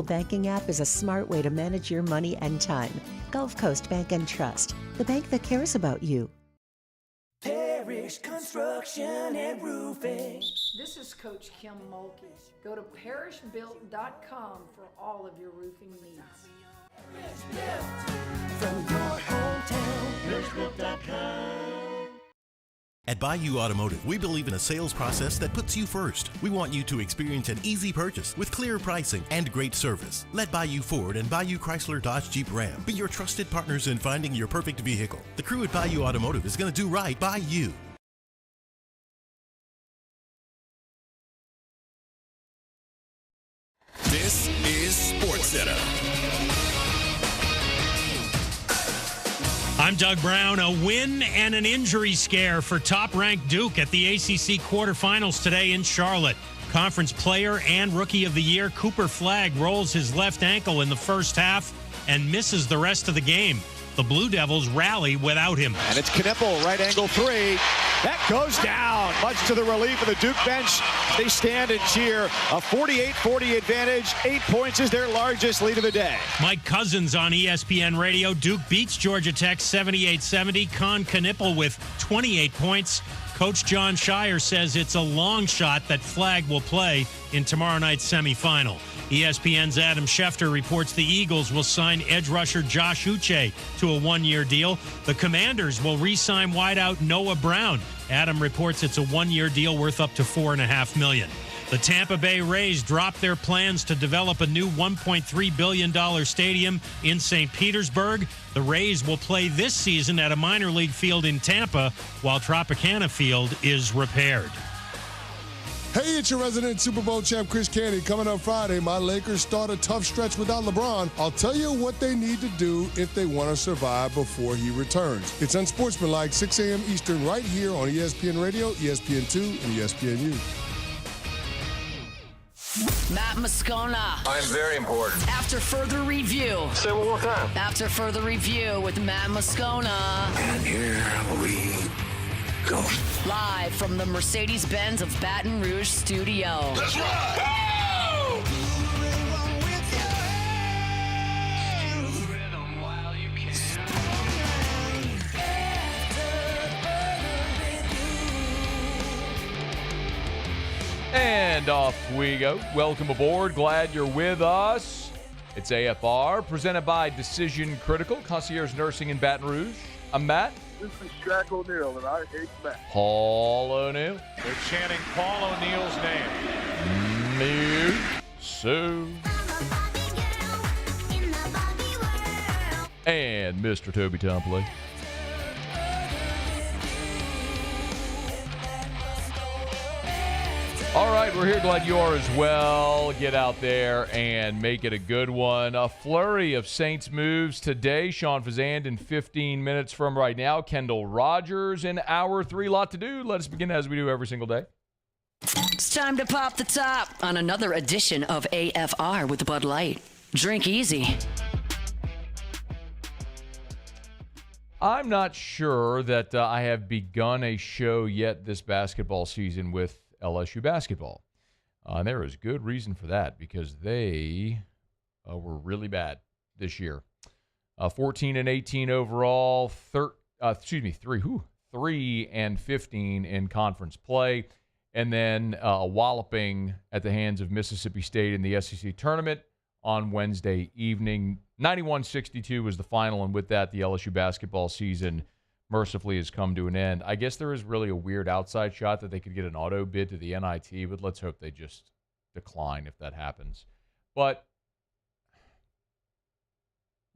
Banking app is a smart way to manage your money and time. Gulf Coast Bank and Trust, the bank that cares about you. Parish Construction and Roofing. This is Coach Kim Mulkey. Go to parishbuilt.com for all of your roofing needs. Parish Built from your hometown. Parishbuilt.com. At Bayou Automotive, we believe in a sales process that puts you first. We want you to experience an easy purchase with clear pricing and great service. Let Bayou Ford and Bayou Chrysler Dodge Jeep Ram be your trusted partners in finding your perfect vehicle. The crew at Bayou Automotive is going to do right by you. This is SportsCenter. I'm Doug Brown. A win and an injury scare for top-ranked Duke at the ACC quarterfinals today in Charlotte. Conference Player and Rookie of the Year Cooper Flagg rolls his left ankle in the first half and misses the rest of the game. The Blue Devils rally without him. And it's Knippel, right angle three. That goes down, much to the relief of the Duke bench. They stand and cheer. A 48-40 advantage. 8 points is their largest lead of the day. Mike Cousins on ESPN Radio. Duke beats Georgia Tech 78-70. Con Knippel with 28 points. Coach John Shire says it's a long shot that Flagg will play in tomorrow night's semifinal. ESPN's Adam Schefter reports the Eagles will sign edge rusher Josh Uche to a one-year deal. The Commanders will re-sign wideout Noah Brown. Adam reports it's a one-year deal worth up to $4.5 million. The Tampa Bay Rays dropped their plans to develop a new $1.3 billion stadium in St. Petersburg. The Rays will play this season at a minor league field in Tampa while Tropicana Field is repaired. Hey, it's your resident Super Bowl champ, Chris Canty. Coming up Friday, my Lakers start a tough stretch without LeBron. I'll tell you what they need to do if they want to survive before he returns. It's unsportsmanlike, 6 a.m. Eastern, right here on ESPN Radio, ESPN2, and ESPNU. Matt Moscona. I'm very important. After further review. Say it one more time. After further review with Matt Moscona. And here we go. Live from the Mercedes-Benz of Baton Rouge studio. That's right. Woo! And off we go. Welcome aboard. Glad you're with us. It's AFR, presented by Decision Critical, Concierge Nursing in Baton Rouge. I'm Matt. This is Shaq O'Neal, and I hate Matt. Paul O'Neal. They're chanting Paul O'Neal's name. Me. Sue. And Mr. Toby Tompley. All right, we're here. Glad you are as well. Get out there and make it a good one. A flurry of Saints moves today. Sean Fazende in 15 minutes from right now. Kendall Rogers in hour 3. Lot to do. Let us begin as we do every single day. It's time to pop the top on another edition of AFR with Bud Light. Drink easy. I'm not sure that I have begun a show yet this basketball season with LSU basketball. And there is good reason for that because they were really bad this year. 14-18 overall, 3-15 in conference play, and then a walloping at the hands of Mississippi State in the SEC tournament on Wednesday evening. 91-62 was the final, and with that, the LSU basketball season mercifully has come to an end. I guess there is really a weird outside shot that they could get an auto bid to the NIT, but let's hope they just decline if that happens. But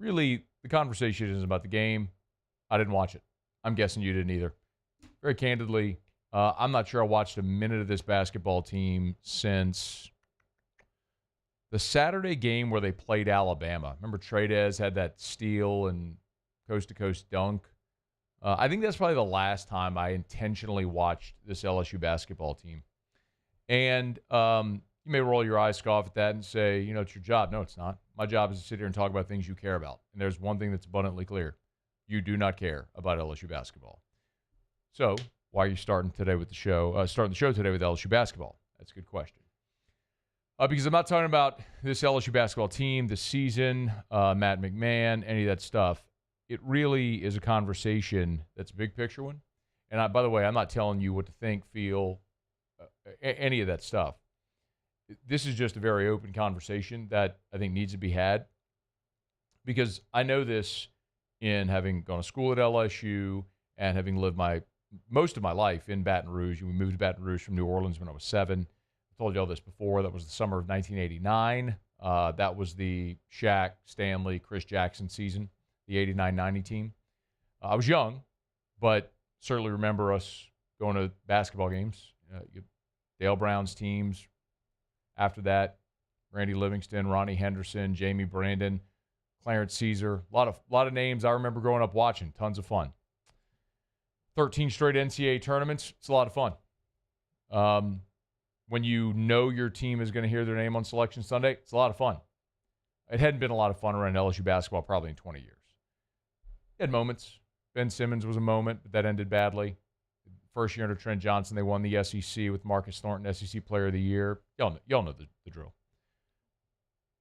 really, the conversation isn't about the game. I didn't watch it. I'm guessing you didn't either. Very candidly, I'm not sure I watched a minute of this basketball team since the Saturday game where they played Alabama. Remember Tradez had that steal and coast-to-coast dunk? I think that's probably the last time I intentionally watched this LSU basketball team. And you may roll your eyes, scoff at that, and say, you know, it's your job. No, it's not. My job is to sit here and talk about things you care about. And there's one thing that's abundantly clear. You do not care about LSU basketball. So why are you starting today with the show? Starting the show today with LSU basketball? That's a good question. Because I'm not talking about this LSU basketball team, the season, Matt McMahon, any of that stuff. It really is a conversation that's a big picture one. And by the way, I'm not telling you what to think, feel, any of that stuff. This is just a very open conversation that I think needs to be had. Because I know this in having gone to school at LSU and having lived most of my life in Baton Rouge. We moved to Baton Rouge from New Orleans when I was 7. I told you all this before. That was the summer of 1989. That was the Shaq, Stanley, Chris Jackson season, the 89-90 team. I was young, but certainly remember us going to basketball games. Dale Brown's teams. After that, Randy Livingston, Ronnie Henderson, Jamie Brandon, Clarence Caesar. A lot of names I remember growing up watching. Tons of fun. 13 straight NCAA tournaments. It's a lot of fun. When you know your team is going to hear their name on Selection Sunday, it's a lot of fun. It hadn't been a lot of fun around LSU basketball probably in 20 years. It had moments. Ben Simmons was a moment, but that ended badly. First year under Trent Johnson, they won the SEC with Marcus Thornton, SEC Player of the Year. Y'all know the drill.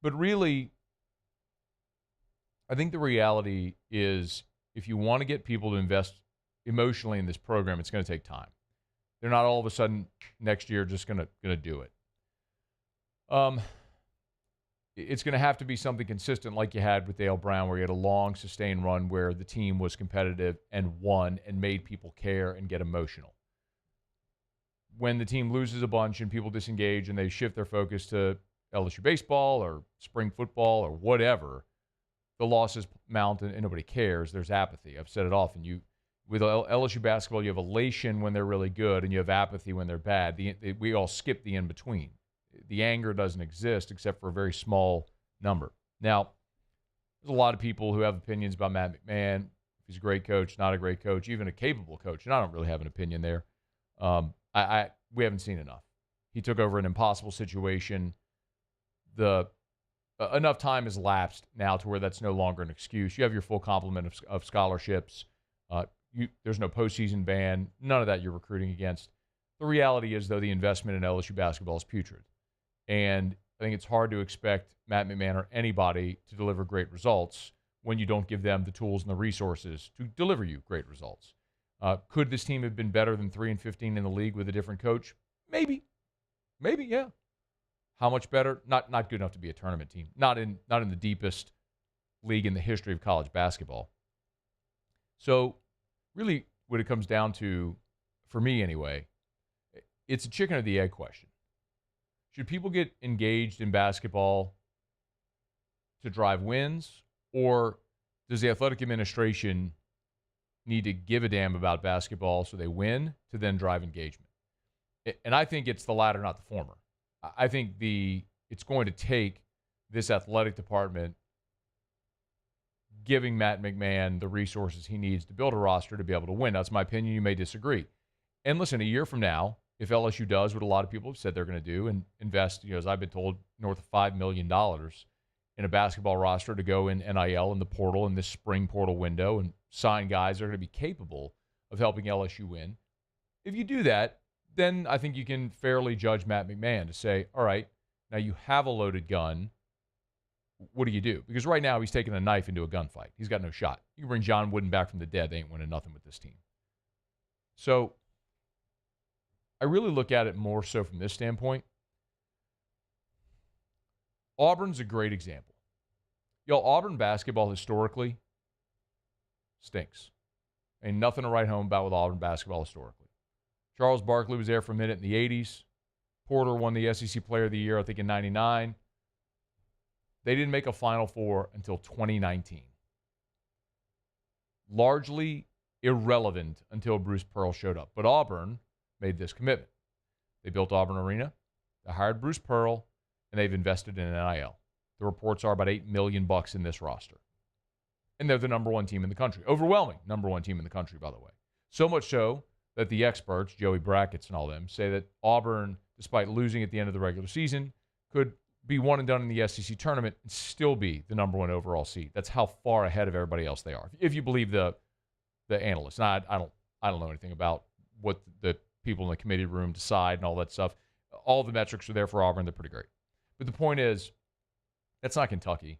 But really, I think the reality is if you want to get people to invest emotionally in this program, it's going to take time. They're not all of a sudden next year just going to do it. It's going to have to be something consistent like you had with Dale Brown, where you had a long, sustained run where the team was competitive and won and made people care and get emotional. When the team loses a bunch and people disengage and they shift their focus to LSU baseball or spring football or whatever, the losses mount and nobody cares. There's apathy. I've said it often. With LSU basketball, you have elation when they're really good, and you have apathy when they're bad. We all skip the in-between. The anger doesn't exist except for a very small number. Now, there's a lot of people who have opinions about Matt McMahon. If he's a great coach, not a great coach, even a capable coach, and I don't really have an opinion there. We haven't seen enough. He took over an impossible situation. Enough time has lapsed now to where that's no longer an excuse. You have your full complement of scholarships. There's no postseason ban. None of that you're recruiting against. The reality is, though, the investment in LSU basketball is putrid. And I think it's hard to expect Matt McMahon or anybody to deliver great results when you don't give them the tools and the resources to deliver you great results. Could this team have been better than 3-15 in the league with a different coach? Maybe, yeah. How much better? Not good enough to be a tournament team. Not in the deepest league in the history of college basketball. So really what it comes down to, for me anyway, it's a chicken or the egg question. Should people get engaged in basketball to drive wins, or does the athletic administration need to give a damn about basketball so they win to then drive engagement? And I think it's the latter, not the former. I think it's going to take this athletic department giving Matt McMahon the resources he needs to build a roster to be able to win. That's my opinion. You may disagree. And listen, a year from now, if LSU does what a lot of people have said they're going to do and invest, as I've been told, north of $5 million in a basketball roster to go in NIL in the portal in this spring portal window and sign guys that are going to be capable of helping LSU win. If you do that, then I think you can fairly judge Matt McMahon to say, all right, now you have a loaded gun. What do you do? Because right now he's taking a knife into a gunfight. He's got no shot. You can bring John Wooden back from the dead. They ain't winning nothing with this team. So I really look at it more so from this standpoint. Auburn's a great example. Auburn basketball historically stinks. Ain't nothing to write home about with Auburn basketball historically. Charles Barkley was there for a minute in the 80s. Porter won the SEC Player of the Year, I think, in 99. They didn't make a Final Four until 2019. Largely irrelevant until Bruce Pearl showed up. But Auburn made this commitment. They built Auburn Arena. They hired Bruce Pearl, and they've invested in NIL. The reports are about $8 million in this roster. And they're the number one team in the country. Overwhelming number one team in the country, by the way. So much so that the experts, Joey Brackets and all them, say that Auburn, despite losing at the end of the regular season, could be one and done in the SEC tournament and still be the number one overall seed. That's how far ahead of everybody else they are, if you believe the analysts. Now, I don't know anything about what the people in the committee room decide and all that stuff. All the metrics are there for Auburn. They're pretty great. But the point is, that's not Kentucky.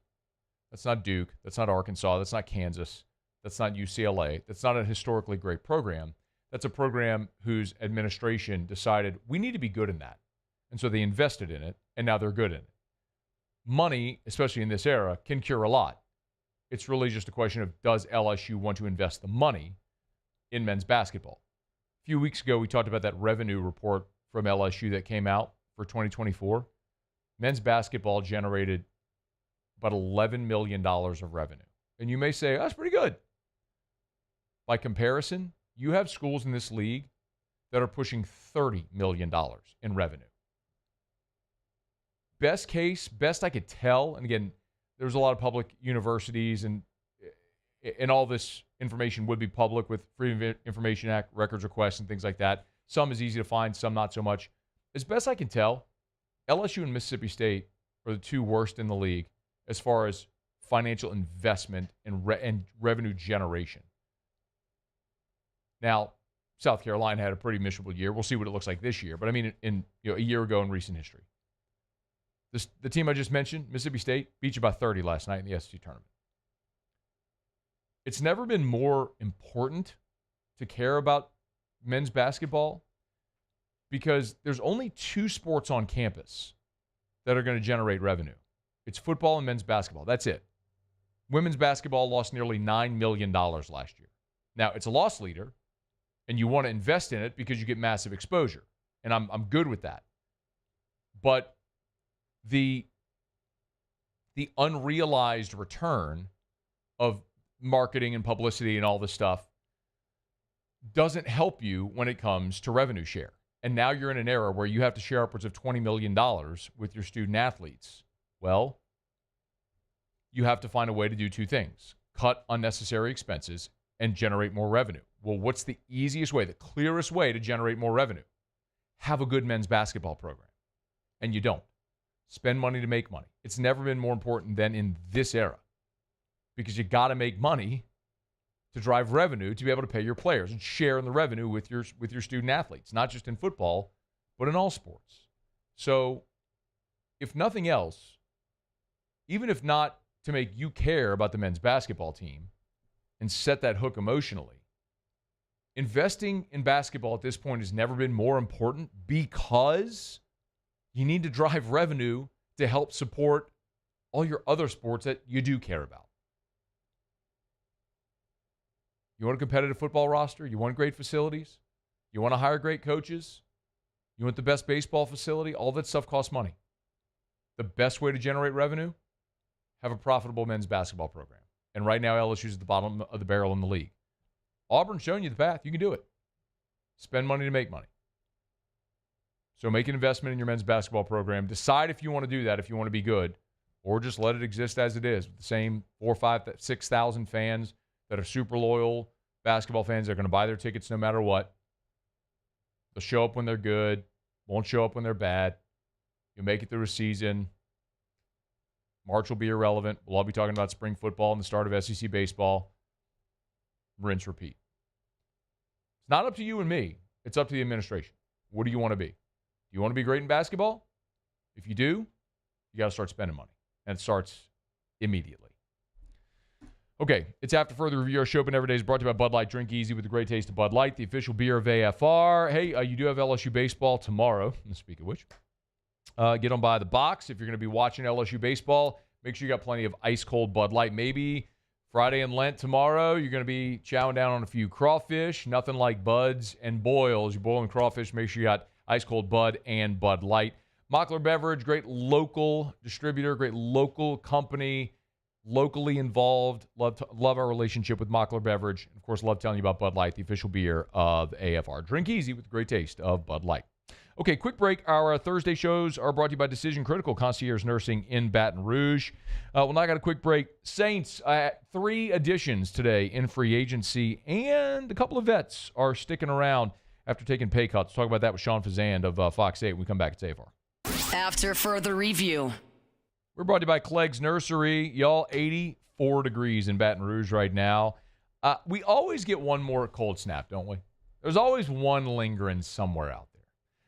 That's not Duke. That's not Arkansas. That's not Kansas. That's not UCLA. That's not a historically great program. That's a program whose administration decided we need to be good in that. And so they invested in it, and now they're good in it. Money, especially in this era, can cure a lot. It's really just a question of, does LSU want to invest the money in men's basketball? A few weeks ago, we talked about that revenue report from LSU that came out for 2024. Men's basketball generated about $11 million of revenue. And you may say, that's pretty good. By comparison, you have schools in this league that are pushing $30 million in revenue. Best case, best I could tell, and again, there's a lot of public universities, and all this information would be public with Freedom of Information Act records requests and things like that. Some is easy to find, some not so much. As best I can tell, LSU and Mississippi State are the two worst in the league as far as financial investment and revenue generation. Now, South Carolina had a pretty miserable year. We'll see what it looks like this year. But I mean, in a year ago in recent history, the team I just mentioned, Mississippi State, beat you by 30 last night in the SEC tournament. It's never been more important to care about men's basketball because there's only two sports on campus that are going to generate revenue. It's football and men's basketball. That's it. Women's basketball lost nearly $9 million last year. Now, it's a loss leader, and you want to invest in it because you get massive exposure. And I'm good with that. But the unrealized return of marketing and publicity and all this stuff doesn't help you when it comes to revenue share. And now you're in an era where you have to share upwards of $20 million with your student athletes. Well, you have to find a way to do two things: cut unnecessary expenses and generate more revenue. Well, what's the easiest way, the clearest way to generate more revenue? Have a good men's basketball program. And you don't. Spend money to make money. It's never been more important than in this era because you got to make money to drive revenue to be able to pay your players and share in the revenue with your student athletes, not just in football, but in all sports. So if nothing else, even if not to make you care about the men's basketball team and set that hook emotionally, investing in basketball at this point has never been more important because you need to drive revenue to help support all your other sports that you do care about. You want a competitive football roster? You want great facilities? You want to hire great coaches? You want the best baseball facility? All that stuff costs money. The best way to generate revenue? Have a profitable men's basketball program. And right now, LSU's at the bottom of the barrel in the league. Auburn's showing you the path. You can do it. Spend money to make money. So make an investment in your men's basketball program. Decide if you want to do that, if you want to be good, or just let it exist as it is. With the same 4,000, 5,000, 6,000 fans that are super loyal basketball fans. They're going to buy their tickets no matter what. They'll show up when they're good, won't show up when they're bad. You'll make it through a season. March will be irrelevant. We'll all be talking about spring football and the start of SEC baseball. Rinse, repeat. It's not up to you and me. It's up to the administration. What do you want to be? Do you want to be great in basketball? If you do, you got to start spending money. And it starts immediately. Okay, it's After Further Review. Our show Open Every Day is brought to you by Bud Light. Drink easy with the great taste of Bud Light, the official beer of AFR. Hey, you do have LSU baseball tomorrow. Speak of which, get on by the box. If you're going to be watching LSU baseball, make sure you got plenty of ice-cold Bud Light. Maybe Friday in Lent tomorrow, you're going to be chowing down on a few crawfish. Nothing like buds and boils. You're boiling crawfish, make sure you got ice-cold Bud and Bud Light. Mockler Beverage, great local distributor, great local company, locally involved. Love our relationship with Mockler Beverage. Of course, love telling you about Bud Light, the official beer of AFR. Drink easy with the great taste of Bud Light. Okay, quick break. Our Thursday shows are brought to you by Decision Critical Concierge Nursing in Baton Rouge. Well, now I got a quick break. Saints, 3 additions today in free agency, and a couple of vets are sticking around after taking pay cuts. Talk about that with Sean Fazende of Fox 8 when we come back at AFR. After Further Review. We're brought to you by Clegg's Nursery. Y'all, 84 degrees in Baton Rouge right now. We always get one more cold snap, don't we? There's always one lingering somewhere out there.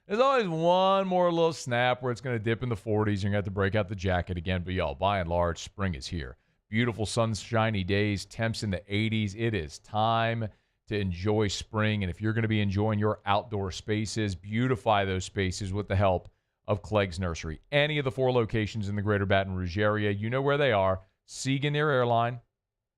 There's always one more little snap where it's going to dip in the 40s. You're going to have to break out the jacket again. But, y'all, by and large, spring is here. Beautiful sunshiny days, temps in the 80s. It is time to enjoy spring. And if you're going to be enjoying your outdoor spaces, beautify those spaces with the help of Clegg's Nursery. Any of the 4 locations in the greater Baton Rouge area, you know where they are. Siegen near Airline,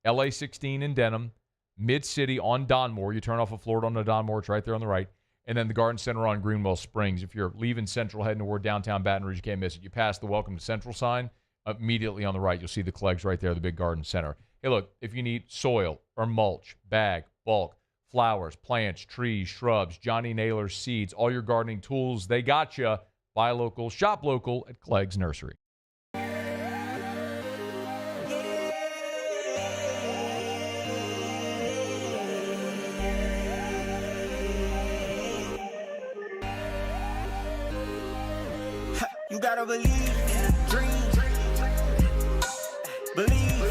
LA 16 in Denham, Mid-City on Donmore. You turn off of Florida on the Donmore, it's right there on the right. And then the Garden Center on Greenwell Springs. If you're leaving Central, heading toward downtown Baton Rouge, you can't miss it. You pass the Welcome to Central sign, immediately on the right, you'll see the Clegg's right there, the big Garden Center. Hey, look, if you need soil or mulch, bag, bulk, flowers, plants, trees, shrubs, Johnny Naylor seeds, all your gardening tools, they got you. Buy local, shop local at Clegg's Nursery. You gotta believe in a dream. Believe.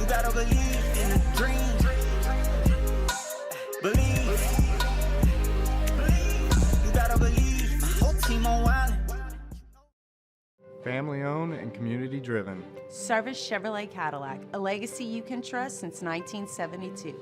You gotta believe in a dream. Believe. You gotta believe. My whole team on wildin'. Family owned and community driven. Service Chevrolet Cadillac, a legacy you can trust since 1972.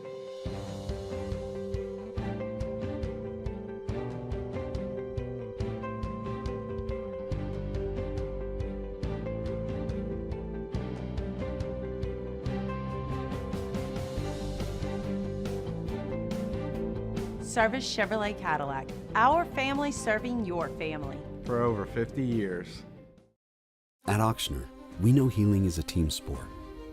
Service Chevrolet Cadillac, our family serving your family. For over 50 years. At Auctioner, we know healing is a team sport.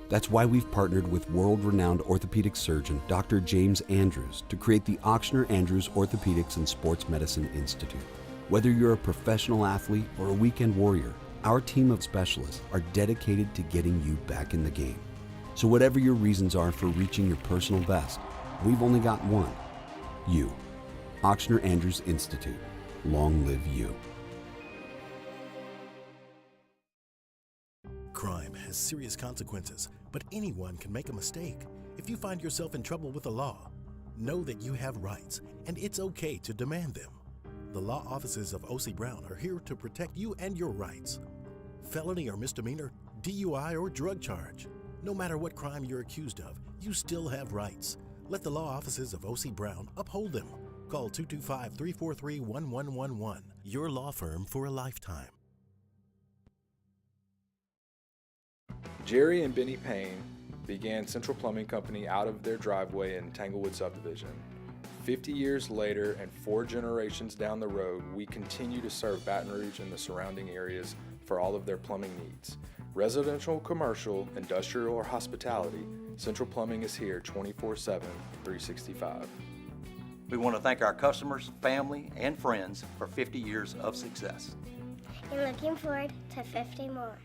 That's why we've partnered with world-renowned orthopedic surgeon Dr. James Andrews to create the Auctioner Andrews Orthopedics and Sports Medicine Institute. Whether you're a professional athlete or a weekend warrior, our team of specialists are dedicated to getting you back in the game. So whatever your reasons are for reaching your personal best, we've only got one. You. Auctioner Andrews Institute. Long live you. Crime has serious consequences, but anyone can make a mistake. If you find yourself in trouble with the law, know that you have rights, and it's okay to demand them. The law offices of O.C. Brown are here to protect you and your rights. Felony or misdemeanor, DUI or drug charge. No matter what crime you're accused of, you still have rights. Let the law offices of O.C. Brown uphold them. Call 225-343-1111. Your law firm for a lifetime. Jerry and Benny Payne began Central Plumbing Company out of their driveway in Tanglewood Subdivision. 50 years later and 4 generations down the road, we continue to serve Baton Rouge and the surrounding areas for all of their plumbing needs. Residential, commercial, industrial, or hospitality, Central Plumbing is here 24/7, 365. We want to thank our customers, family, and friends for 50 years of success. And looking forward to 50 more.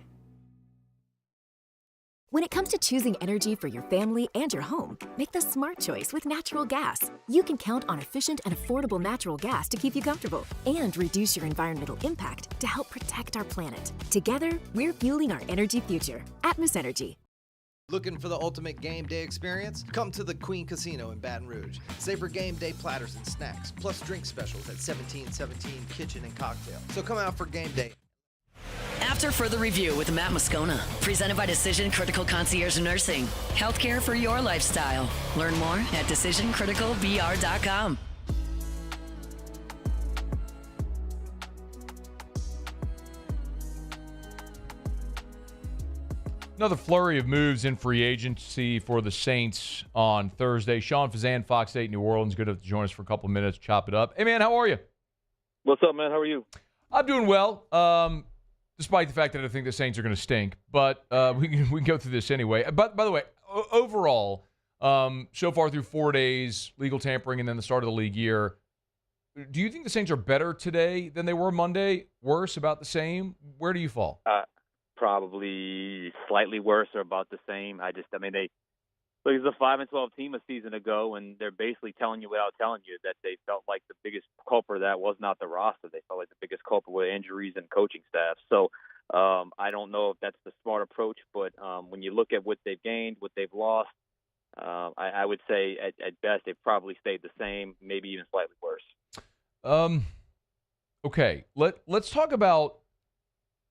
When it comes to choosing energy for your family and your home, make the smart choice with natural gas. You can count on efficient and affordable natural gas to keep you comfortable and reduce your environmental impact to help protect our planet. Together, we're fueling our energy future. Atmos Energy. Looking for the ultimate game day experience? Come to the Queen Casino in Baton Rouge. Savor game day platters and snacks, plus drink specials at 1717 Kitchen and Cocktail. So come out for game day. After further review with Matt Moscona, presented by Decision Critical Concierge Nursing. Healthcare for your lifestyle. Learn more at decisioncriticalbr.com. Another flurry of moves in free agency for the Saints on Thursday. Sean Fazende, Fox 8 New Orleans, good to join us for a couple of minutes, chop it up. Hey, man, how are you? What's up, man? How are you? I'm doing well, despite the fact that I think the Saints are going to stink. But we can go through this anyway. But by the way, overall, so far through 4 days, legal tampering, and then the start of the league year, do you think the Saints are better today than they were Monday? Worse, about the same? Where do you fall? Probably slightly worse or about the same. They look, it's a 5-12 team a season ago, and they're basically telling you without telling you that they felt like the biggest culprit of that was not the roster. They felt like the biggest culprit were injuries and coaching staff. So I don't know if that's the smart approach, but when you look at what they've gained, what they've lost, I would say at best they've probably stayed the same, maybe even slightly worse. Okay, let's talk about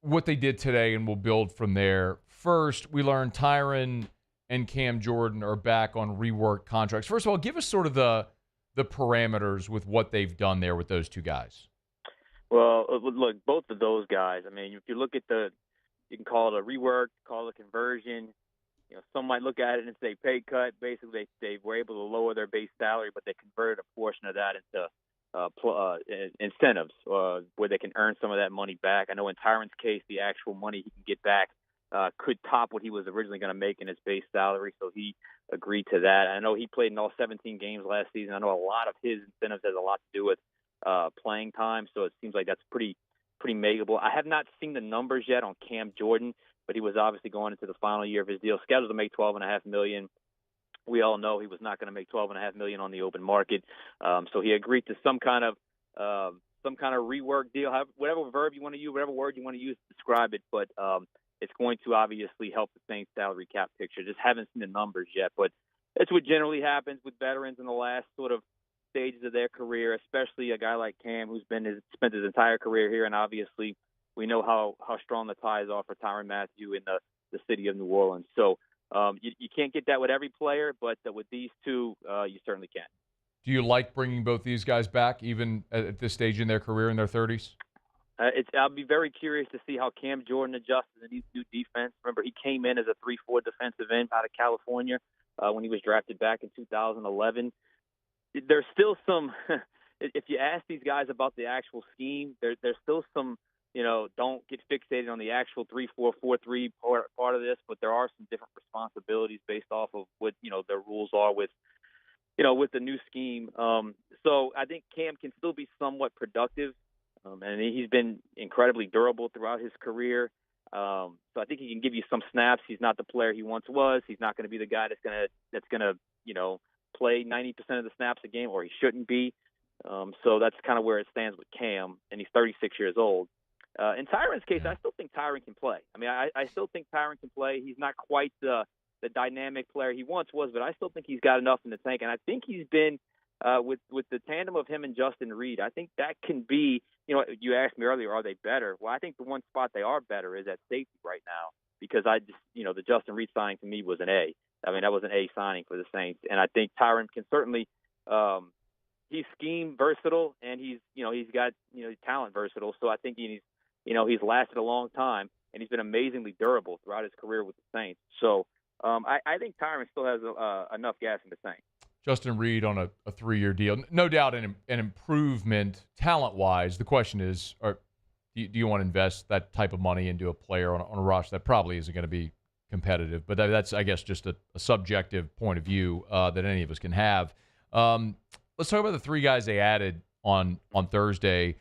what they did today, and we'll build from there. First, we learned Tyrann and Cam Jordan are back on rework contracts. First of all, give us sort of the parameters with what they've done there with those two guys. Well, look, both of those guys, I mean, if you look at you can call it a rework, call it a conversion. You know, some might look at it and say pay cut. Basically, they were able to lower their base salary, but they converted a portion of that into incentives where they can earn some of that money back. I know in Tyrann's case, the actual money he can get back could top what he was originally going to make in his base salary, so he agreed to that. I know he played in all 17 games last season. I know a lot of his incentives has a lot to do with playing time, so it seems like that's pretty makeable. I have not seen the numbers yet on Cam Jordan, but he was obviously going into the final year of his deal, scheduled to make $12.5 million. We all know he was not going to make $12.5 million on the open market, so he agreed to some kind of rework deal, whatever verb you want to use, whatever word you want to use to describe it. But it's going to obviously help the Saints salary cap picture. Just haven't seen the numbers yet, but that's what generally happens with veterans in the last sort of stages of their career, especially a guy like Cam who's spent his entire career here, and obviously we know how strong the ties are for Tyrann Mathieu in the city of New Orleans. So you can't get that with every player, but with these two, you certainly can. Do you like bringing both these guys back, even at this stage in their career, in their 30s? I'll be very curious to see how Cam Jordan adjusts to the new defense. Remember, he came in as a 3-4 defensive end out of California when he was drafted back in 2011. There's still some – if you ask these guys about the actual scheme, there's still some – don't get fixated on the actual 3-4-4-3 part of this, but there are some different responsibilities based off of what, their rules are with the new scheme. So I think Cam can still be somewhat productive, and he's been incredibly durable throughout his career. So I think he can give you some snaps. He's not the player he once was. He's not going to be the guy that's gonna play 90% of the snaps a game, or he shouldn't be. So that's kind of where it stands with Cam, and he's 36 years old. In Tyrann's case, I still think Tyrann can play. I mean, I still think Tyrann can play. He's not quite the dynamic player he once was, but I still think he's got enough in the tank. And I think he's been with the tandem of him and Justin Reed. I think that can be. You asked me earlier, are they better? Well, I think the one spot they are better is at safety right now, because I just the Justin Reed signing to me was an A. I mean, that was an A signing for the Saints, and I think Tyrann can certainly. He's scheme versatile, and he's got talent versatile. So I think he's lasted a long time, and he's been amazingly durable throughout his career with the Saints. So I think Tyrann still has enough gas in the tank. Justin Reed on a 3-year deal. No doubt an improvement talent-wise. The question is, do you want to invest that type of money into a player on a roster that probably isn't going to be competitive? But that's, I guess, just a subjective point of view that any of us can have. Let's talk about the three guys they added on Thursday.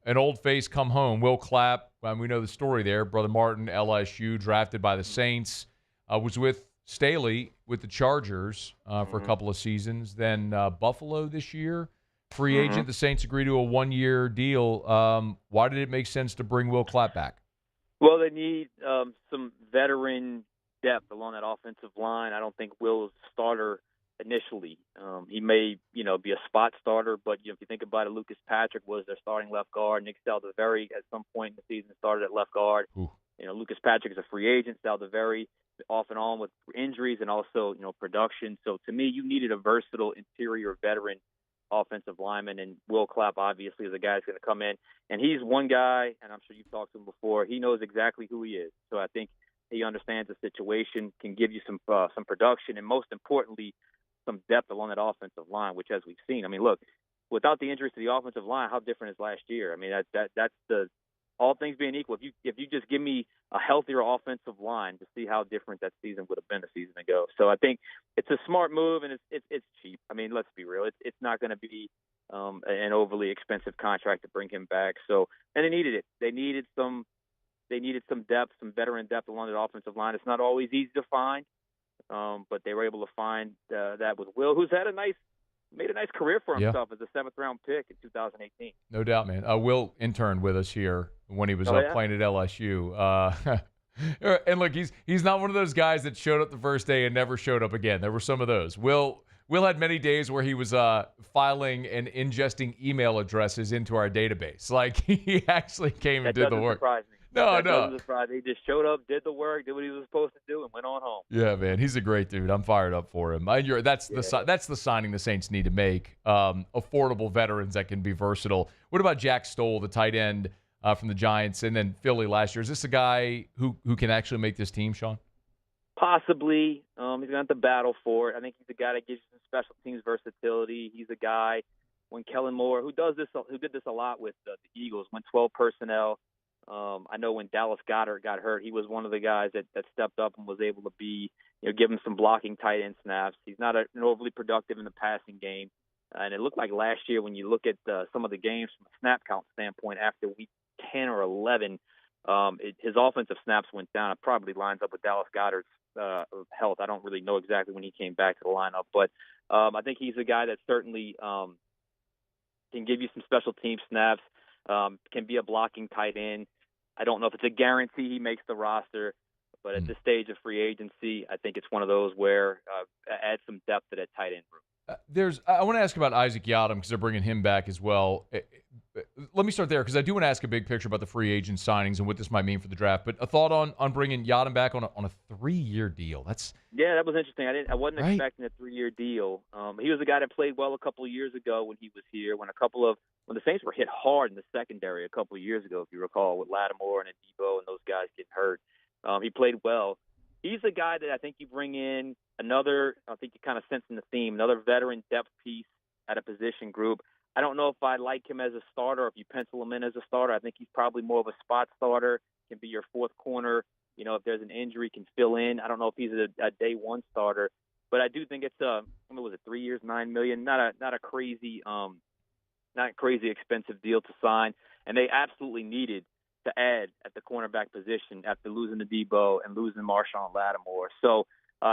An old face come home. Will Clapp, we know the story there. Brother Martin, LSU, drafted by the Saints, was with Staley with the Chargers for a couple of seasons. Then Buffalo this year, free agent. The Saints agreed to a 1-year deal. Why did it make sense to bring Will Clapp back? Well, they need some veteran depth along that offensive line. I don't think Will's starter initially. He may, be a spot starter, but if you think about it, Lucas Patrick was their starting left guard. Nick Saldiveri at some point in the season started at left guard. Ooh. Lucas Patrick is a free agent. Saldiveri off and on with injuries and also, production. So to me, you needed a versatile interior veteran offensive lineman, and Will Clapp obviously is a guy that's going to come in. And he's one guy, and I'm sure you've talked to him before, he knows exactly who he is. So I think he understands the situation, can give you some production, and most importantly, some depth along that offensive line, which, as we've seen, I mean, look, without the injuries to the offensive line, how different is last year? I mean, that's the all things being equal. If you just give me a healthier offensive line, to see how different that season would have been a season ago. So I think it's a smart move, and it's cheap. I mean, let's be real. It's not going to be an overly expensive contract to bring him back. So, and they needed it. They needed some depth, some veteran depth along the offensive line. It's not always easy to find. But they were able to find that with Will, who's made a nice career for himself as a 7th-round pick in 2018. No doubt, man. Will interned with us here when he was playing at LSU. And look, he's not one of those guys that showed up the first day and never showed up again. There were some of those. Will Will had many days where he was filing and ingesting email addresses into our database. Like, he actually came and did the work. Surprise me. No. Doesn't surprise me. He just showed up, did the work, did what he was supposed to do, and went on home. Yeah, man, he's a great dude. I'm fired up for him. That's the signing the Saints need to make. Affordable veterans that can be versatile. What about Jack Stoll, the tight end from the Giants, and then Philly last year? Is this a guy who can actually make this team, Sean? Possibly. He's going to have to battle for it. I think he's a guy that gives you some special teams versatility. He's a guy, when Kellen Moore, who did this a lot with the Eagles, went 12 personnel. I know when Dallas Goedert got hurt, he was one of the guys that stepped up and was able to give him some blocking tight end snaps. He's not an overly productive in the passing game. And it looked like last year when you look at some of the games from a snap count standpoint after week 10 or 11, his offensive snaps went down. It probably lines up with Dallas Goedert's health. I don't really know exactly when he came back to the lineup, but I think he's a guy that certainly can give you some special team snaps, can be a blocking tight end. I don't know if it's a guarantee he makes the roster, but at this stage of free agency, I think it's one of those where add some depth to that tight end group. I want to ask about Isaac Yiadom because they're bringing him back as well. Let me start there because I do want to ask a big picture about the free agent signings and what this might mean for the draft. But a thought on bringing Yiadom back on a 3-year deal. That was interesting. I wasn't expecting a 3-year deal. He was a guy that played well a couple of years ago when he was here. When the Saints were hit hard in the secondary a couple of years ago, if you recall, with Lattimore and Adebo and those guys getting hurt. He played well. He's a guy that I think you bring in another. I think you kind of sensing the theme, another veteran depth piece at a position group. I don't know if I like him as a starter or if you pencil him in as a starter. I think he's probably more of a spot starter, can be your fourth corner. If there's an injury, can fill in. I don't know if he's a day one starter, but I do think it's was it 3 years, $9 million? Not a crazy expensive deal to sign, and they absolutely needed to add at the cornerback position after losing Adebo and losing Marshawn Lattimore. So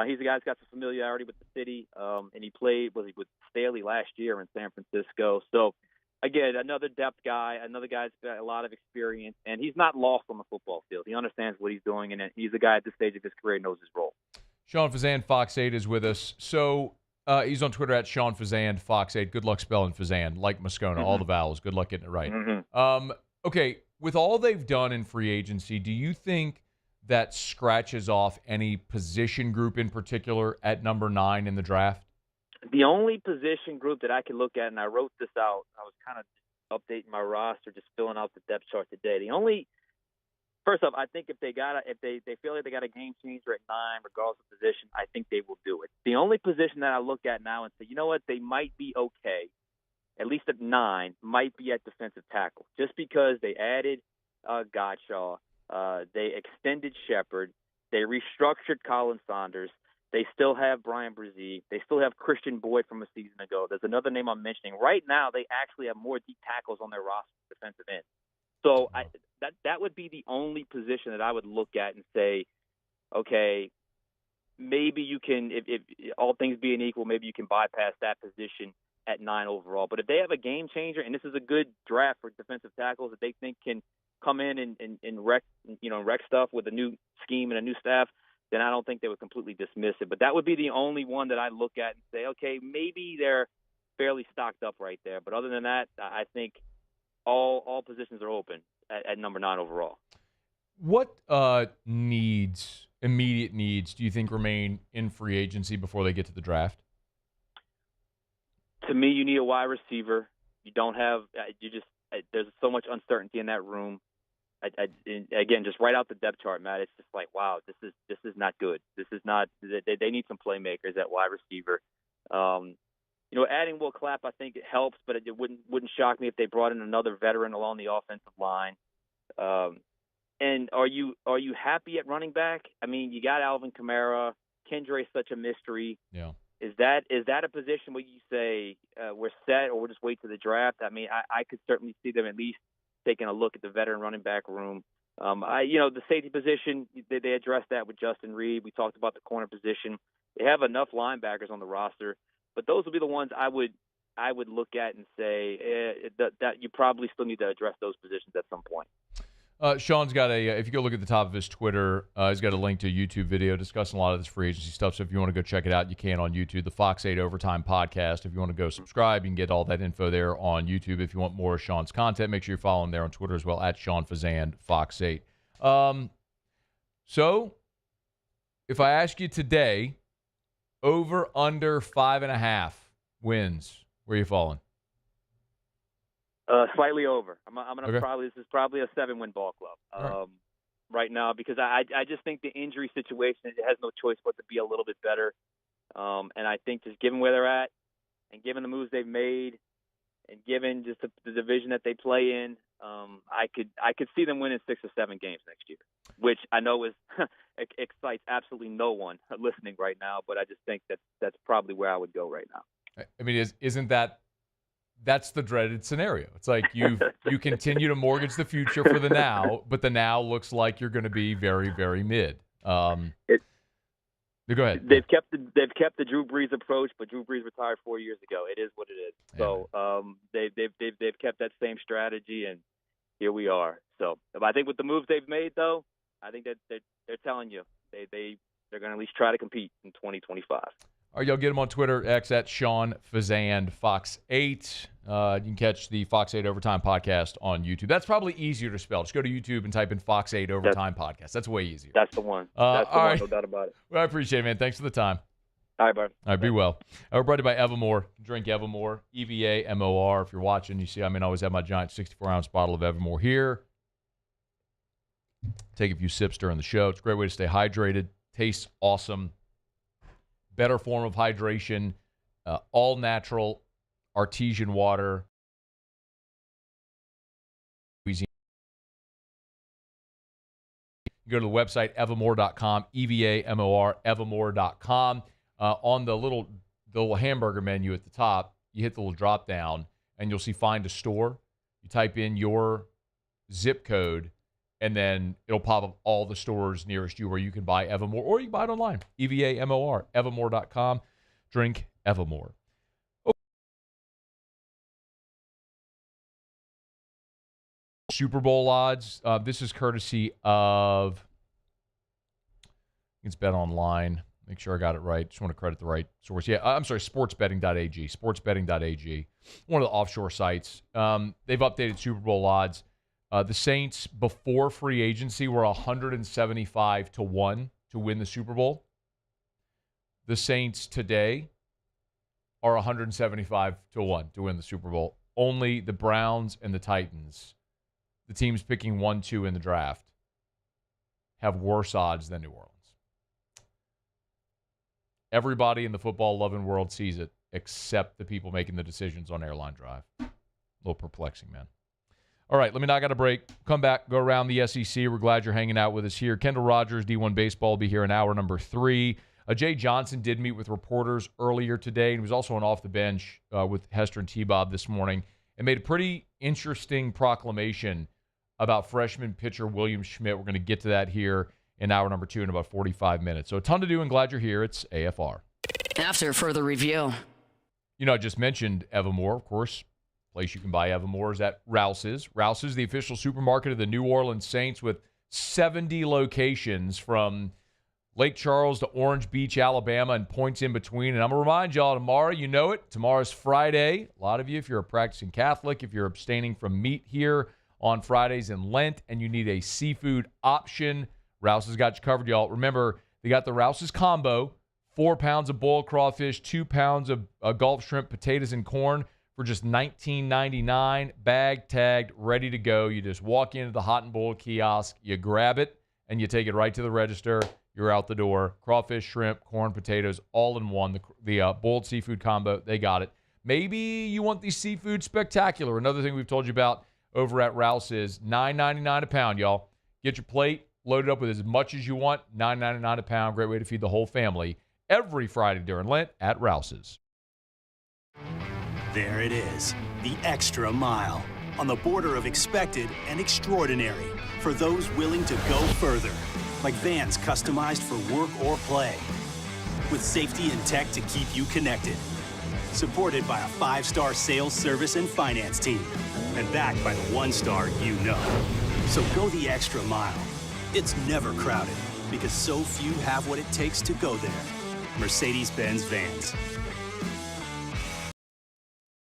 he's a guy that's got some familiarity with the city, and he played with Staley last year in San Francisco. So, again, another depth guy, another guy that's got a lot of experience, and he's not lost on the football field. He understands what he's doing, and he's a guy at this stage of his career knows his role. Sean Fazende, Fox 8, is with us. So he's on Twitter at Sean Fazende, Fox 8. Good luck spelling Fazende, like Moscona, all the vowels. Good luck getting it right. Okay, with all they've done in free agency, do you think that scratches off any position group in particular at number 9 in the draft? The only position group that I can look at, and I wrote this out, I was kind of updating my roster, just filling out the depth chart today. First off, I think if they feel like they got a game changer at 9, regardless of position, I think they will do it. The only position that I look at now and say, you know what, they might be okay, at least at 9, might be at defensive tackle, just because they added Gottschall, they extended Shepard, they restructured Colin Saunders, they still have Brian Brzee, they still have Christian Boyd from a season ago. There's another name I'm mentioning. Right now, they actually have more deep tackles on their roster defensive end. So that would be the only position that I would look at and say, okay, maybe you can, if all things being equal, maybe you can bypass that position at 9 overall. But if they have a game changer, and this is a good draft for defensive tackles that they think can come in and wreck stuff with a new scheme and a new staff, then I don't think they would completely dismiss it. But that would be the only one that I look at and say, okay, maybe they're fairly stocked up right there. But other than that, I think all positions are open at number 9 overall. What immediate needs, do you think remain in free agency before they get to the draft? To me, you need a wide receiver. You don't have there's so much uncertainty in that room. Again, just write out the depth chart, Matt. It's just like, wow, this is not good. This is not. They need some playmakers at wide receiver. Adding Will Clapp, I think it helps, but it wouldn't shock me if they brought in another veteran along the offensive line. And are you happy at running back? I mean, you got Alvin Kamara. Kendra is such a mystery. Yeah. Is that a position where you say we're set, or we'll just wait to the draft? I mean, I could certainly see them at least taking a look at the veteran running back room. The safety position, they addressed that with Justin Reed. We talked about the corner position. They have enough linebackers on the roster, but those would be the ones I would look at and say that you probably still need to address those positions at some point. Sean's got if you go look at the top of his Twitter, he's got a link to a YouTube video discussing a lot of this free agency stuff. So if you want to go check it out, you can on YouTube, the Fox 8 Overtime Podcast. If you want to go subscribe, you can get all that info there on YouTube. If you want more of Sean's content, make sure you follow him there on Twitter as well, at Sean Fazende, Fox 8. So if I ask you today, over, under 5.5 wins, where are you falling? Slightly over. I'm gonna Okay. this is probably a 7-win ball club right now, because I just think the injury situation, it has no choice but to be a little bit better. And I think just given where they're at, and given the moves they've made, and given just the division that they play in, I could see them winning 6 or 7 games next year, which I know is excites absolutely no one listening right now. But I just think that's probably where I would go right now. I mean, isn't that's the dreaded scenario? It's like you continue to mortgage the future for the now, but the now looks like you're going to be very, very mid. Go ahead. They've kept the Drew Brees approach, but Drew Brees retired 4 years ago. It is what it is. So they've kept that same strategy, and here we are. So I think with the moves they've made, though, I think that they're telling you they're going to at least try to compete in 2025. All right, y'all get him on Twitter, X, at Sean Fazende, Fox 8. You can catch the Fox 8 Overtime Podcast on YouTube. That's probably easier to spell. Just go to YouTube and type in Fox 8 Overtime Podcast. That's way easier. That's the one. That's the one, no doubt about it. Well, I appreciate it, man. Thanks for the time. All right, bud. All right, be well. We're brought to you by Evermore. Drink Evermore, EVAMOR. If you're watching, you see I always have my giant 64-ounce bottle of Evermore here. Take a few sips during the show. It's a great way to stay hydrated. Tastes awesome. Better form of hydration, all natural, artesian water. You go to the website, evermore.com, EVAMOR, evermore.com. On the little hamburger menu at the top, you hit the little drop down, and you'll see Find a Store. You type in your zip code, and then it'll pop up all the stores nearest you where you can buy Evermore, or you can buy it online. EVAMOR, evermore.com. Drink Evermore. Super Bowl odds. This is courtesy of, it's Bet Online. Make sure I got it right. Just want to credit the right source. Yeah, I'm sorry, sportsbetting.ag. Sportsbetting.ag. One of the offshore sites. They've updated Super Bowl odds. The Saints, before free agency, were 175-1 to win the Super Bowl. The Saints today are 175-1 to win the Super Bowl. Only the Browns and the Titans, the teams picking 1-2 in the draft, have worse odds than New Orleans. Everybody in the football-loving world sees it, except the people making the decisions on Airline Drive. A little perplexing, man. All right, let me knock out a break. Come back, go around the SEC. We're glad you're hanging out with us here. Kendall Rogers, D1 Baseball, will be here in hour number 3. Jay Johnson did meet with reporters earlier today, and he was also on Off the Bench with Hester and T-Bob this morning, and made a pretty interesting proclamation about freshman pitcher William Schmidt. We're going to get to that here in hour number 2 in about 45 minutes. So a ton to do, and glad you're here. It's AFR. After further review. I just mentioned Evermore, of course. Place you can buy Evermore is at Rouse's. Rouse's, the official supermarket of the New Orleans Saints, with 70 locations from Lake Charles to Orange Beach, Alabama, and points in between. And I'm going to remind y'all, tomorrow, you know it, tomorrow's Friday. A lot of you, if you're a practicing Catholic, if you're abstaining from meat here on Fridays in Lent, and you need a seafood option, Rouse's got you covered, y'all. Remember, they got the Rouse's combo, 4 pounds of boiled crawfish, 2 pounds of Gulf shrimp, potatoes, and corn, for just $19.99, bag tagged, ready to go. You just walk into the hot and boiled kiosk, you grab it, and you take it right to the register. You're out the door. Crawfish, shrimp, corn, potatoes, all in one. The boiled seafood combo, they got it. Maybe you want the seafood spectacular. Another thing we've told you about over at Rouse is $9.99 a pound, y'all. Get your plate loaded up with as much as you want. $9.99 a pound. Great way to feed the whole family every Friday during Lent at Rouse's. There it is, the extra mile, on the border of expected and extraordinary for those willing to go further, like vans customized for work or play, with safety and tech to keep you connected, supported by a 5-star sales, service, and finance team, and backed by the 1-star you know. So go the extra mile. It's never crowded because so few have what it takes to go there. Mercedes-Benz Vans.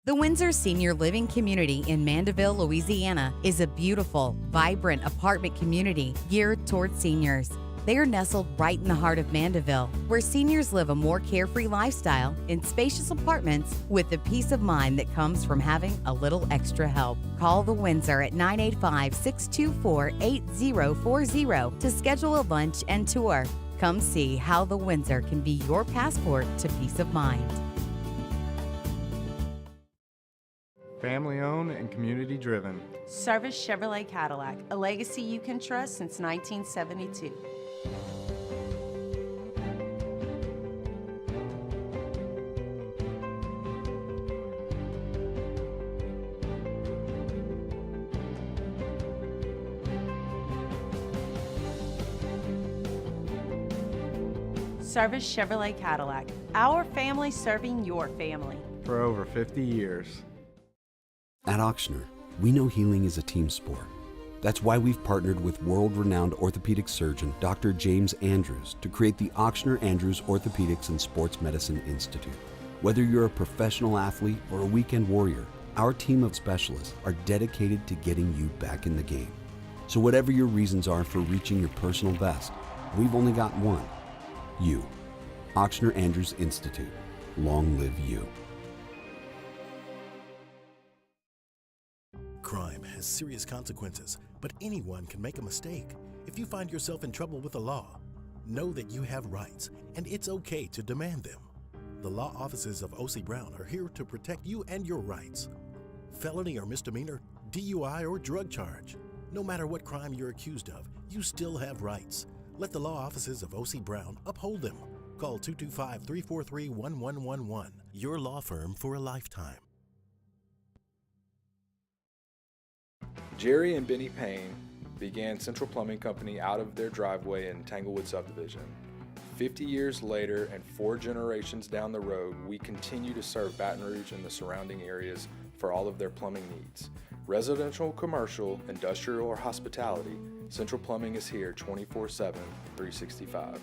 The Windsor Senior Living Community in Mandeville, Louisiana is a beautiful, vibrant apartment community geared toward seniors. They are nestled right in the heart of Mandeville, where seniors live a more carefree lifestyle in spacious apartments with the peace of mind that comes from having a little extra help. Call the Windsor at 985-624-8040 to schedule a lunch and tour. Come see how the Windsor can be your passport to peace of mind. Family owned and community driven. Service Chevrolet Cadillac, a legacy you can trust since 1972. Service Chevrolet Cadillac, our family serving your family. For over 50 years. At Auctioner, we know healing is a team sport. That's why we've partnered with world-renowned orthopedic surgeon Dr. James Andrews to create the Auctioner Andrews Orthopedics and Sports Medicine Institute. Whether you're a professional athlete or a weekend warrior, our team of specialists are dedicated to getting you back in the game. So whatever your reasons are for reaching your personal best, we've only got one. You. Auctioner Andrews Institute. Long live you. Crime has serious consequences, but anyone can make a mistake. If you find yourself in trouble with the law, know that you have rights, and it's okay to demand them. The law offices of O.C. Brown are here to protect you and your rights. Felony or misdemeanor, DUI or drug charge. No matter what crime you're accused of, you still have rights. Let the law offices of O.C. Brown uphold them. Call 225-343-1111. Your law firm for a lifetime. Jerry and Benny Payne began Central Plumbing Company out of their driveway in Tanglewood subdivision. 50 years later and 4 generations down the road, we continue to serve Baton Rouge and the surrounding areas for all of their plumbing needs. Residential, commercial, industrial, or hospitality, Central Plumbing is here 24/7, 365.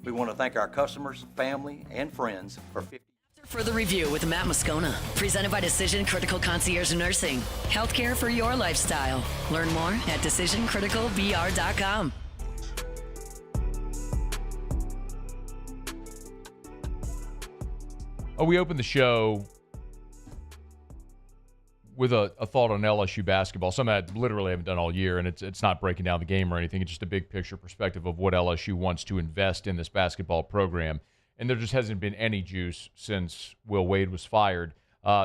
We want to thank our customers, family, and friends for 50 Further review with Matt Moscona, presented by Decision Critical Concierge Nursing. Healthcare for your lifestyle. Learn more at decisioncriticalbr.com. Oh, we opened the show with a thought on LSU basketball, something I literally haven't done all year, and it's not breaking down the game or anything. It's just a big picture perspective of what LSU wants to invest in this basketball program. And there just hasn't been any juice since Will Wade was fired.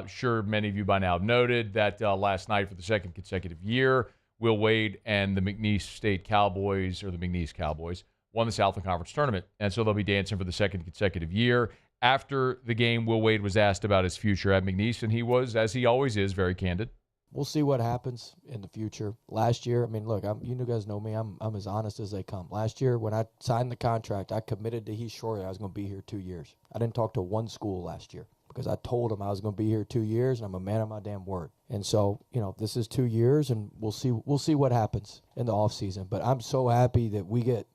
Sure, many of you by now have noted that last night for the second consecutive year, Will Wade and the McNeese State Cowboys, or the McNeese Cowboys, won the Southland Conference Tournament. And so they'll be dancing for the second consecutive year. After the game, Will Wade was asked about his future at McNeese, and he was, as he always is, very candid. We'll see what happens in the future. Last year, I mean, look, you guys know me. I'm as honest as they come. Last year, when I signed the contract, I committed to Heath Shorey I was going to be here 2 years. I didn't talk to one school last year because I told them I was going to be here 2 years, and I'm a man of my damn word. And so, this is 2 years, and we'll see what happens in the offseason. But I'm so happy that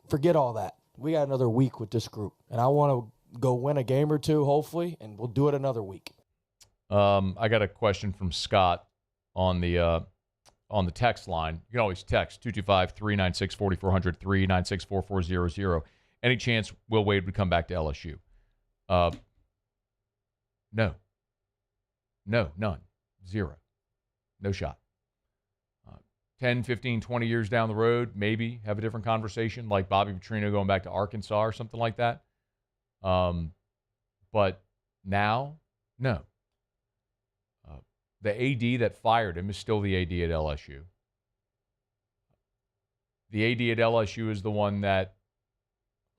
forget all that. We got another week with this group, and I want to go win a game or two, hopefully, and we'll do it another week. I got a question from Scott on the text line. You can always text 225-396-4400, 396-4400. Any chance Will Wade would come back to LSU? No, none. Zero. No shot. 10, 15, 20 years down the road, maybe have a different conversation, like Bobby Petrino going back to Arkansas or something like that. But now, no. The AD that fired him is still the AD at LSU. The AD at LSU is the one that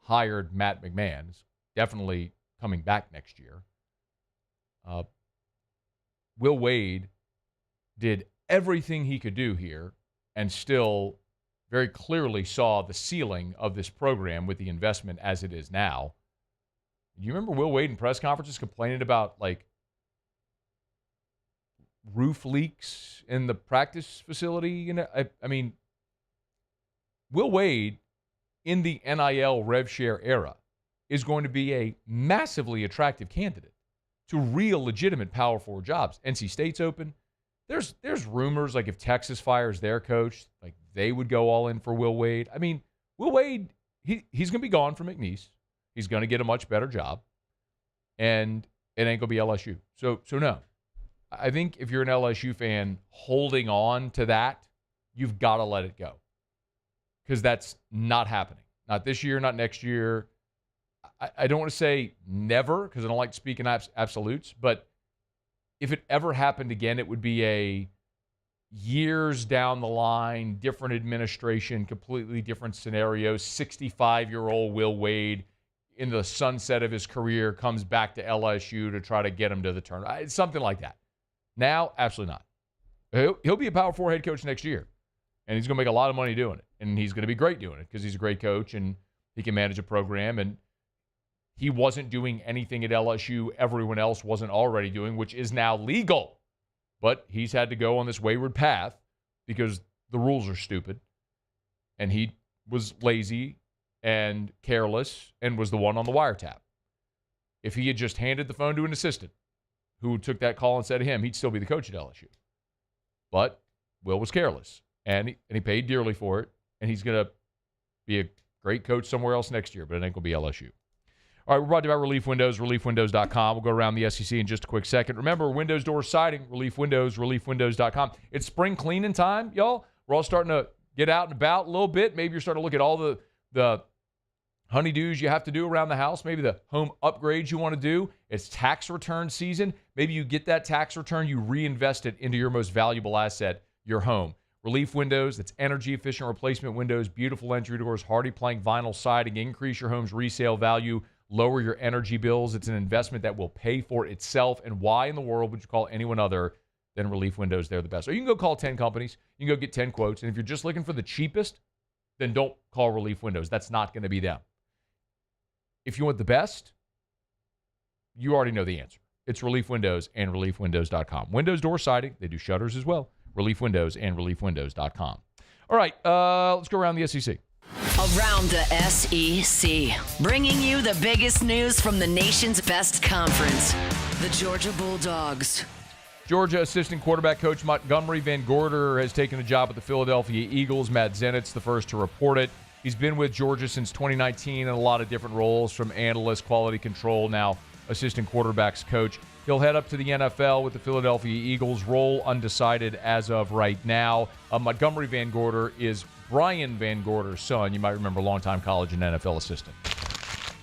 hired Matt McMahon. Is definitely coming back next year. Will Wade did everything he could do here and still very clearly saw the ceiling of this program with the investment as it is now. Do you remember Will Wade in press conferences complaining about, roof leaks in the practice facility. You know, I mean, Will Wade in the NIL rev share era is going to be a massively attractive candidate to real legitimate Power 4 jobs. NC State's open. There's rumors like if Texas fires their coach, like they would go all in for Will Wade. I mean, Will Wade, he's going to be gone from McNeese. He's going to get a much better job, and it ain't going to be LSU. So no. I think if you're an LSU fan holding on to that, you've got to let it go, because that's not happening. Not this year, not next year. I don't want to say never, because I don't like speaking absolutes, but if it ever happened again, it would be a years down the line, different administration, completely different scenario. 65-year-old Will Wade in the sunset of his career comes back to LSU to try to get him to the tournament. It's something like that. Now, absolutely not. He'll be a Power 4 head coach next year, and he's going to make a lot of money doing it, and he's going to be great doing it because he's a great coach and he can manage a program, and he wasn't doing anything at LSU everyone else wasn't already doing, which is now legal. But he's had to go on this wayward path because the rules are stupid, and he was lazy and careless and was the one on the wiretap. If he had just handed the phone to an assistant who took that call and said to him, he'd still be the coach at LSU. But Will was careless, and he paid dearly for it, and he's going to be a great coach somewhere else next year, but it ain't going to be LSU. All right, we're brought to you by Relief Windows, reliefwindows.com. We'll go around the SEC in just a quick second. Remember, windows, doors, siding, Relief Windows, reliefwindows.com. It's spring cleaning time, y'all. We're all starting to get out and about a little bit. Maybe you're starting to look at all the honeydews you have to do around the house, maybe the home upgrades you want to do. It's tax return season. Maybe you get that tax return, you reinvest it into your most valuable asset, your home. Relief Windows, that's energy-efficient replacement windows, beautiful entry doors, hardy plank vinyl siding, increase your home's resale value, lower your energy bills. It's an investment that will pay for itself. And why in the world would you call anyone other than Relief Windows? They're the best. Or you can go call 10 companies. You can go get 10 quotes. And if you're just looking for the cheapest, then don't call Relief Windows. That's not going to be them. If you want the best, you already know the answer. It's Relief Windows and reliefwindows.com. Windows, door siding. They do shutters as well. Relief Windows and reliefwindows.com. All right, let's go around the SEC. Around the SEC, bringing you the biggest news from the nation's best conference, the Georgia Bulldogs. Georgia assistant quarterback coach Montgomery Van Gorder has taken a job at the Philadelphia Eagles. Matt Zennett's the first to report it. He's been with Georgia since 2019 in a lot of different roles, from analyst, quality control, now assistant quarterbacks coach. He'll head up to the NFL with the Philadelphia Eagles, role undecided as of right now. Montgomery Van Gorder is Brian Van Gorder's son. You might remember, longtime college and NFL assistant.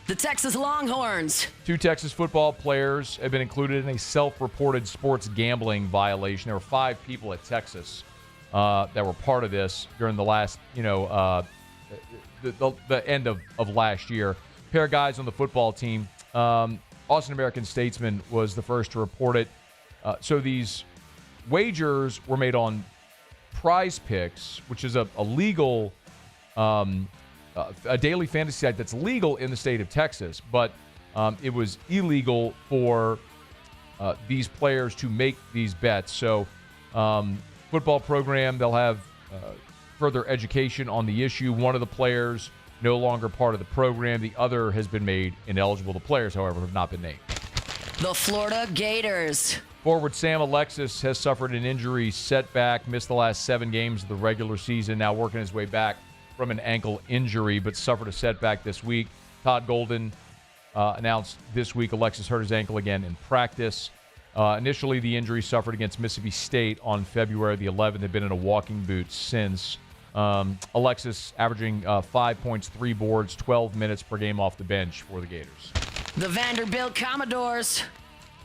The Texas Longhorns. 2 Texas football players have been included in a self-reported sports gambling violation. There were 5 people at Texas that were part of this during the last, the end of last year. A pair of guys on the football team. Austin American-Statesman was the first to report it. So these wagers were made on Prize Picks, which is a legal, a daily fantasy site that's legal in the state of Texas, but it was illegal for these players to make these bets. So football program, they'll have further education on the issue. One of the players no longer part of the program. The other has been made ineligible. The players, however, have not been named. The Florida Gators. Forward Sam Alexis has suffered an injury setback, missed the last 7 games of the regular season, now working his way back from an ankle injury, but suffered a setback this week. Todd Golden announced this week Alexis hurt his ankle again in practice. Initially, the injury suffered against Mississippi State on February the 11th. They've been in a walking boot since. Alexis averaging 5 points, 3 boards, 12 minutes per game off the bench for the Gators. The Vanderbilt Commodores.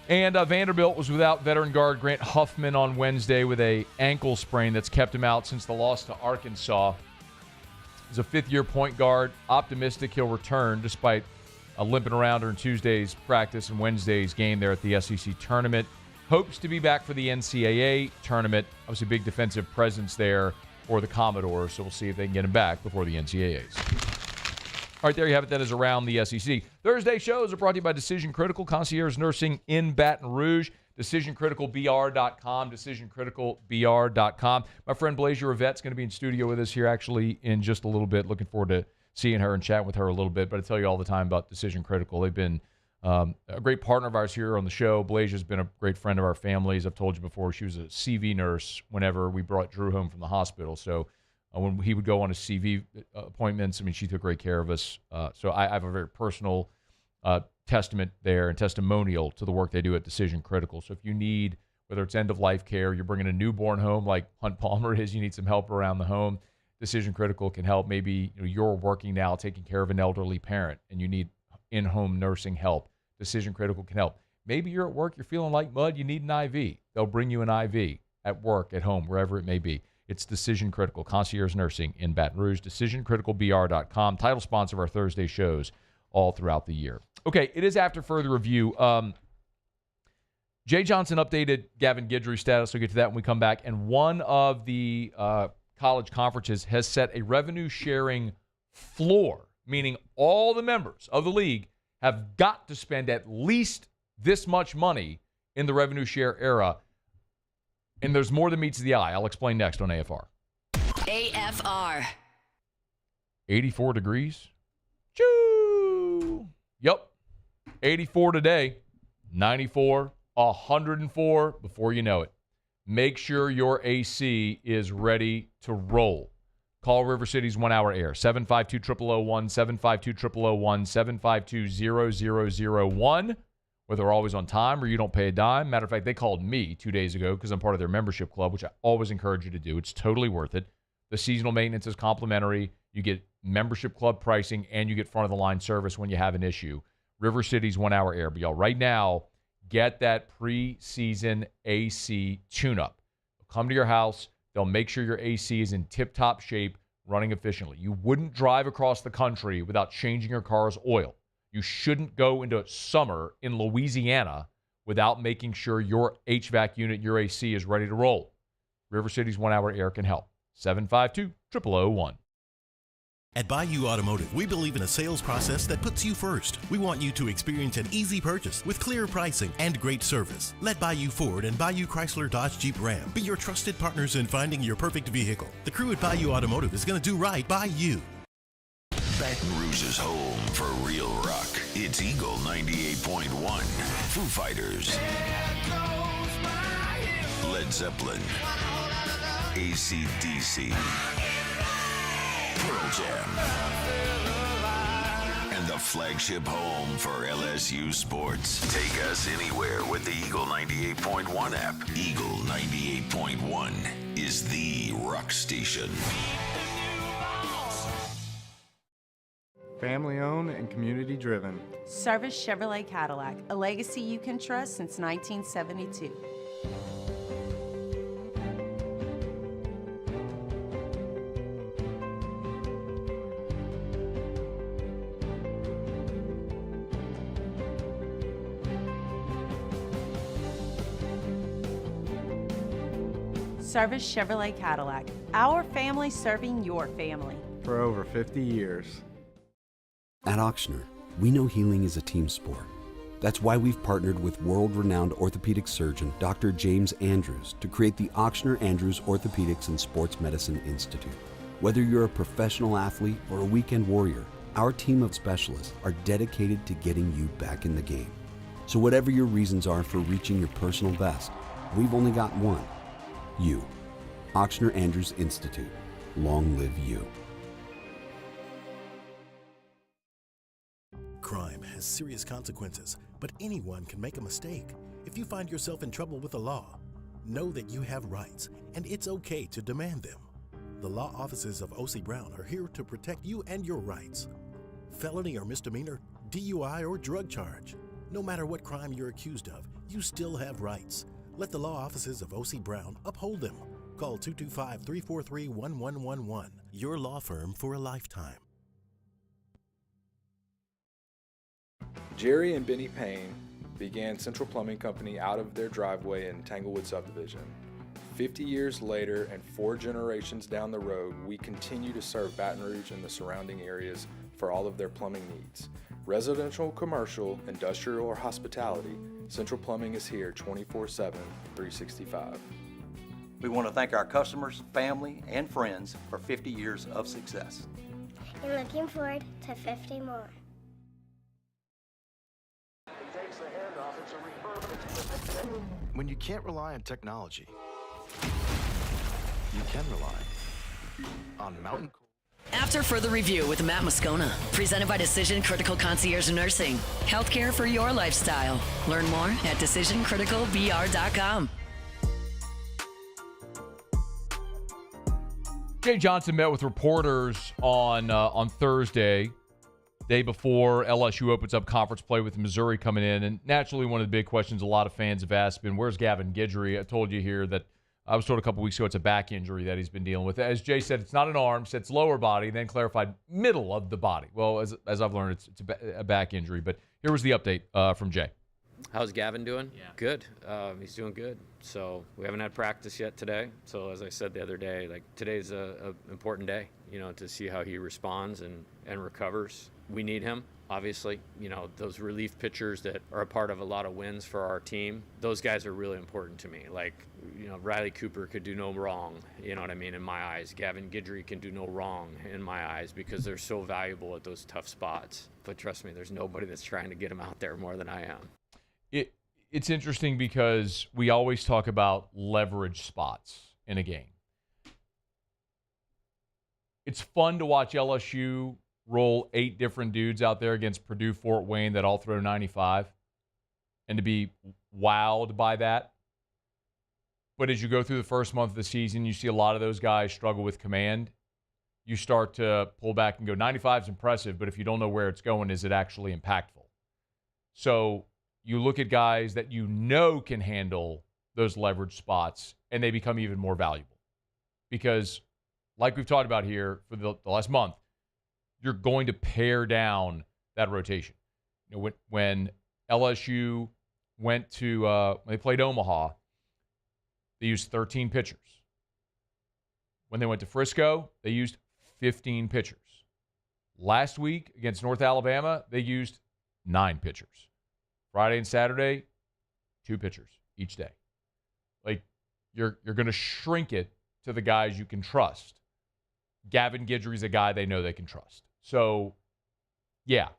And Vanderbilt was without veteran guard Grant Huffman on Wednesday with a ankle sprain that's kept him out since the loss to Arkansas. He's a 5th-year point guard. Optimistic he'll return despite limping around during Tuesday's practice and Wednesday's game there at the SEC tournament. Hopes to be back for the NCAA tournament. Obviously, big defensive presence there for the Commodores, so we'll see if they can get him back before the NCAAs. All right, there you have it. That is Around the SEC. Thursday shows are brought to you by Decision Critical Concierge Nursing in Baton Rouge. DecisionCriticalBR.com, DecisionCriticalBR.com. My friend Blasia Rivet's going to be in studio with us here actually in just a little bit. Looking forward to seeing her and chatting with her a little bit. But I tell you all the time about Decision Critical. They've been a great partner of ours here on the show. Blasia's been a great friend of our families. I've told you before, she was a CV nurse whenever we brought Drew home from the hospital. So when he would go on his CV appointments, I mean, she took great care of us. So I have a very personal testament there and testimonial to the work they do at Decision Critical. So if you need, whether it's end-of-life care, you're bringing a newborn home like Hunt Palmer is, you need some help around the home, Decision Critical can help. Maybe you're working now taking care of an elderly parent and you need in-home nursing help. Decision Critical can help. Maybe you're at work, you're feeling like mud, you need an IV. They'll bring you an IV at work, at home, wherever it may be. It's Decision Critical, concierge nursing in Baton Rouge, DecisionCriticalBR.com, title sponsor of our Thursday shows all throughout the year. Okay, it is after further review. Jay Johnson updated Gavin Guidry's status. We'll get to that when we come back. And one of the college conferences has set a revenue-sharing floor, meaning all the members of the league have got to spend at least this much money in the revenue share era. And there's more than meets the eye. I'll explain next on AFR. AFR. 84 degrees. Choo! Yep. 84 today. 94. 104 before you know it. Make sure your AC is ready to roll. Call River City's 1 Hour Air, 752-0001, 752-0001, 752-0001. Whether they're always on time or you don't pay a dime. Matter of fact, they called me 2 days ago because I'm part of their membership club, which I always encourage you to do. It's totally worth it. The seasonal maintenance is complimentary. You get membership club pricing, and you get front-of-the-line service when you have an issue. River City's 1 Hour Air. But y'all, right now, get that preseason AC tune-up. They'll come to your house. They'll make sure your AC is in tip-top shape, running efficiently. You wouldn't drive across the country without changing your car's oil. You shouldn't go into summer in Louisiana without making sure your HVAC unit, your AC, is ready to roll. River City's 1 Hour Air can help. 752-0001. At Bayou Automotive, we believe in a sales process that puts you first. We want you to experience an easy purchase with clear pricing and great service. Let Bayou Ford and Bayou Chrysler Dodge Jeep Ram be your trusted partners in finding your perfect vehicle. The crew at Bayou Automotive is going to do right by you. Baton Rouge's home for real rock. It's Eagle 98.1. Foo Fighters. Led Zeppelin. AC/DC. Pearl Jam. And the flagship home for LSU sports. Take us anywhere with the Eagle 98.1 app. Eagle 98.1 is the rock station. Family owned and community driven. Service Chevrolet Cadillac, a legacy you can trust since 1972. Service Chevrolet Cadillac, our family serving your family. For over 50 years. At Auctioner, we know healing is a team sport. That's why we've partnered with world-renowned orthopedic surgeon Dr. James Andrews to create the Auctioner Andrews Orthopedics and Sports Medicine Institute. Whether you're a professional athlete or a weekend warrior, our team of specialists are dedicated to getting you back in the game. So whatever your reasons are for reaching your personal best, we've only got one. You. Auctioner Andrews Institute. Long live you. Crime has serious consequences, but anyone can make a mistake. If you find yourself in trouble with the law, know that you have rights, and it's okay to demand them. The law offices of O.C. Brown are here to protect you and your rights. Felony or misdemeanor, DUI or drug charge. No matter what crime you're accused of, you still have rights. Let the law offices of O.C. Brown uphold them. Call 225-343-1111. Your law firm for a lifetime. Jerry and Benny Payne began Central Plumbing Company out of their driveway in Tanglewood Subdivision. 50 years later and 4 generations down the road, we continue to serve Baton Rouge and the surrounding areas for all of their plumbing needs. Residential, commercial, industrial, or hospitality, Central Plumbing is here 24/7, 365. We want to thank our customers, family, and friends for 50 years of success. And looking forward to 50 more. When you can't rely on technology, you can rely on Mountain. After further review with Matt Moscona, presented by Decision Critical Concierge Nursing. Healthcare for your lifestyle. Learn more at decisioncriticalbr.com. Jay Johnson met with reporters on Thursday, day before LSU opens up conference play with Missouri coming in. And naturally, one of the big questions a lot of fans have asked been, where's Gavin Guidry? I told you here that I was told a couple weeks ago it's a back injury that he's been dealing with. As Jay said, it's not an arm, said it's lower body, then clarified middle of the body. Well, as I've learned, it's a back injury. But here was the update from Jay. How's Gavin doing? Yeah. Good. He's doing good. So we haven't had practice yet today. So as I said the other day, like today's a important day, to see how he responds and recovers. We need him, obviously. Those relief pitchers that are a part of a lot of wins for our team, those guys are really important to me. Like, Riley Cooper could do no wrong, in my eyes. Gavin Guidry can do no wrong in my eyes because they're so valuable at those tough spots. But trust me, there's nobody that's trying to get him out there more than I am. It's interesting because we always talk about leverage spots in a game. It's fun to watch LSU roll 8 different dudes out there against Purdue Fort Wayne that all throw 95 and to be wowed by that. But as you go through the first month of the season, you see a lot of those guys struggle with command. You start to pull back and go, 95 is impressive, but if you don't know where it's going, is it actually impactful? So you look at guys that can handle those leverage spots, and they become even more valuable. Because, like we've talked about here for the last month, you're going to pare down that rotation. When LSU went to when they played Omaha, they used 13 pitchers. When they went to Frisco, they used 15 pitchers. Last week against North Alabama, they used 9 pitchers. Friday and Saturday, 2 pitchers each day. Like, you're going to shrink it to the guys you can trust. Gavin Guidry is a guy they know they can trust. So, yeah,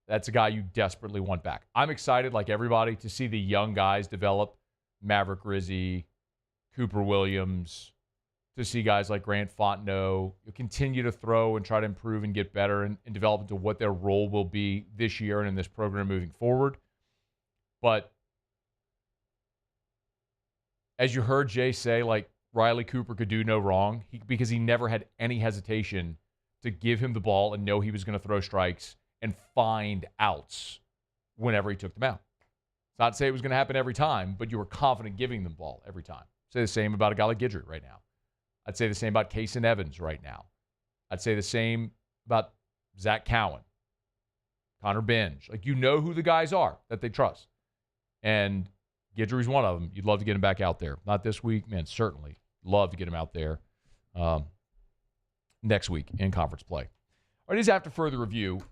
that's a guy you desperately want back. I'm excited, like everybody, to see the young guys develop. Maverick Rizzi, Cooper Williams, to see guys like Grant Fontenot continue to throw and try to improve and get better and develop into what their role will be this year and in this program moving forward. But as you heard Jay say, like, Riley Cooper could do no wrong because he never had any hesitation to give him the ball and know he was going to throw strikes and find outs whenever he took them out. It's not to say it was going to happen every time, but you were confident giving them the ball every time. Say the same about a guy like Guidry right now. I'd say the same about Kaysen Evans right now. I'd say the same about Zach Cowan, Connor Benj. Like, you know who the guys are that they trust. And Guidry's one of them. You'd love to get him back out there. Not this week, man, certainly. Love to get him out there next week in conference play. All right, it is after further review.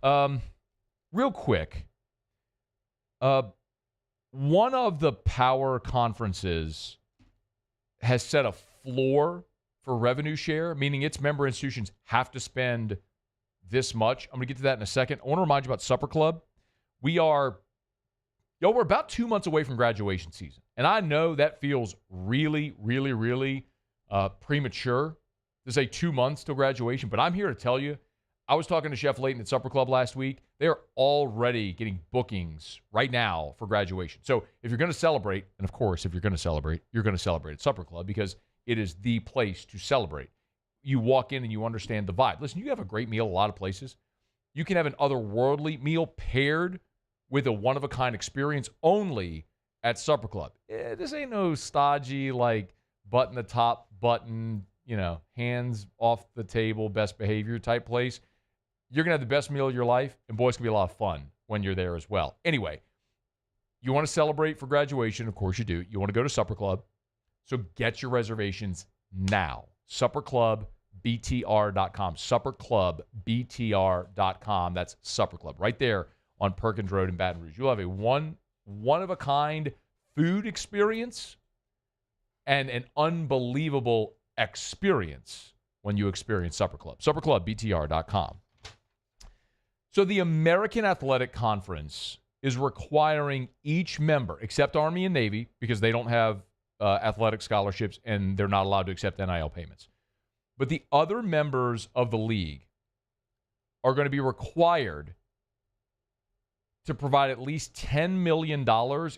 Real quick, one of the power conferences has set a floor for revenue share, meaning its member institutions have to spend this much. I'm going to get to that in a second. I want to remind you about Supper Club. We're about 2 months away from graduation season. And I know that feels really, really, really premature to say 2 months till graduation. But I'm here to tell you, I was talking to Chef Layton at Supper Club last week. They're already getting bookings right now for graduation. So if you're going to celebrate, and of course, if you're going to celebrate, you're going to celebrate at Supper Club because it is the place to celebrate. You walk in and you understand the vibe. Listen, you have a great meal a lot of places. You can have an otherworldly meal paired with a one-of-a-kind experience only at Supper Club. This ain't no stodgy, like, button the top button, hands off the table, best behavior type place. You're going to have the best meal of your life, and boy, it's going to be a lot of fun when you're there as well. Anyway, you want to celebrate for graduation, of course you do. You want to go to Supper Club, so get your reservations now. SupperClubBTR.com. SupperClubBTR.com. That's Supper Club right there on Perkins Road in Baton Rouge. You'll have a one-of-a-kind food experience and an unbelievable experience when you experience Supper Club. SupperClubBTR.com. So the American Athletic Conference is requiring each member, except Army and Navy, because they don't have athletic scholarships and they're not allowed to accept NIL payments. But the other members of the league are going to be required to provide at least $10 million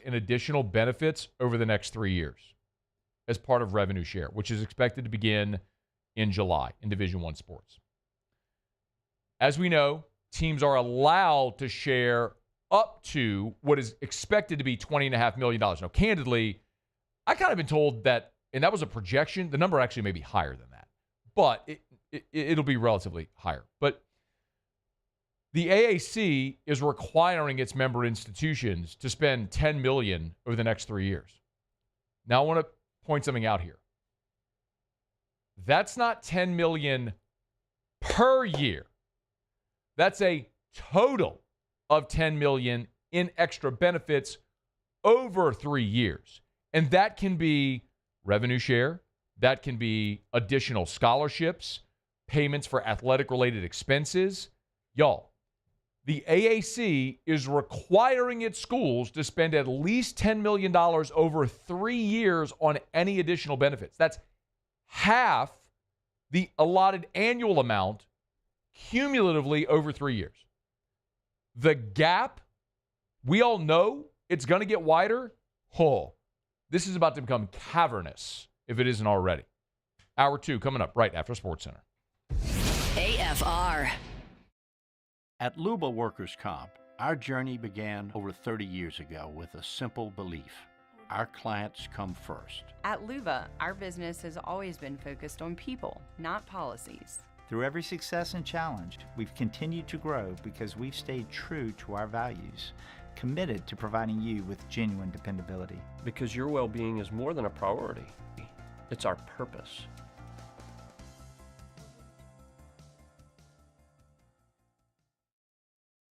in additional benefits over the next 3 years as part of revenue share, which is expected to begin in July in Division I sports. As we know, teams are allowed to share up to what is expected to be $20.5 million. Now, candidly, I kind of been told that, and that was a projection, the number actually may be higher than that, but it'll be relatively higher. But the AAC is requiring its member institutions to spend $10 million over the next 3 years. Now, I want to point something out here. That's not $10 million per year. That's a total of $10 million in extra benefits over 3 years. And that can be revenue share. That can be additional scholarships, payments for athletic-related expenses. Y'all, the AAC is requiring its schools to spend at least $10 million over 3 years on any additional benefits. That's half the allotted annual amount cumulatively over 3 years. The gap, we all know it's going to get wider. This is about to become cavernous if it isn't already. Hour 2 coming up right after SportsCenter. AFR. At Luba Workers' Comp, our journey began over 30 years ago with a simple belief. Our clients come first. At Luba, our business has always been focused on people, not policies. Through every success and challenge, we've continued to grow because we've stayed true to our values, committed to providing you with genuine dependability. Because your well-being is more than a priority. It's our purpose.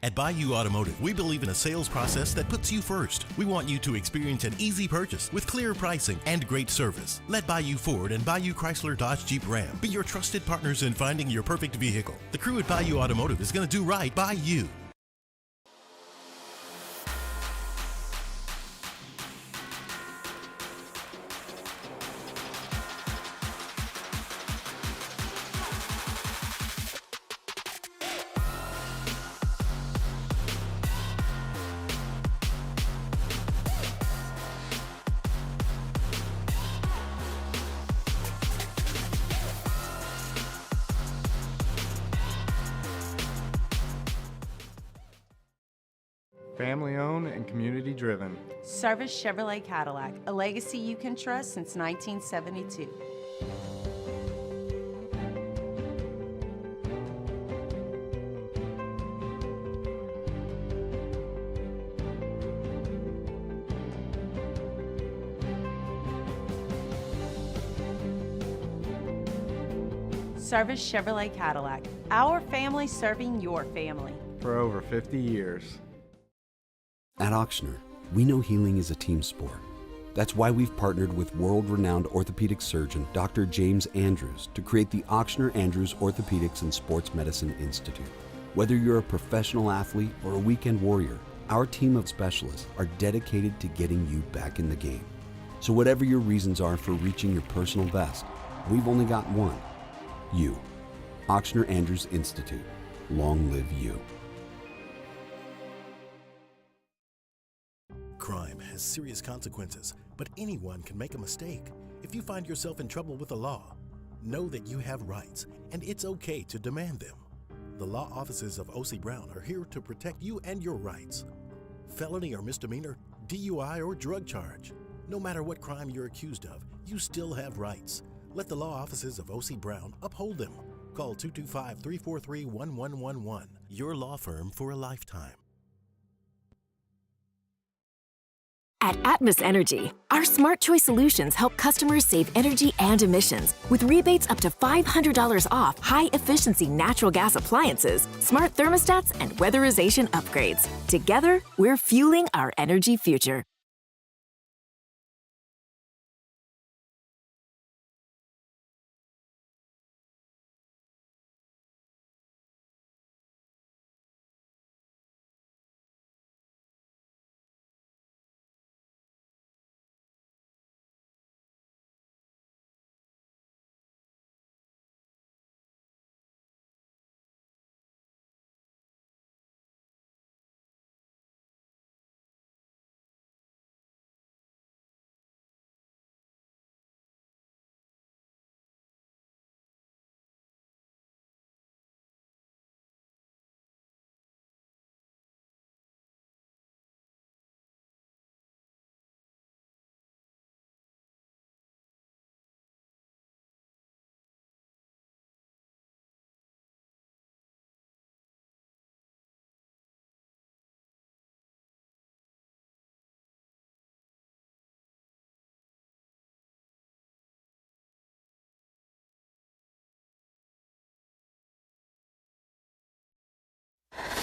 At Bayou Automotive, we believe in a sales process that puts you first. We want you to experience an easy purchase with clear pricing and great service. Let Bayou Ford and Bayou Chrysler Dodge Jeep Ram be your trusted partners in finding your perfect vehicle. The crew at Bayou Automotive is going to do right by you. Family owned and community driven. Service Chevrolet Cadillac, a legacy you can trust since 1972. Service Chevrolet Cadillac, our family serving your family. For over 50 years. At Auctioner, we know healing is a team sport. That's why we've partnered with world-renowned orthopedic surgeon Dr. James Andrews to create the Auctioner Andrews Orthopedics and Sports Medicine Institute. Whether you're a professional athlete or a weekend warrior, our team of specialists are dedicated to getting you back in the game. So whatever your reasons are for reaching your personal best, we've only got one. You. Auctioner Andrews Institute. Long live you. Crime has serious consequences, but anyone can make a mistake. If you find yourself in trouble with the law, know that you have rights, and it's okay to demand them. The law offices of O.C. Brown are here to protect you and your rights. Felony or misdemeanor, DUI or drug charge. No matter what crime you're accused of, you still have rights. Let the law offices of O.C. Brown uphold them. Call 225-343-1111. Your law firm for a lifetime. At Atmos Energy, our Smart Choice solutions help customers save energy and emissions with rebates up to $500 off high-efficiency natural gas appliances, smart thermostats, and weatherization upgrades. Together, we're fueling our energy future.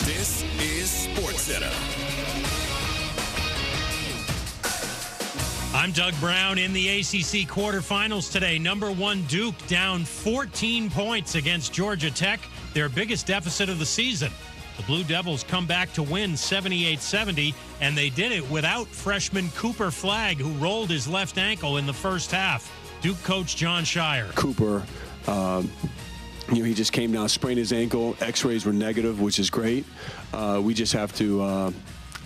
This is SportsCenter. I'm Doug Brown in the ACC quarterfinals today. Number 1 Duke down 14 points against Georgia Tech, their biggest deficit of the season. The Blue Devils come back to win 78-70, and they did it without freshman Cooper Flagg, who rolled his left ankle in the first half. Duke coach John Shire. Cooper, he just came down, sprained his ankle. X-rays were negative, which is great. We just have to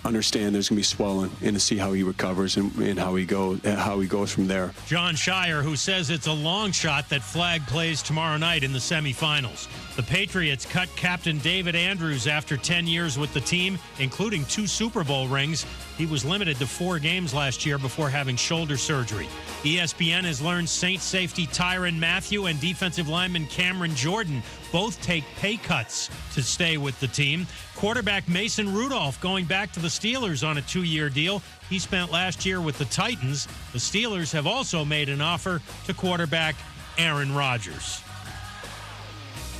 understand there's going to be swelling and to see how he recovers and how he goes from there. John Shire, who says it's a long shot that Flagg plays tomorrow night in the semifinals. The Patriots cut Captain David Andrews after 10 years with the team, including 2 Super Bowl rings. He was limited to 4 games last year before having shoulder surgery. ESPN has learned Saints safety Tyrann Mathieu and defensive lineman Cameron Jordan both take pay cuts to stay with the team. Quarterback Mason Rudolph going back to the Steelers on a 2-year deal. He spent last year with the Titans. The Steelers have also made an offer to quarterback Aaron Rodgers.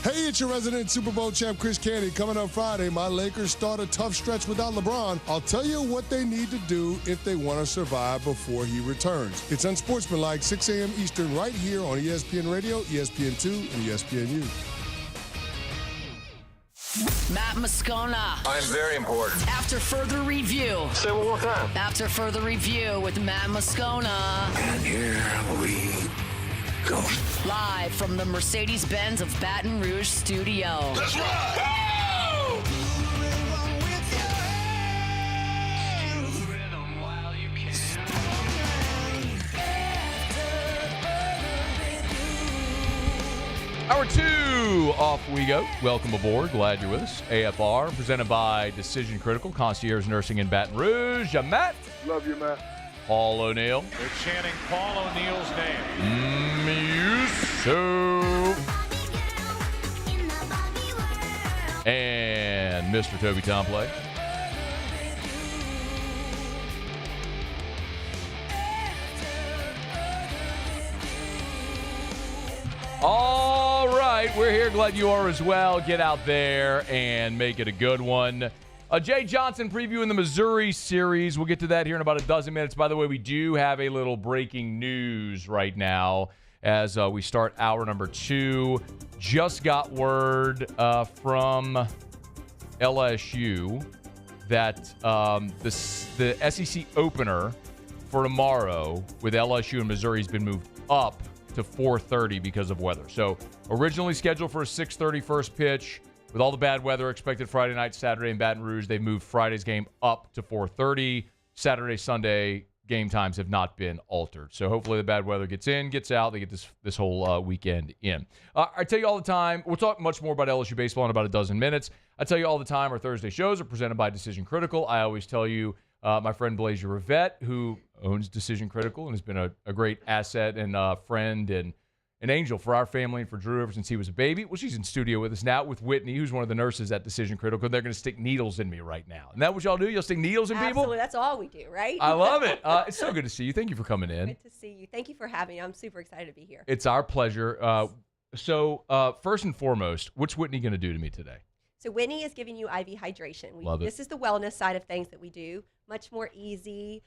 Hey, it's your resident Super Bowl champ, Chris Candy. Coming up Friday, my Lakers start a tough stretch without LeBron. I'll tell you what they need to do if they want to survive before he returns. It's unsportsmanlike, 6 a.m. Eastern, right here on ESPN Radio, ESPN2, and ESPNU. Matt Moscona. I'm very important. After further review. Say it one more time. After further review with Matt Moscona. And here we go. Live from the Mercedes-Benz of Baton Rouge studio. Let's ride! Go! Hour 2, off we go. Welcome aboard. Glad you're with us. AFR, presented by Decision Critical, Concierge Nursing in Baton Rouge. I'm Matt. Love you, Matt. Paul O'Neill. They're chanting Paul O'Neill's name. So. And Mr. Toby Tomplay. All right, we're here. Glad you are as well. Get out there and make it a good one. Jay Johnson previewing the Missouri series. We'll get to that here in about a dozen minutes. By the way, we do have a little breaking news right now as we start hour number 2. Just got word from LSU that the SEC opener for tomorrow with LSU and Missouri has been moved up to 4:30 because of weather. So originally scheduled for a 6:30 first pitch. With all the bad weather expected Friday night, Saturday in Baton Rouge, they moved Friday's game up to 4:30. Saturday, Sunday game times have not been altered. So hopefully the bad weather gets in, gets out. They get this whole weekend in. I tell you all the time, we'll talk much more about LSU baseball in about a dozen minutes. I tell you all the time, our Thursday shows are presented by Decision Critical. I always tell you, my friend Blasia Rivet, who owns Decision Critical and has been a great asset and friend and an angel for our family and for Drew ever since he was a baby. Well, she's in studio with us now with Whitney, who's one of the nurses at Decision Critical. They're going to stick needles in me right now. Isn't that what y'all do? You'll stick needles in people? Absolutely. That's all we do, right? I love it. It's so good to see you. Thank you for coming in. Good to see you. Thank you for having me. I'm super excited to be here. It's our pleasure. So first and foremost, what's Whitney going to do to me today? So Whitney is giving you IV hydration. Love it. This is the wellness side of things that we do. Much more easy.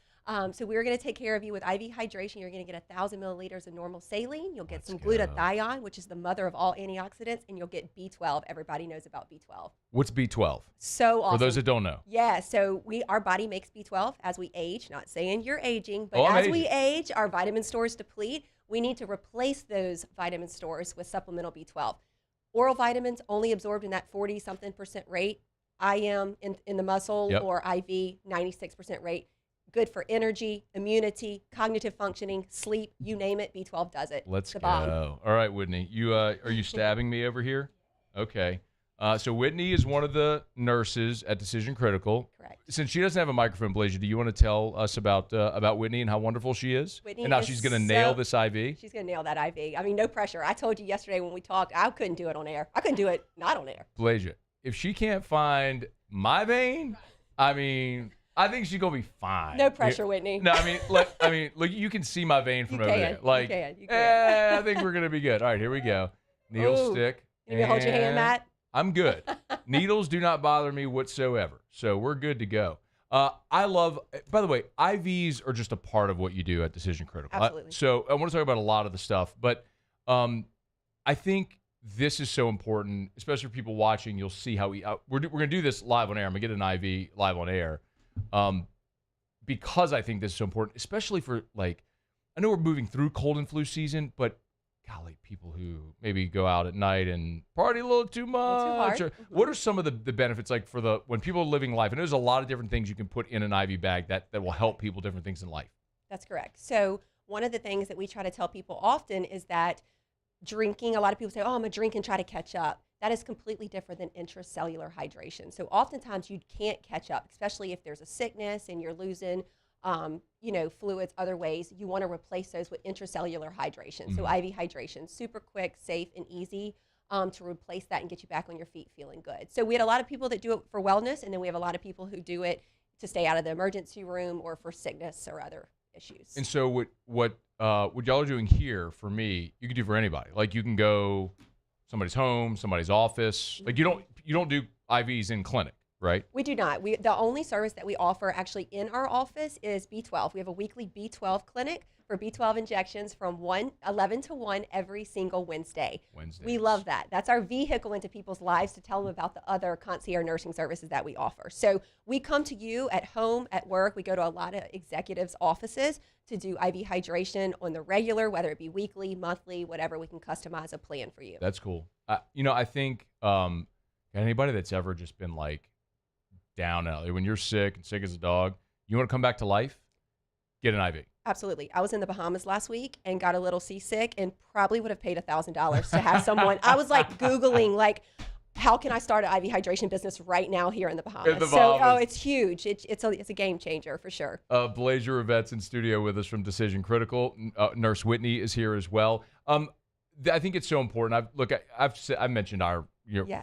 So we're going to take care of you with IV hydration. You're going to get 1,000 milliliters of normal saline. You'll get some glutathione, which is the mother of all antioxidants, and you'll get B12. Everybody knows about B12. What's B12? So awesome. For those that don't know. Yeah, so our body makes B12 as we age. Not saying you're aging, but I'm as aging. we age, our vitamin stores deplete. We need to replace those vitamin stores with supplemental B12. Oral vitamins only absorbed in that 40-something% rate. IM in the muscle or IV, 96% rate. Good for energy, immunity, cognitive functioning, sleep, you name it, B12 does it. Let's go. All right, Whitney. You are you stabbing me over here? Okay. So Whitney is one of the nurses at Decision Critical. Correct. Since she doesn't have a microphone, Blasia, do you want to tell us about Whitney and how wonderful she is? Whitney and how is she's going to nail this IV? She's going to nail that IV. I mean, no pressure. I told you yesterday when we talked, I couldn't do it on air. I couldn't do it not on air. Blasia, if she can't find my vein, I mean, I think she's gonna be fine. No pressure, Whitney. No, look, you can see my vein from over there. Like, you can. I think we're gonna be good. All right, here we go. Needle stick. You hold your hand, Matt? I'm good. Needles do not bother me whatsoever, so we're good to go. I love. By the way, IVs are just a part of what you do at Decision Critical. Absolutely. So I want to talk about a lot of the stuff, but I think this is so important, especially for people watching. You'll see how we're gonna do this live on air. I'm gonna get an IV live on air. Because I think this is so important, especially for I know we're moving through cold and flu season, but golly, people who maybe go out at night and party a little too much. What are some of the benefits for when people are living life? And there's a lot of different things you can put in an IV bag that will help people different things in life. That's correct. So one of the things that we try to tell people often is that drinking, a lot of people say, oh, I'm going to drink and try to catch up. That is completely different than intracellular hydration. So oftentimes you can't catch up, especially if there's a sickness and you're losing, fluids other ways. You want to replace those with intracellular hydration. So IV hydration, super quick, safe, and easy to replace that and get you back on your feet feeling good. So we had a lot of people that do it for wellness, and then we have a lot of people who do it to stay out of the emergency room or for sickness or other issues. And so what y'all are doing here for me, you can do for anybody. Like you can go somebody's home, somebody's office. Like you don't do IVs in clinic, right? We do not. The only service that we offer actually in our office is B12. We have a weekly B12 clinic for B12 injections from 11 to 1 every single Wednesday. We love that. That's our vehicle into people's lives to tell them about the other concierge nursing services that we offer. So we come to you at home, at work. We go to a lot of executives' offices to do IV hydration on the regular, whether it be weekly, monthly, whatever. We can customize a plan for you. That's cool. I think anybody that's ever just been down out, when you're sick and sick as a dog, you want to come back to life, get an IV. Absolutely. I was in the Bahamas last week and got a little seasick and probably would have paid $1,000 to have someone. I was Googling how can I start an IV hydration business right now here in the Bahamas? So it's huge. It's a game changer for sure. Blasia Rivet's in studio with us from Decision Critical. Nurse Whitney is here as well. I think it's so important. I've mentioned our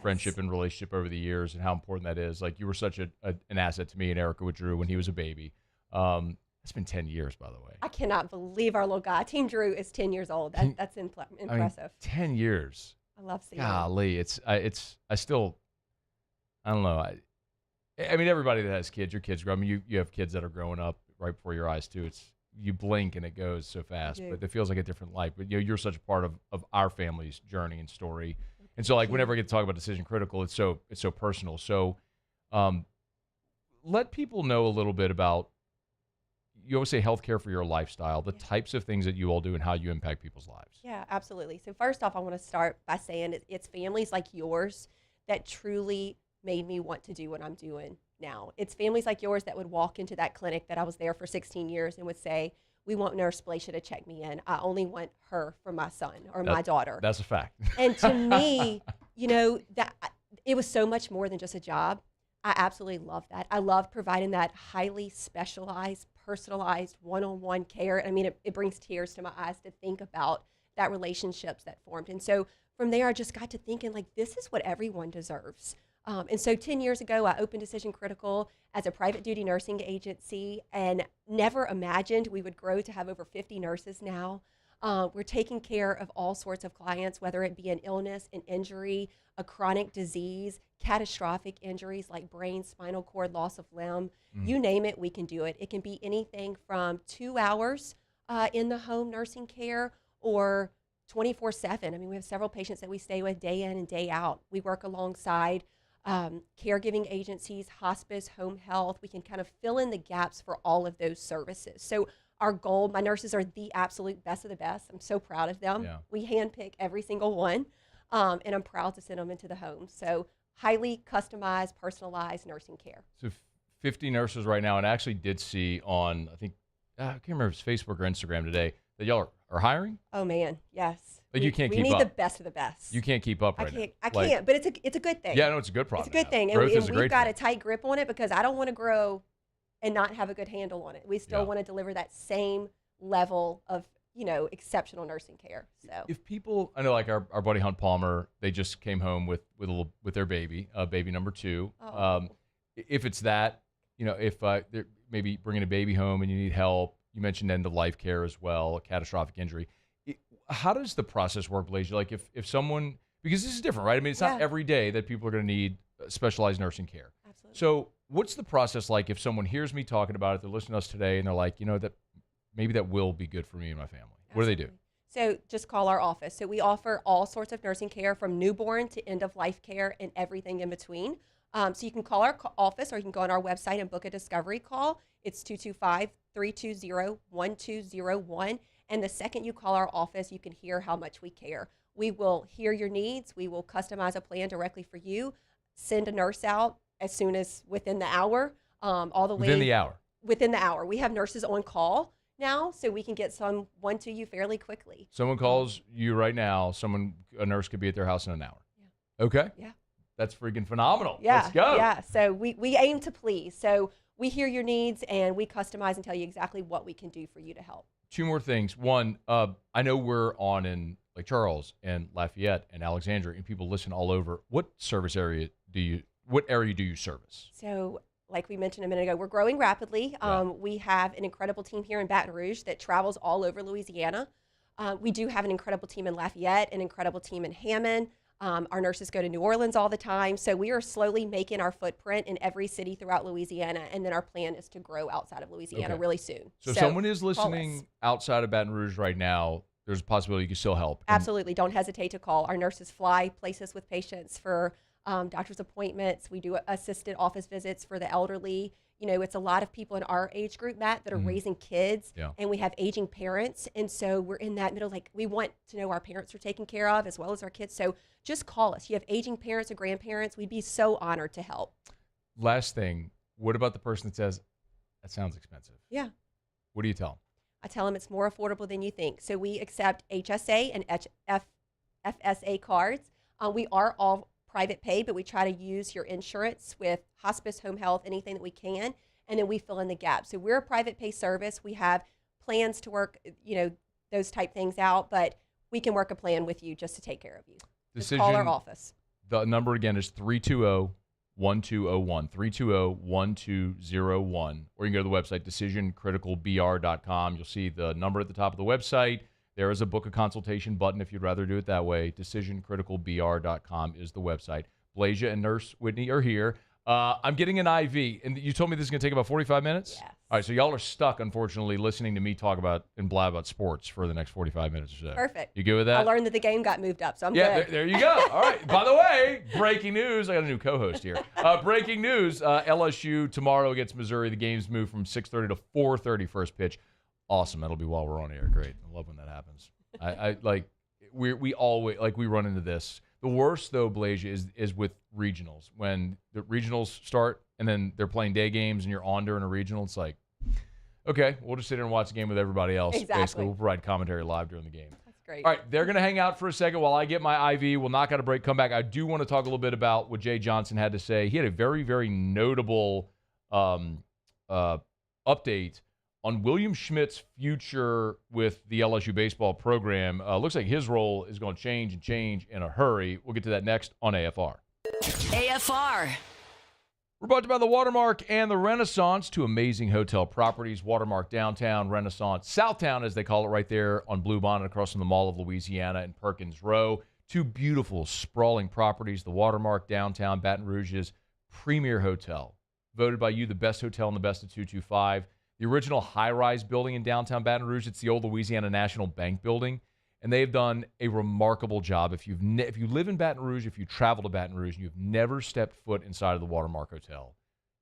friendship and relationship over the years and how important that is. You were such an asset to me and Erica with Drew when he was a baby. It's been 10 years, by the way. I cannot believe our little guy. Team Drew is 10 years old. That's impressive. I mean, 10 years. I love seeing Golly, I still, I don't know. I mean, everybody that has kids, your kids grow. I mean, you have kids that are growing up right before your eyes too. You blink and it goes so fast, but it feels like a different life. But you're such a part of our family's journey and story. And so whenever I get to talk about Decision Critical, it's so personal. So let people know a little bit about, you always say healthcare for your lifestyle, the types of things that you all do and how you impact people's lives. Yeah, absolutely. So first off, I want to start by saying it's families like yours that truly made me want to do what I'm doing now. It's families like yours that would walk into that clinic that I was there for 16 years and would say, we want Nurse Blasia to check me in. I only want her for my son or my daughter. That's a fact. And to me, that it was so much more than just a job. I absolutely love that. I love providing that highly specialized, personalized, one-on-one care. I mean, it brings tears to my eyes to think about that relationships that formed. And so from there, I just got to thinking, like, this is what everyone deserves. And so 10 years ago, I opened Decision Critical as a private duty nursing agency and never imagined we would grow to have over 50 nurses now. We're taking care of all sorts of clients, whether it be an illness, an injury, a chronic disease, catastrophic injuries like brain, spinal cord, loss of limb. You name it, we can do it. It can be anything from 2 hours in the home nursing care or 24/7. I mean, we have several patients that we stay with day in and day out. We work alongside caregiving agencies, hospice, home health. We can kind of fill in the gaps for all of those services. So our goal, my nurses are the absolute best of the best. I'm so proud of them. Yeah. We handpick every single one, and I'm proud to send them into the home. So highly customized, personalized nursing care. So 50 nurses right now, and I actually did see on, I think, I can't remember if it's Facebook or Instagram today, that y'all are hiring? Oh, man, yes. But you can't keep up. We need the best of the best. You can't keep up right now. I can't, but it's a good thing. Yeah, no, it's a good problem. It's a good thing. And we've got a tight grip on it because I don't want to grow and not have a good handle on it. We still want to deliver that same level of, exceptional nursing care. So if people, I know like our buddy Hunt Palmer, they just came home with their baby, baby number 2. Oh. If it's that, if they're maybe bringing a baby home and you need help, you mentioned end of life care as well, a catastrophic injury. How does the process work, Blasia? Like if someone, because this is different, right? I mean, it's not every day that people are going to need specialized nursing care. Absolutely. So what's the process like if someone hears me talking about it, they're listening to us today, and they're like, that maybe that will be good for me and my family? Absolutely. What do they do? So just call our office. So we offer all sorts of nursing care from newborn to end of life care and everything in between. So you can call our office or you can go on our website and book a discovery call. It's 225-320-1201. And the second you call our office, you can hear how much we care. We will hear your needs. We will customize a plan directly for you, send a nurse out as soon as within the hour, all the way. Within the hour? Within the hour. We have nurses on call now, so we can get someone to you fairly quickly. Someone calls you right now, a nurse could be at their house in an hour. Yeah. Okay. Yeah. That's freaking phenomenal. Yeah. Let's go. Yeah. So we aim to please. So we hear your needs and we customize and tell you exactly what we can do for you to help. 2 more things. One, I know we're on in Lake Charles and Lafayette and Alexandria, and people listen all over. What area do you service? So like we mentioned a minute ago, we're growing rapidly. We have an incredible team here in Baton Rouge that travels all over Louisiana. We do have an incredible team in Lafayette, an incredible team in Hammond. Our nurses go to New Orleans all the time. So we are slowly making our footprint in every city throughout Louisiana. And then our plan is to grow outside of Louisiana really soon. So if someone is listening outside of Baton Rouge right now, there's a possibility you can still help. Absolutely. Don't hesitate to call. Our nurses fly places with patients for doctor's appointments. We do assisted office visits for the elderly. It's a lot of people in our age group, Matt, that are raising kids, and we have aging parents. And so we're in that middle, like we want to know our parents are taken care of as well as our kids. So just call us. You have aging parents or grandparents. We'd be so honored to help. Last thing, what about the person that says, that sounds expensive? Yeah. What do you tell them? I tell them it's more affordable than you think. So we accept HSA and FSA cards. We are all private pay, but we try to use your insurance with hospice, home health, anything that we can, and then we fill in the gaps. So we're a private pay service. We have plans to work, those type things out, but we can work a plan with you just to take care of you. Just call our office. The number again is 320-1201, 320-1201, or you can go to the website, decisioncriticalbr.com. You'll see the number at the top of the website. There is a book a consultation button if you'd rather do it that way. Decisioncriticalbr.com is the website. Blasia and Nurse Whitney are here. I'm getting an IV, and you told me this is going to take about 45 minutes? Yes. All right, so y'all are stuck, unfortunately, listening to me talk about and blab about sports for the next 45 minutes or so. Perfect. You good with that? I learned that the game got moved up, so I'm good. There you go. All right. By the way, breaking news. I got a new co-host here. Breaking news, LSU tomorrow against Missouri. The game's moved from 6:30 to 4:30 first pitch. Awesome. That'll be while we're on air. Great. I love when that happens. We always we run into this. The worst though, Blasia, is with regionals. When the regionals start and then they're playing day games and you're on during a regional, it's like, okay, we'll just sit here and watch the game with everybody else. Exactly. Basically, we'll provide commentary live during the game. That's great. All right, they're going to hang out for a second while I get my IV. We'll knock out a break, come back. I do want to talk a little bit about what Jay Johnson had to say. He had a very, very notable update on William Schmidt's future with the LSU baseball program. Looks like his role is going to change in a hurry. We'll get to that next on AFR. AFR. We're brought to you by the Watermark and the Renaissance, two amazing hotel properties, Watermark Downtown, Renaissance Southtown, as they call it, right there on Blue Bonnet across from the Mall of Louisiana and Perkins Row. Two beautiful, sprawling properties, the Watermark Downtown, Baton Rouge's premier hotel. Voted by you the best hotel in the best of 225. The original high-rise building in downtown Baton Rouge, it's the old Louisiana National Bank building, and they've done a remarkable job. If you live in Baton Rouge, if you travel to Baton Rouge, and you've never stepped foot inside of the Watermark Hotel,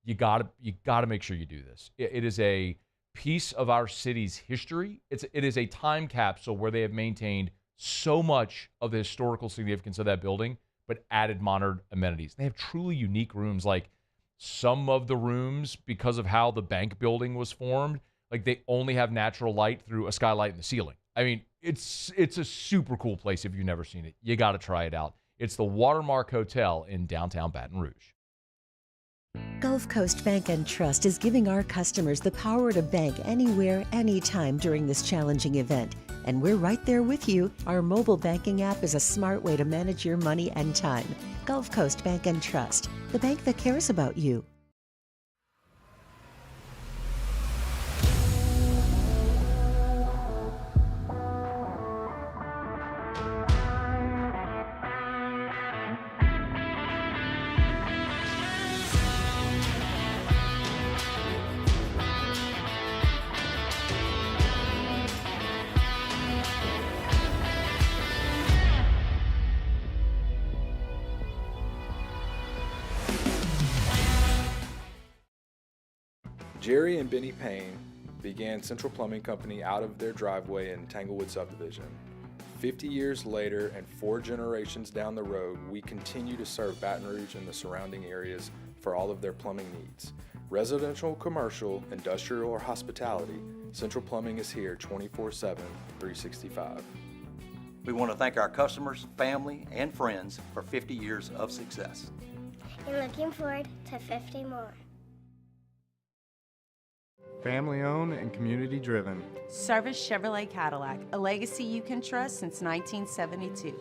you gotta make sure you do this. It is a piece of our city's history. It is a time capsule where they have maintained so much of the historical significance of that building, but added modern amenities. They have truly unique rooms, like some of the rooms, because of how the bank building was formed, like they only have natural light through a skylight in the ceiling. I mean, it's a super cool place. If you've never seen it, you got to try it out. It's the Watermark Hotel in downtown Baton Rouge. Gulf Coast Bank and Trust is giving our customers the power to bank anywhere, anytime during this challenging event. And we're right there with you. Our mobile banking app is a smart way to manage your money and time. Gulf Coast Bank and Trust, the bank that cares about you. Jerry and Benny Payne began Central Plumbing Company out of their driveway in Tanglewood subdivision. 50 years later and 4 generations down the road, we continue to serve Baton Rouge and the surrounding areas for all of their plumbing needs. Residential, commercial, industrial, or hospitality, Central Plumbing is here 24/7, 365. We want to thank our customers, family, and friends for 50 years of success. And looking forward to 50 more. Family owned and community driven. Service Chevrolet Cadillac, a legacy you can trust since 1972.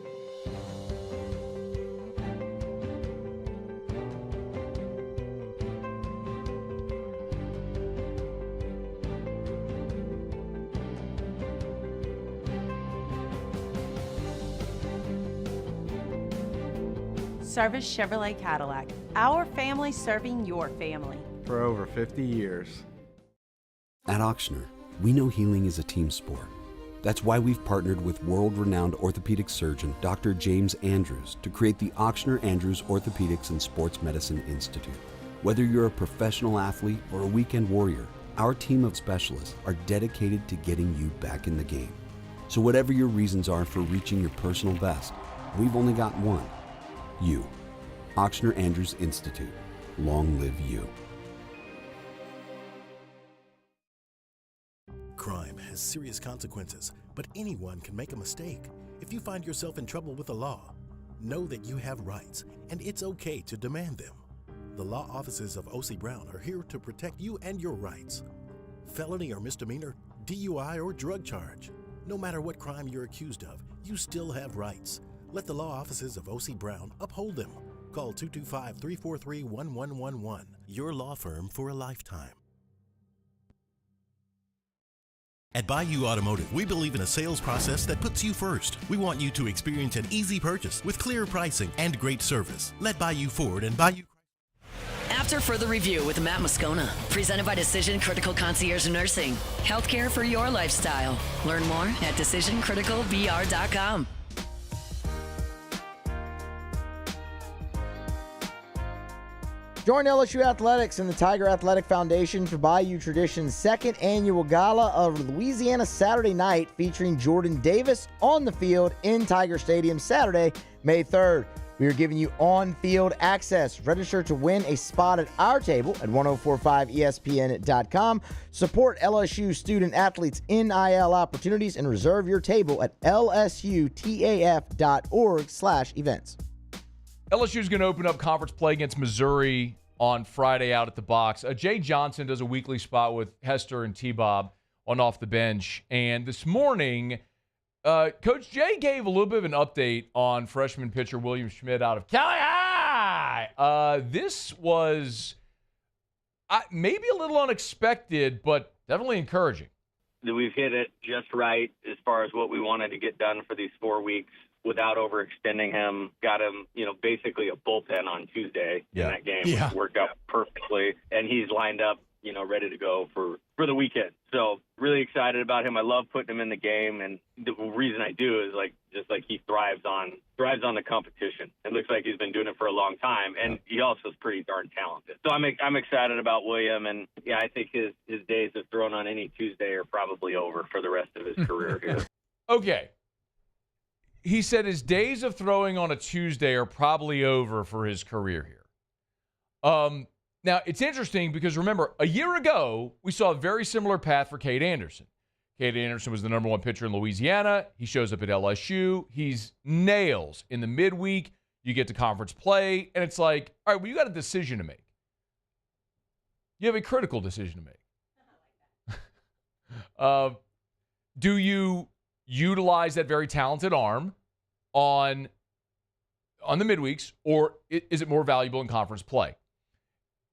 Service Chevrolet Cadillac, our family serving your family. For over 50 years. At Auctioner, we know healing is a team sport. That's why we've partnered with world-renowned orthopedic surgeon Dr. James Andrews to create the Auctioner Andrews Orthopedics and Sports Medicine Institute. Whether you're a professional athlete or a weekend warrior, our team of specialists are dedicated to getting you back in the game. So whatever your reasons are for reaching your personal best, we've only got one. You. Auctioner Andrews Institute. Long live you. Crime has serious consequences, but anyone can make a mistake. If you find yourself in trouble with the law, know that you have rights, and it's okay to demand them. The law offices of O.C. Brown are here to protect you and your rights. Felony or misdemeanor, DUI or drug charge. No matter what crime you're accused of, you still have rights. Let the law offices of O.C. Brown uphold them. Call 225-343-1111. Your law firm for a lifetime. At Bayou Automotive, we believe in a sales process that puts you first. We want you to experience an easy purchase with clear pricing and great service. Let Bayou Ford and Bayou... After further review with Matt Moscona, presented by Decision Critical Concierge Nursing. Healthcare for your lifestyle. Learn more at decisioncriticalbr.com. Join LSU Athletics and the Tiger Athletic Foundation for Bayou Tradition's second annual Gala of Louisiana Saturday night, featuring Jordan Davis on the field in Tiger Stadium Saturday, May 3rd. We are giving you on-field access. Register to win a spot at our table at 1045ESPN.com. Support LSU student athletes' NIL opportunities and reserve your table at lsutaf.org/events. LSU is going to open up conference play against Missouri on Friday out at the box. Jay Johnson does a weekly spot with Hester and T-Bob on Off the Bench. And this morning, Coach Jay gave a little bit of an update on freshman pitcher William Schmidt out of Cali High. This was maybe a little unexpected, but definitely encouraging. We've hit it just right as far as what we wanted to get done for these 4 weeks without overextending him. Got him, basically a bullpen on Tuesday in that game. Yeah. Which worked out perfectly. And he's lined up, ready to go for the weekend. So really excited about him. I love putting him in the game. And the reason I do is he thrives on the competition. It looks like he's been doing it for a long time. And he also is pretty darn talented. So I'm excited about William. And yeah, I think his days of throwing on any Tuesday are probably over for the rest of his career here. Okay. He said his days of throwing on a Tuesday are probably over for his career here. Now, it's interesting because, remember, a year ago, we saw a very similar path for Cade Anderson. Cade Anderson was the number 1 pitcher in Louisiana. He shows up at LSU. He's nails. In the midweek, you get to conference play, and it's like, all right, well, you got a decision to make. You have a critical decision to make. Do you utilize that very talented arm on the midweeks, or is it more valuable in conference play?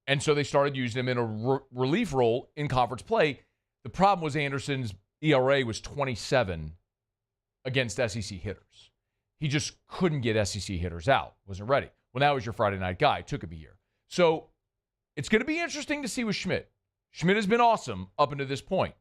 And so they started using him in a relief role in conference play. The problem was Anderson's ERA was 27 against SEC hitters. He just couldn't get SEC hitters out. Wasn't ready. Well, now he's your Friday night guy. It took him a year. So it's going to be interesting to see with Schmidt. Schmidt has been awesome up until this point.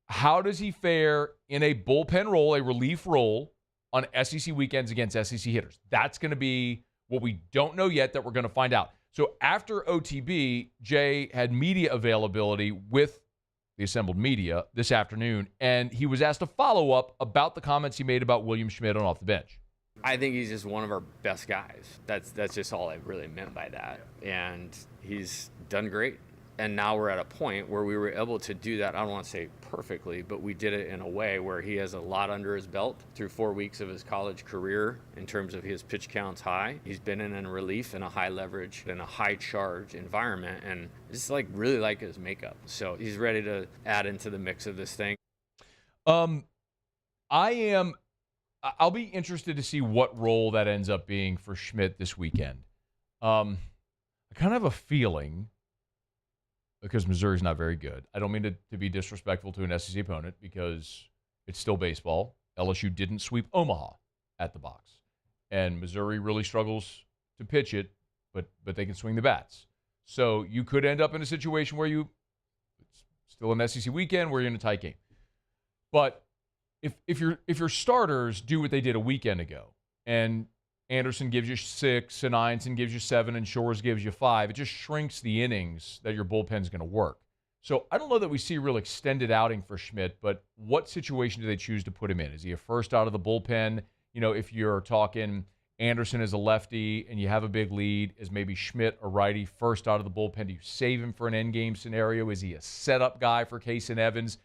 How does he fare in a bullpen role, a relief role, on SEC weekends against SEC hitters? That's going to be what we don't know yet that we're going to find out. So after OTB, Jay had media availability with the assembled media this afternoon, and he was asked a follow-up about the comments he made about William Schmidt on Off the Bench. I think he's just one of our best guys. That's just all I really meant by that. And he's done great. And now we're at a point where we were able to do that. I don't want to say perfectly, but we did it in a way where he has a lot under his belt through 4 weeks of his college career in terms of his pitch counts high. He's been in relief in a high leverage and a high charge environment, and just really like his makeup. So he's ready to add into the mix of this thing. I'll be interested to see what role that ends up being for Schmidt this weekend. I kind of have a feeling, because Missouri's not very good. I don't mean to be disrespectful to an SEC opponent because it's still baseball. LSU didn't sweep Omaha at the box. And Missouri really struggles to pitch it, but they can swing the bats. So you could end up in a situation where it's still an SEC weekend where you're in a tight game. But if your starters do what they did a weekend ago, and Anderson gives you 6, and Einstein gives you 7, and Shores gives you 5. It just shrinks the innings that your bullpen's going to work. So I don't know that we see a real extended outing for Schmidt, but what situation do they choose to put him in? Is he a first out of the bullpen? If you're talking Anderson as a lefty and you have a big lead, is maybe Schmidt a righty first out of the bullpen? Do you save him for an endgame scenario? Is he a setup guy for Case and Evans?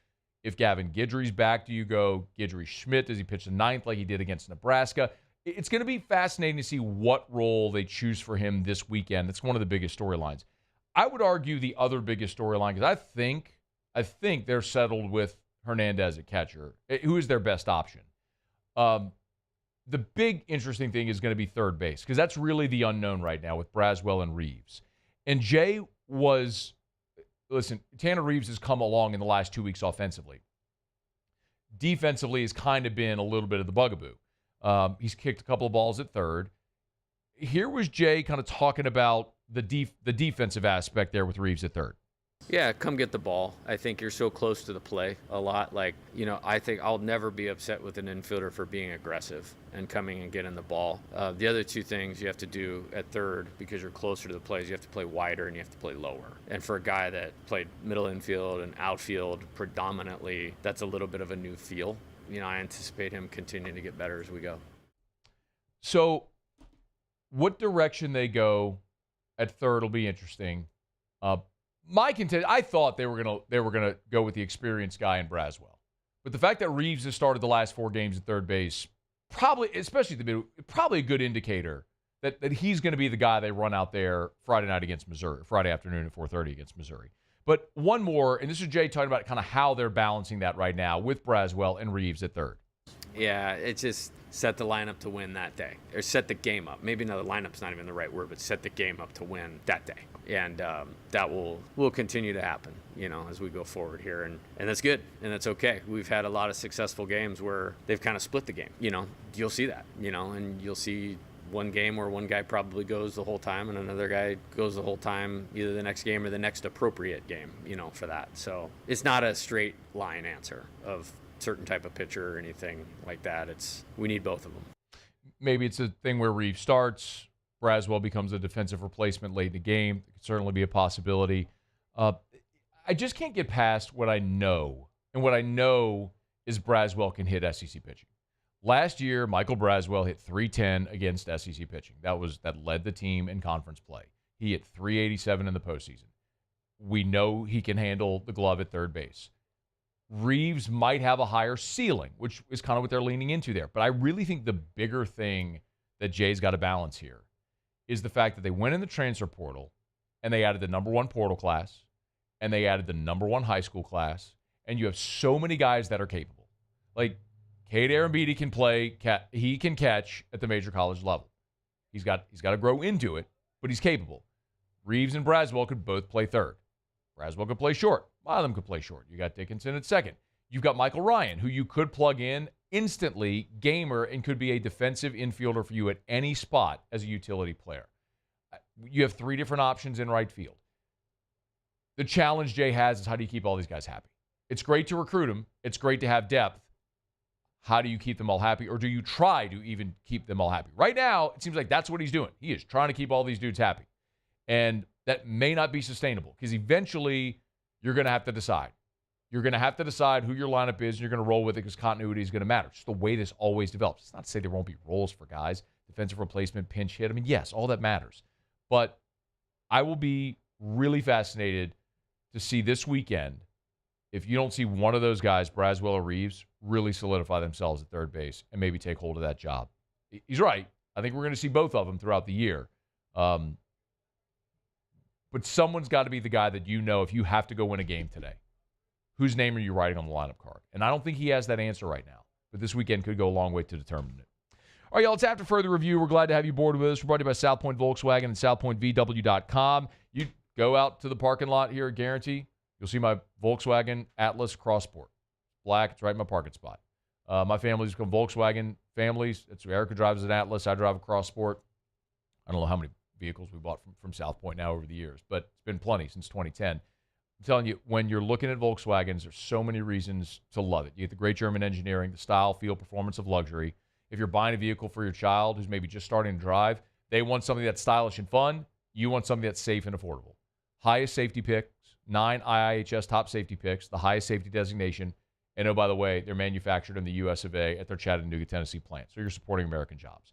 If Gavin Guidry's back, do you go Guidry-Schmidt? Does he pitch the 9th like he did against Nebraska? It's going to be fascinating to see what role they choose for him this weekend. That's one of the biggest storylines. I would argue the other biggest storyline, because I think they're settled with Hernandez at catcher, who is their best option. The big interesting thing is going to be third base, because that's really the unknown right now with Braswell and Reeves. And Jay Tanner Reeves has come along in the last 2 weeks offensively. Defensively has kind of been a little bit of the bugaboo. He's kicked a couple of balls at third. Here was Jay kind of talking about the defensive aspect there with Reeves at third. Yeah, come get the ball. I think you're so close to the play a lot. I think I'll never be upset with an infielder for being aggressive and coming and getting the ball. The other two things you have to do at third, because you're closer to the plays, you have to play wider and you have to play lower. And for a guy that played middle infield and outfield predominantly, that's a little bit of a new feel. I anticipate him continuing to get better as we go. So what direction they go at third will be interesting. I thought they were gonna go with the experienced guy in Braswell, but the fact that Reeves has started the last 4 games at third base, probably, especially probably a good indicator that he's going to be the guy they run out there Friday night against Missouri, Friday afternoon at 4:30 against Missouri. But one more, and this is Jay talking about kind of how they're balancing that right now with Braswell and Reeves at third. Yeah, it just set the lineup to win that day, or set the game up. Maybe the lineup's not even the right word, but set the game up to win that day. And that will continue to happen, as we go forward here. And that's good, and that's okay. We've had a lot of successful games where they've kind of split the game. You'll see that, and you'll see one game where one guy probably goes the whole time and another guy goes the whole time, either the next game or the next appropriate game, for that. So it's not a straight line answer of certain type of pitcher or anything like that. We need both of them. Maybe it's a thing where Reeves starts, Braswell becomes a defensive replacement late in the game. It could certainly be a possibility. I just can't get past what I know, and what I know is Braswell can hit SEC pitching. Last year, Michael Braswell hit .310 against SEC pitching. That led the team in conference play. He hit .387 in the postseason. We know he can handle the glove at third base. Reeves might have a higher ceiling, which is kind of what they're leaning into there. But I really think the bigger thing that Jay's got to balance here is the fact that they went in the transfer portal and they added the number 1 portal class and they added the number 1 high school class, and you have so many guys that are capable. Like, Cade Arambidi can play, he can catch at the major college level. He's got to grow into it, but he's capable. Reeves and Braswell could both play third. Braswell could play short. A lot of them could play short. You got Dickinson at second. You've got Michael Ryan, who you could plug in instantly, gamer, and could be a defensive infielder for you at any spot as a utility player. You have 3 different options in right field. The challenge Jay has is, how do you keep all these guys happy? It's great to recruit them. It's great to have depth. How do you keep them all happy? Or do you try to even keep them all happy? Right now, it seems like that's what he's doing. He is trying to keep all these dudes happy. And that may not be sustainable, because eventually you're going to have to decide. You're going to have to decide who your lineup is, and you're going to roll with it, because continuity is going to matter. It's just the way this always develops. It's not to say there won't be roles for guys, defensive replacement, pinch hit. I mean, yes, all that matters. But I will be really fascinated to see this weekend if you don't see one of those guys, Braswell or Reeves, really solidify themselves at third base and maybe take hold of that job. He's right. I think we're going to see both of them throughout the year. But someone's got to be the guy that if you have to go win a game today, whose name are you writing on the lineup card? And I don't think he has that answer right now. But this weekend could go a long way to determine it. All right, y'all, it's After Further Review. We're glad to have you aboard with us. We're brought to you by South Point Volkswagen and SouthPointVW.com. You go out to the parking lot here at Guarantee, you'll see my Volkswagen Atlas Crossport. Black, it's right in my parking spot. My family's become Volkswagen families. It's Erica drives an Atlas. I drive a Crossport. I don't know how many vehicles we bought from South Point now over the years, but it's been plenty since 2010. I'm telling you, when you're looking at Volkswagens, there's so many reasons to love it. You get the great German engineering, the style, feel, performance of luxury. If you're buying a vehicle for your child who's maybe just starting to drive, they want something that's stylish and fun. You want something that's safe and affordable. Highest safety picks, 9 IIHS top safety picks, the highest safety designation. And oh, by the way, they're manufactured in the U.S. of A. at their Chattanooga, Tennessee plant. So you're supporting American jobs.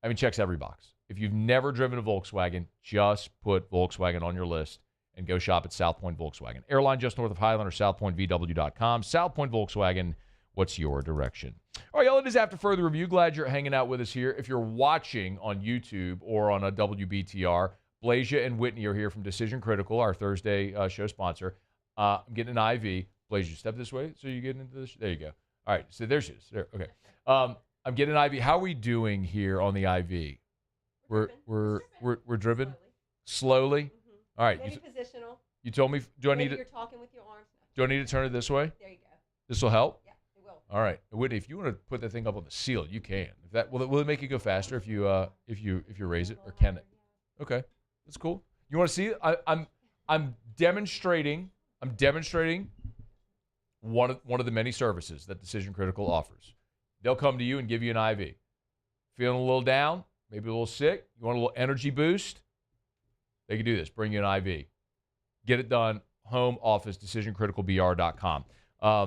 I mean, checks every box. If you've never driven a Volkswagen, just put Volkswagen on your list and go shop at South Point Volkswagen. Airline just north of Highland, or SouthPointVW.com. South Point Volkswagen, what's your direction? All right, y'all, it is After Further Review. Glad you're hanging out with us here. If you're watching on YouTube or on a WBTR, Blasia and Whitney are here from Decision Critical, our Thursday show sponsor. I'm getting an IV. Blasia, step this way so you get into this. There you go. All right, so there she is. There, okay. I'm getting an IV. How are we doing here on the IV? We're driven slowly. Mm-hmm. All right. Maybe positional. You told me. Do I need You're talking with your arms. Do I need to turn it this way? There you go. This will help. Yeah, it will. All right, Whitney. If you want to put that thing up on the seal, you can. If that will it make it go faster if you raise it, or can it? Okay, that's cool. You want to see it? I'm demonstrating. One of the many services that Decision Critical offers. They'll come to you and give you an IV. Feeling a little down, maybe a little sick, you want a little energy boost, they can do this. Bring you an IV. Get it done. Home office, decisioncriticalbr.com. We're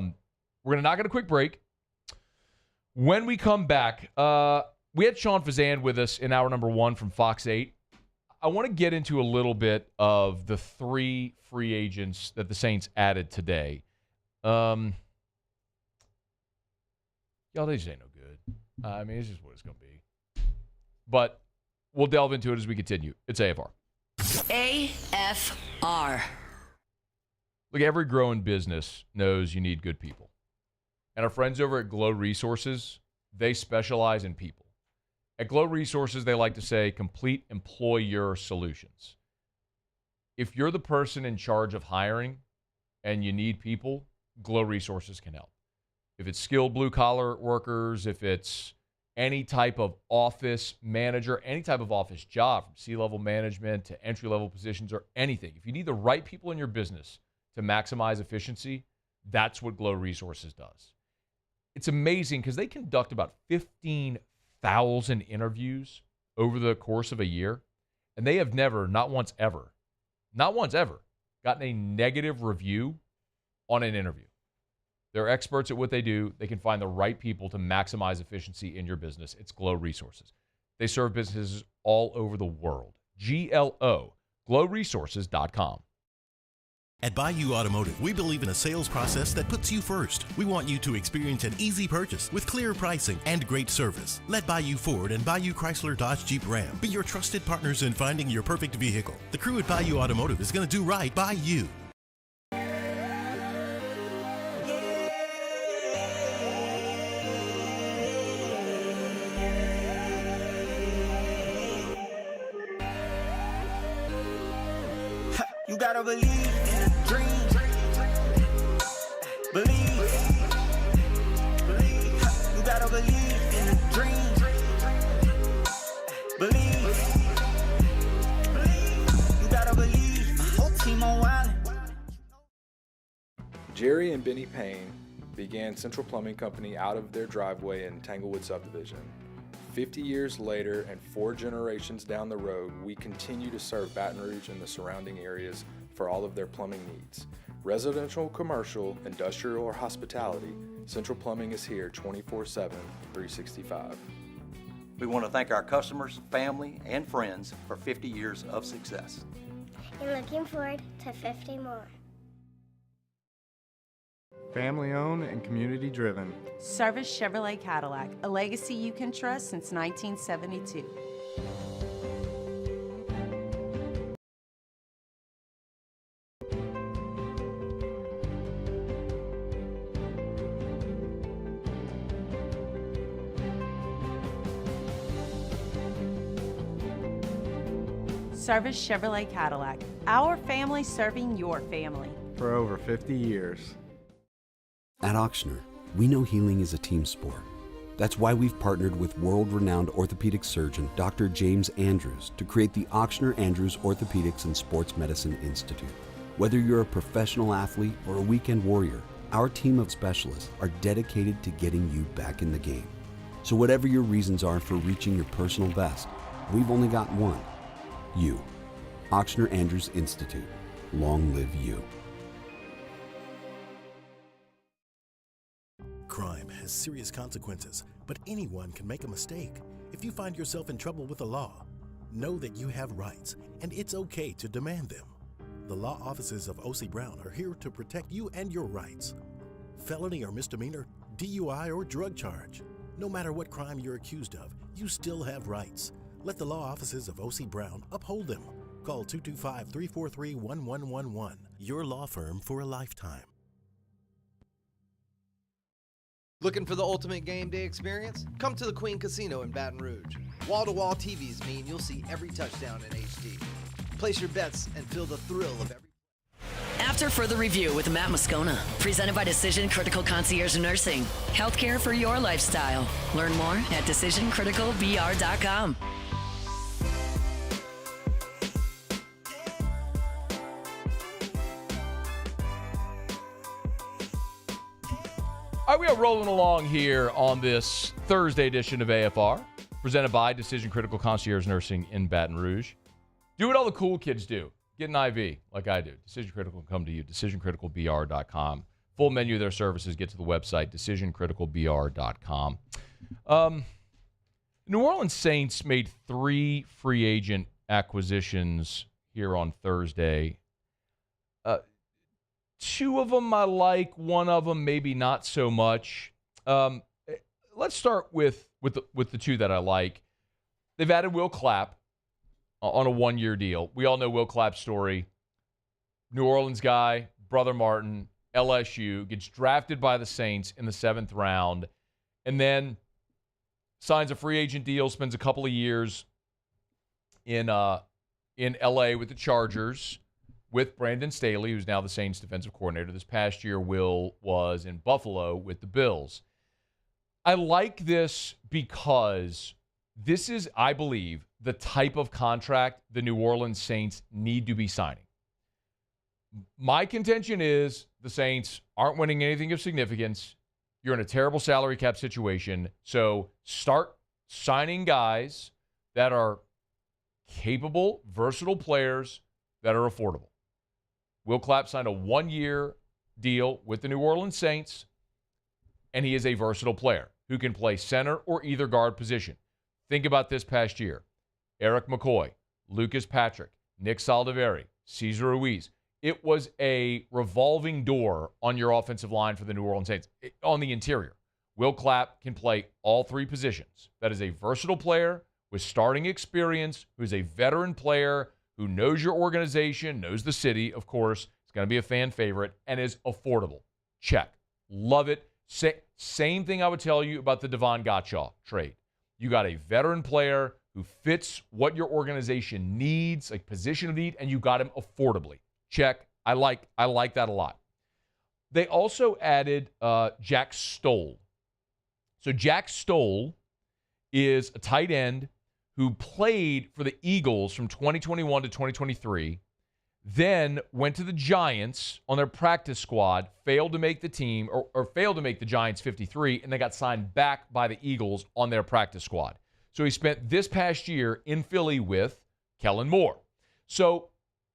going to knock out a quick break. When we come back, we had Sean Fazende with us in hour number 1 from Fox 8. I want to get into a little bit of the 3 free agents that the Saints added today. Y'all, they just ain't no good. I mean, it's just what it's going to be. But we'll delve into it as we continue. It's AFR. AFR. Look, every growing business knows you need good people. And our friends over at Glow Resources, they specialize in people. At Glow Resources, they like to say complete employer solutions. If you're the person in charge of hiring and you need people, Glow Resources can help. If it's skilled blue-collar workers, if it's any type of office manager, any type of office job, from C-level management to entry-level positions or anything, if you need the right people in your business to maximize efficiency, that's what Glow Resources does. It's amazing because they conduct about 15,000 interviews over the course of a year, and they have never, not once ever, gotten a negative review on an interview. They're experts at what they do. They can find the right people to maximize efficiency in your business. It's Glow Resources. They serve businesses all over the world. GLO, glowresources.com. At Bayou Automotive, we believe in a sales process that puts you first. We want you to experience an easy purchase with clear pricing and great service. Let Bayou Ford and Bayou Chrysler Dodge Jeep Ram be your trusted partners in finding your perfect vehicle. The crew at Bayou Automotive is going to do right by you. You gotta believe in a dream. Believe. You gotta believe in a dream. Believe. You gotta believe. My whole team on wildin'. Jerry and Benny Payne began Central Plumbing Company out of their driveway in Tanglewood subdivision. 50 years later and 4 generations down the road, we continue to serve Baton Rouge and the surrounding areas for all of their plumbing needs. Residential, commercial, industrial, or hospitality, Central Plumbing is here 24/7, 365. We want to thank our customers, family, and friends for 50 years of success. And looking forward to 50 more. Family owned and community driven. Service Chevrolet Cadillac, a legacy you can trust since 1972. Service Chevrolet Cadillac, our family serving your family. For over 50 years. At Auctioner, we know healing is a team sport. That's why we've partnered with world-renowned orthopedic surgeon Dr. James Andrews to create the Auctioner Andrews Orthopedics and Sports Medicine Institute. Whether you're a professional athlete or a weekend warrior, our team of specialists are dedicated to getting you back in the game. So whatever your reasons are for reaching your personal best, we've only got one. You. Auctioner Andrews Institute. Long live you. Crime has serious consequences, but anyone can make a mistake. If you find yourself in trouble with the law, know that you have rights, and it's okay to demand them. The law offices of O.C. Brown are here to protect you and your rights. Felony or misdemeanor, DUI or drug charge. No matter what crime you're accused of, you still have rights. Let the law offices of O.C. Brown uphold them. Call 225-343-1111. Your law firm for a lifetime. Looking for the ultimate game day experience? Come to the Queen Casino in Baton Rouge. Wall-to-wall TVs mean you'll see every touchdown in HD. Place your bets and feel the thrill of every... After further review with Matt Moscona, presented by Decision Critical Concierge Nursing. Healthcare for your lifestyle. Learn more at decisioncriticalbr.com. All right, we are rolling along here on this Thursday edition of AFR, presented by Decision Critical Concierge Nursing in Baton Rouge. Do what all the cool kids do. Get an IV like I do. Decision Critical will come to you, decisioncriticalbr.com. Full menu of their services. Get to the website, decisioncriticalbr.com. New Orleans Saints made 3 free agent acquisitions here on Thursday. 2 of them I like, 1 of them maybe not so much. Let's start with the 2 that I like. They've added Will Clapp on a one-year deal. We all know Will Clapp's story. New Orleans guy, brother Martin, LSU, gets drafted by the Saints in the 7th round, and then signs a free agent deal, spends a couple of years in L.A. with the Chargers, with Brandon Staley, who's now the Saints defensive coordinator. This past year, Will was in Buffalo with the Bills. I like this because this is, I believe, the type of contract the New Orleans Saints need to be signing. My contention is the Saints aren't winning anything of significance. You're in a terrible salary cap situation. So start signing guys that are capable, versatile players that are affordable. Will Clapp signed a 1-year deal with the New Orleans Saints, and he is a versatile player who can play center or either guard position. Think about this past year. Eric McCoy, Lucas Patrick, Nick Saldiveri, Cesar Ruiz. It was a revolving door on your offensive line for the New Orleans Saints. On the interior, Will Clapp can play all 3 positions. That is a versatile player with starting experience, who's a veteran player, who knows your organization, knows the city, of course. It's going to be a fan favorite, and is affordable. Check. Love it. Same thing I would tell you about the Devon Gottschall trade. You got a veteran player who fits what your organization needs, like position of need, and you got him affordably. Check. I like that a lot. They also added Jack Stoll. So Jack Stoll is a tight end who played for the Eagles from 2021 to 2023, then went to the Giants on their practice squad, failed to make the team, or failed to make the Giants 53, and they got signed back by the Eagles on their practice squad. So he spent this past year in Philly with Kellen Moore. So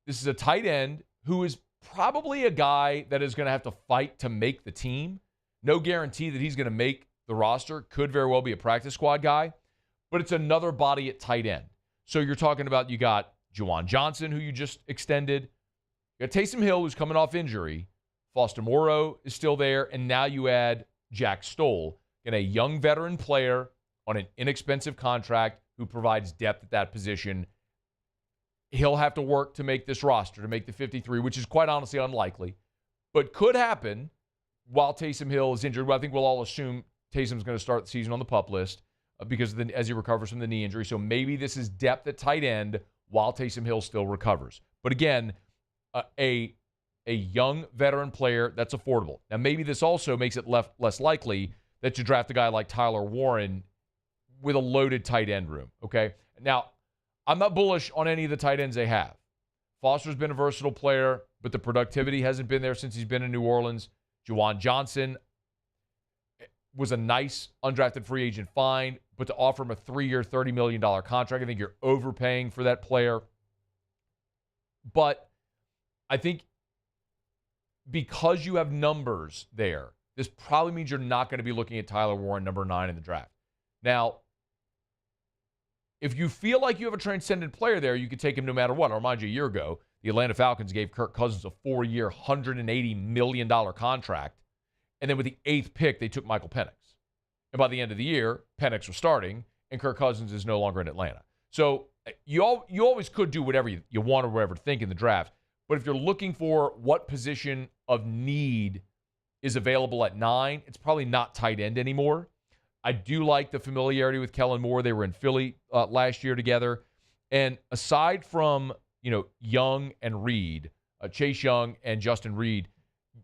this is a tight end who is probably a guy that is going to have to fight to make the team. No guarantee that he's going to make the roster. Could very well be a practice squad guy. But it's another body at tight end. So you're talking about, you got Juwan Johnson, who you just extended. You got Taysom Hill, who's coming off injury. Foster Moreau is still there. And now you add Jack Stoll, and a young veteran player on an inexpensive contract who provides depth at that position. He'll have to work to make this roster, to make the 53, which is quite honestly unlikely, but could happen while Taysom Hill is injured. Well, I think we'll all assume Taysom's going to start the season on the PUP list because as he recovers from the knee injury. So maybe this is depth at tight end while Taysom Hill still recovers. But again, a young veteran player that's affordable. Now, maybe this also makes it less likely that you draft a guy like Tyler Warren with a loaded tight end room, okay? Now, I'm not bullish on any of the tight ends they have. Foster's been a versatile player, but the productivity hasn't been there since he's been in New Orleans. Juwan Johnson was a nice undrafted free agent find, but to offer him a 3-year, $30 million contract, I think you're overpaying for that player. But I think because you have numbers there, this probably means you're not going to be looking at Tyler Warren, number 9 in the draft. Now, if you feel like you have a transcendent player there, you could take him no matter what. I'll remind you, a year ago, the Atlanta Falcons gave Kirk Cousins a 4-year, $180 million contract. And then with the 8th pick, they took Michael Penix. And by the end of the year, Penix was starting, and Kirk Cousins is no longer in Atlanta. So you always could do whatever you want or whatever think in the draft. But if you're looking for what position of need is available at 9, it's probably not tight end anymore. I do like the familiarity with Kellen Moore. They were in Philly last year together. And aside from, Young and Reed, Chase Young and Justin Reed,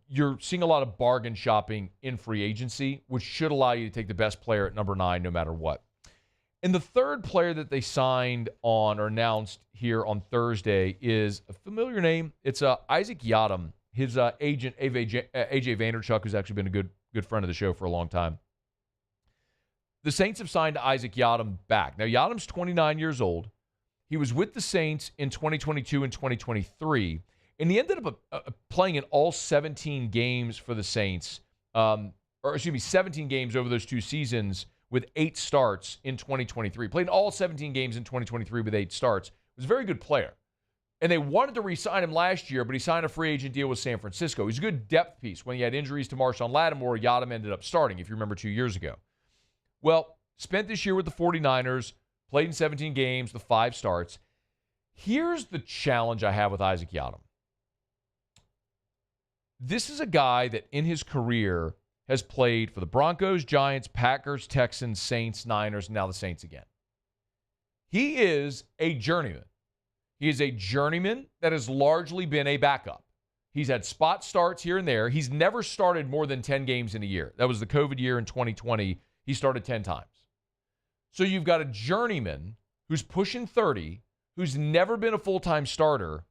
you're seeing a lot of bargain shopping in free agency, which should allow you to take the best player at number 9 no matter what. And the third player that they signed on or announced here on Thursday is a familiar name. It's Isaac Yiadom. His agent, AJ Vanderchuk, who's actually been a good friend of the show for a long time. The Saints have signed Isaac Yiadom back. Now, Yiadom's 29 years old. He was with the Saints in 2022 and 2023, and he ended up playing in all 17 games for the Saints, 17 games over those 2 seasons with 8 starts in 2023. Played in all 17 games in 2023 with 8 starts. Was a very good player. And they wanted to re-sign him last year, but he signed a free agent deal with San Francisco. He's a good depth piece. When he had injuries to Marshawn Lattimore, Yiadom ended up starting, if you remember 2 years ago. Well, spent this year with the 49ers, played in 17 games with 5 starts. Here's the challenge I have with Isaac Yiadom. This is a guy that in his career has played for the Broncos, Giants, Packers, Texans, Saints, Niners, and now the Saints again. He is a journeyman. He is a journeyman that has largely been a backup. He's had spot starts here and there. He's never started more than 10 games in a year. That was the COVID year in 2020. He started 10 times. So you've got a journeyman who's pushing 30, who's never been a full-time starter,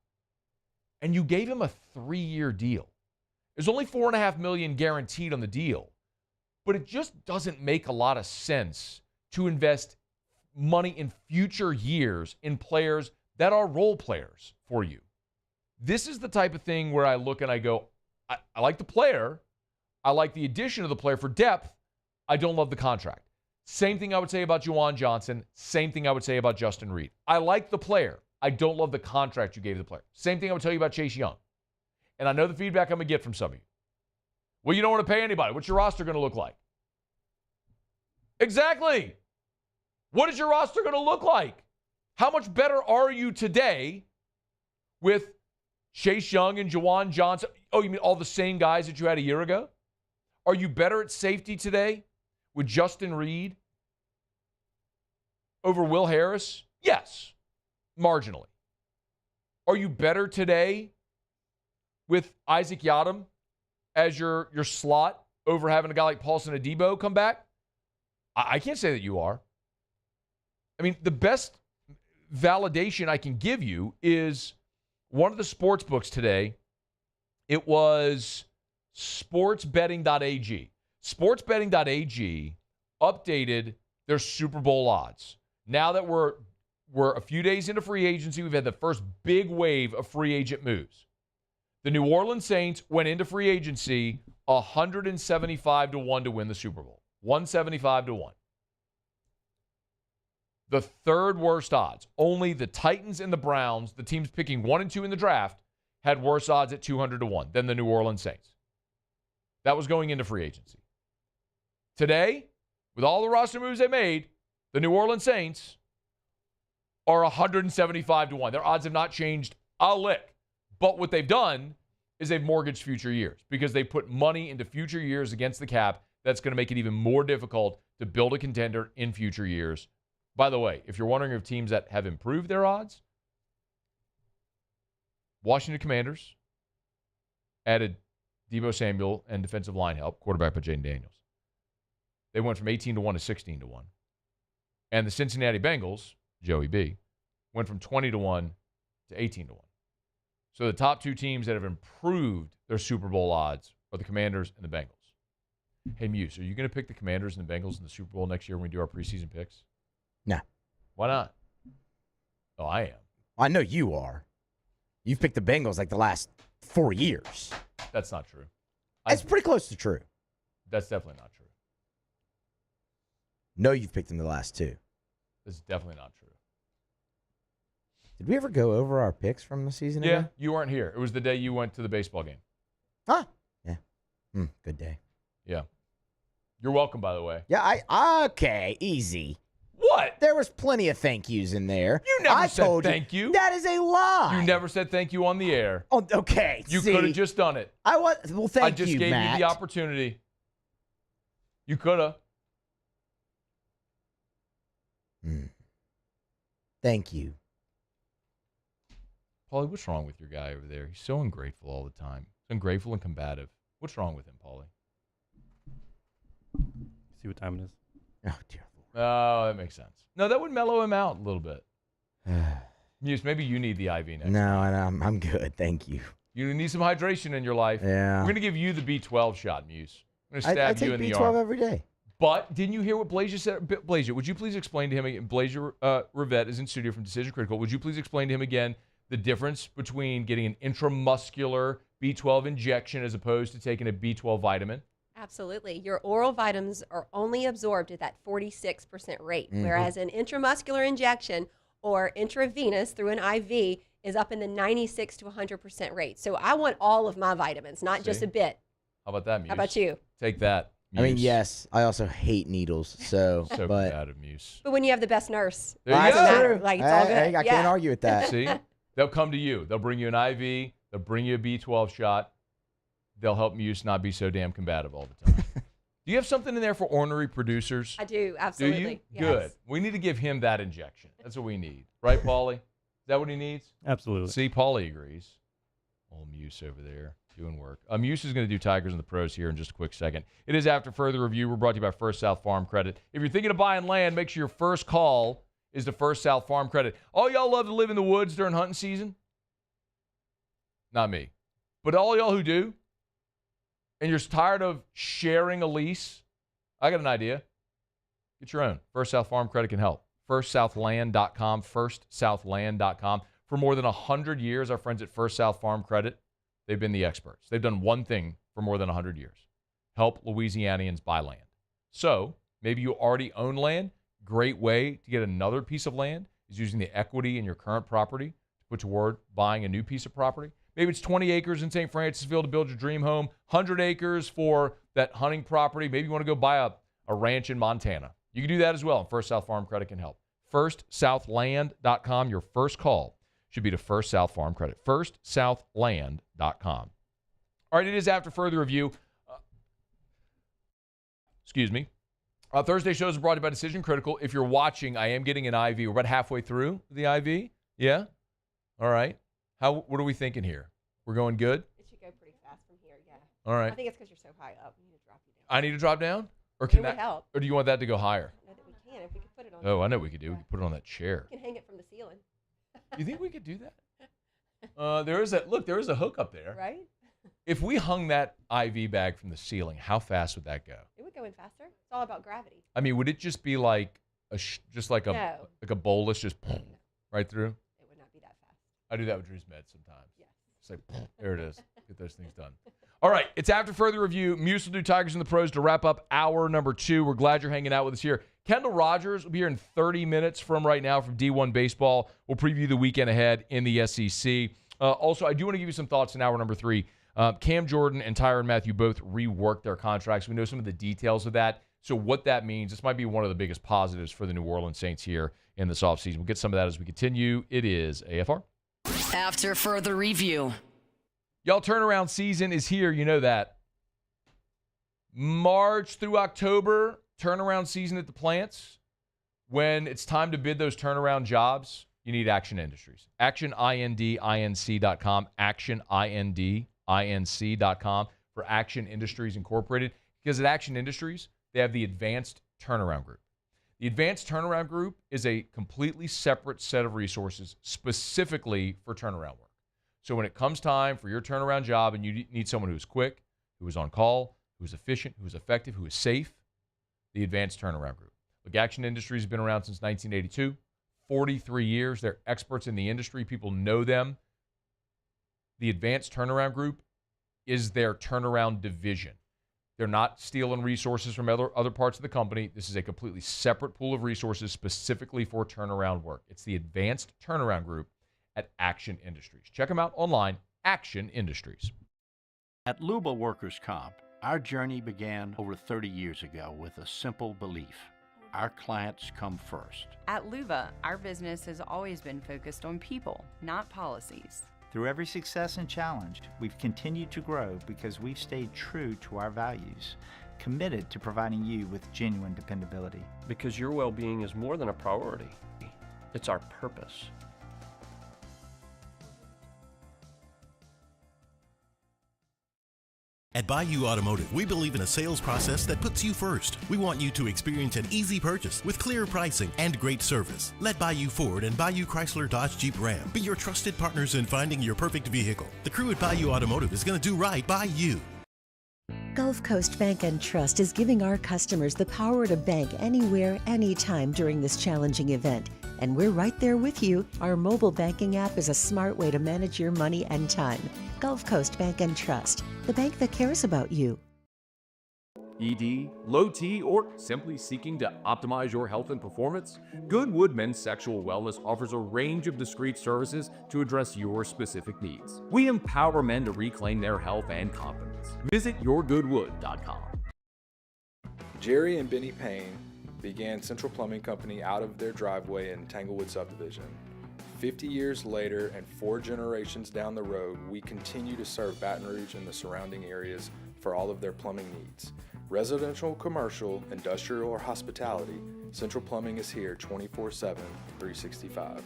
and you gave him a 3-year deal. There's only $4.5 million guaranteed on the deal, but it just doesn't make a lot of sense to invest money in future years in players that are role players for you. This is the type of thing where I look and I go, I like the player. I like the addition of the player for depth. I don't love the contract. Same thing I would say about Juwan Johnson. Same thing I would say about Justin Reed. I like the player. I don't love the contract you gave the player. Same thing I would tell you about Chase Young. And I know the feedback I'm going to get from some of you. Well, you don't want to pay anybody. What's your roster going to look like? Exactly. What is your roster going to look like? How much better are you today with Chase Young and Juwan Johnson? Oh, you mean all the same guys that you had a year ago? Are you better at safety today with Justin Reed over Will Harris? Yes, marginally. Are you better today with Isaac Yiadom as your slot over having a guy like Paulson Adebo come back? I can't say that you are. I mean, the best validation I can give you is one of the sports books today. It was sportsbetting.ag. Sportsbetting.ag updated their Super Bowl odds. Now that we're a few days into free agency, we've had the first big wave of free agent moves. The New Orleans Saints went into free agency 175-1 to win the Super Bowl. 175-1. The third worst odds. Only the Titans and the Browns, the teams picking 1 and 2 in the draft, had worse odds at 200-1 than the New Orleans Saints. That was going into free agency. Today, with all the roster moves they made, the New Orleans Saints are 175-1. Their odds have not changed a lick. But what they've done is they've mortgaged future years because they put money into future years against the cap. That's going to make it even more difficult to build a contender in future years. By the way, if you're wondering if teams that have improved their odds, Washington Commanders added Deebo Samuel and defensive line help, quarterback by Jaden Daniels. They went from 18-1 to 16-1. And the Cincinnati Bengals, Joey B, went from 20-1 to 18-1. So the top two teams that have improved their Super Bowl odds are the Commanders and the Bengals. Hey, Muse, are you going to pick the Commanders and the Bengals in the Super Bowl next year when we do our preseason picks? No. Why not? Oh, I am. I know you are. You've picked the Bengals like the last 4 years. That's not true. It's pretty close to true. That's definitely not true. No, you've picked them the last 2. That's definitely not true. Did we ever go over our picks from the season Yeah, ago? you weren't here. It was the day you went to the baseball game. Huh? Yeah. Good day. Yeah. You're welcome, by the way. Yeah, okay, easy. What? There was plenty of thank yous in there. You never said told thank you. That is a lie. You never said thank you on the air. Oh, okay. You could have just done it. Well, thank you, I just gave Matt. you the opportunity. You could have. Thank you. Paulie, what's wrong with your guy over there? He's so ungrateful all the time. He's ungrateful and combative. What's wrong with him, Paulie? See what time it is? Oh, dear Lord. Oh, that makes sense. No, that would mellow him out a little bit. Muse, maybe you need the IV next. No, I'm good. Thank you. You need some hydration in your life. Yeah. We're going to give you the B12 shot, Muse. I'm going to I stab take you in the B12 arm. every day. But didn't you hear what Blasia said? Blasia, would you please explain to him again? Blasia Rivet is in studio from Decision Critical. Would you please explain to him again the difference between getting an intramuscular B12 injection as opposed to taking a B12 vitamin? Absolutely. Your oral vitamins are only absorbed at that 46% rate, whereas an intramuscular injection or intravenous through an IV is up in the 96 to 100% rate. So I want all of my vitamins, not just a bit. How about that, Muse? How about you? Take that. I mean, Muse. yes, I also hate needles. So, So but bad at Muse. But when you have the best nurse, There you it doesn't go. matter. Like, it's all good. I can't argue with that. See? They'll come to you. They'll bring you an IV. They'll bring you a B12 shot. They'll help Muse not be so damn combative all the time. Do you have something in there for ornery producers? I do, absolutely. Do you? Yes. Good. We need to give him that injection. That's what we need. Right, Paulie? Is that what he needs? Absolutely. See, Paulie agrees. Old Muse over there doing work. Muse is going to do Tigers and the Pros here in just a quick second. It is after further review. We're brought to you by First South Farm Credit. If you're thinking of buying land, make sure your first call is to First South Farm Credit. All y'all love to live in the woods during hunting season? Not me. But all y'all who do, and you're tired of sharing a lease, I got an idea. Get your own. First South Farm Credit can help. FirstSouthLand.com, FirstSouthLand.com. For more than 100 years, our friends at First South Farm Credit, they've been the experts. They've done one thing for more than 100 years. Help Louisianians buy land. So maybe you already own land. Great way to get another piece of land is using the equity in your current property to put toward buying a new piece of property. Maybe it's 20 acres in St. Francisville to build your dream home, 100 acres for that hunting property. Maybe you want to go buy a ranch in Montana. You can do that as well, and First South Farm Credit can help. FirstSouthLand.com. Your first call should be to First South Farm Credit. FirstSouthLand.com. All right, it is after further review. Excuse me. Thursday shows are brought to you by Decision Critical. If you're watching, I am getting an IV. We're about halfway through the IV. Yeah? All right. What are we thinking here? We're going good? It should go pretty fast from here, yeah. All right. I think it's because you're so high up. You need to drop you down. I need to drop down? Or It can would that help. Or do you want that to go higher? I know that we can if we could put it on. Oh, I know what we could do. We could put it on that chair. We can hang it from the ceiling. You think we could do that? There is a hook up there. Right? If we hung that IV bag from the ceiling, how fast would that go? It would go in faster. It's all about gravity. I mean, would it just be like like No. a bolus just right through? It would not be that fast. I do that with Drew's meds sometimes. Yes. It's like, there it is. Get those things done. All right, it's after further review. Muse will do Tigers and the Pros to wrap up hour number 2. We're glad you're hanging out with us here. Kendall Rogers will be here in 30 minutes from right now from D1 Baseball. We'll preview the weekend ahead in the SEC. Also, I do want to give you some thoughts in hour number 3. Cam Jordan and Tyrann Mathieu both reworked their contracts. We know some of the details of that. So what that means, this might be one of the biggest positives for the New Orleans Saints here in this offseason. We'll get some of that as we continue. It is AFR. After further review. Y'all, turnaround season is here. You know that. March through October, turnaround season at the plants. When it's time to bid those turnaround jobs, you need Action Industries. ActionIndInc.com. ActionIndInc.com for Action Industries Incorporated. Because at Action Industries, they have the Advanced Turnaround Group. The Advanced Turnaround Group is a completely separate set of resources specifically for turnaround work. So when it comes time for your turnaround job and you need someone who's quick, who is on call, who's efficient, who's effective, who is safe, the Advanced Turnaround Group. Look, Action Industries has been around since 1982, 43 years. They're experts in the industry. People know them. The Advanced Turnaround Group is their turnaround division. They're not stealing resources from other parts of the company. This is a completely separate pool of resources specifically for turnaround work. It's the Advanced Turnaround Group at Action Industries. Check them out online, Action Industries. At Luba Workers' Comp, our journey began over 30 years ago with a simple belief. Our clients come first. At Luba, our business has always been focused on people, not policies. Through every success and challenge, we've continued to grow because we've stayed true to our values, committed to providing you with genuine dependability. Because your well-being is more than a priority. It's our purpose. At Bayou Automotive, we believe in a sales process that puts you first. We want you to experience an easy purchase with clear pricing and great service. Let Bayou Ford and Bayou Chrysler Dodge Jeep Ram be your trusted partners in finding your perfect vehicle. The crew at Bayou Automotive is going to do right by you. Gulf Coast Bank and Trust is giving our customers the power to bank anywhere, anytime during this challenging event. And we're right there with you. Our mobile banking app is a smart way to manage your money and time. Gulf Coast Bank and Trust, the bank that cares about you. ED, low T, or simply seeking to optimize your health and performance? Goodwood Men's Sexual Wellness offers a range of discreet services to address your specific needs. We empower men to reclaim their health and confidence. Visit yourgoodwood.com. Jerry and Benny Payne began Central Plumbing Company out of their driveway in Tanglewood Subdivision. 50 years later and 4 generations down the road, we continue to serve Baton Rouge and the surrounding areas for all of their plumbing needs. Residential, commercial, industrial, or hospitality, Central Plumbing is here 24/7, 365.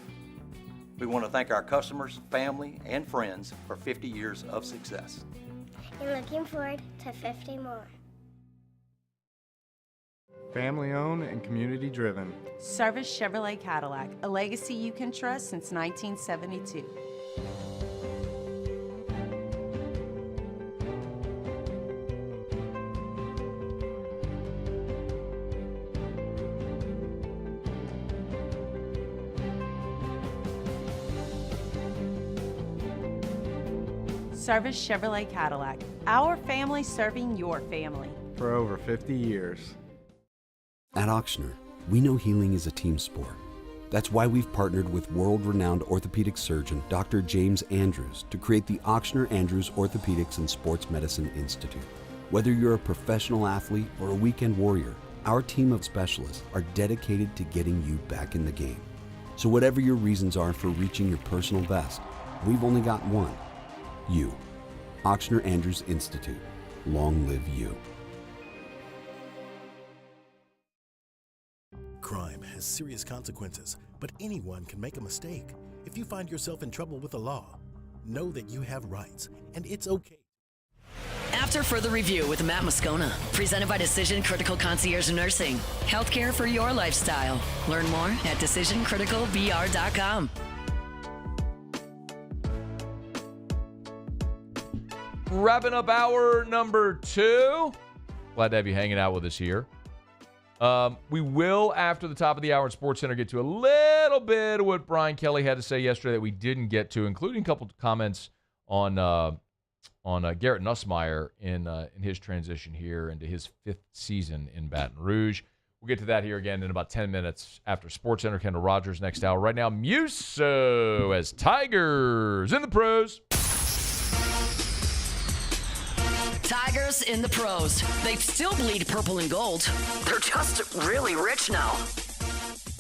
We want to thank our customers, family, and friends for 50 years of success. And looking forward to 50 more. Family owned and community driven. Service Chevrolet Cadillac, a legacy you can trust since 1972. Service Chevrolet Cadillac, our family serving your family. For over 50 years. At Auctioner, we know healing is a team sport. That's why we've partnered with world-renowned orthopedic surgeon Dr. James Andrews to create the Auctioner Andrews Orthopedics and Sports Medicine Institute. Whether you're a professional athlete or a weekend warrior, our team of specialists are dedicated to getting you back in the game. So whatever your reasons are for reaching your personal best, we've only got one. You. Auctioner Andrews Institute. Long live you. Crime has serious consequences, but anyone can make a mistake. If you find yourself in trouble with the law, know that you have rights, and it's okay. After Further Review with Matt Moscona, presented by Decision Critical Concierge Nursing. Healthcare for your lifestyle. Learn more at decisioncriticalbr.com. Wrapping up hour number 2. Glad to have you hanging out with us here. We will, after the top of the hour at SportsCenter, get to a little bit of what Brian Kelly had to say yesterday that we didn't get to, including a couple of comments on Garrett Nussmeier in his transition here into his 5th season in Baton Rouge. We'll get to that here again in about 10 minutes after SportsCenter. Kendall Rogers next hour. Right now, Musso as Tigers in the pros. Tigers in the pros. They still bleed purple and gold. They're just really rich now.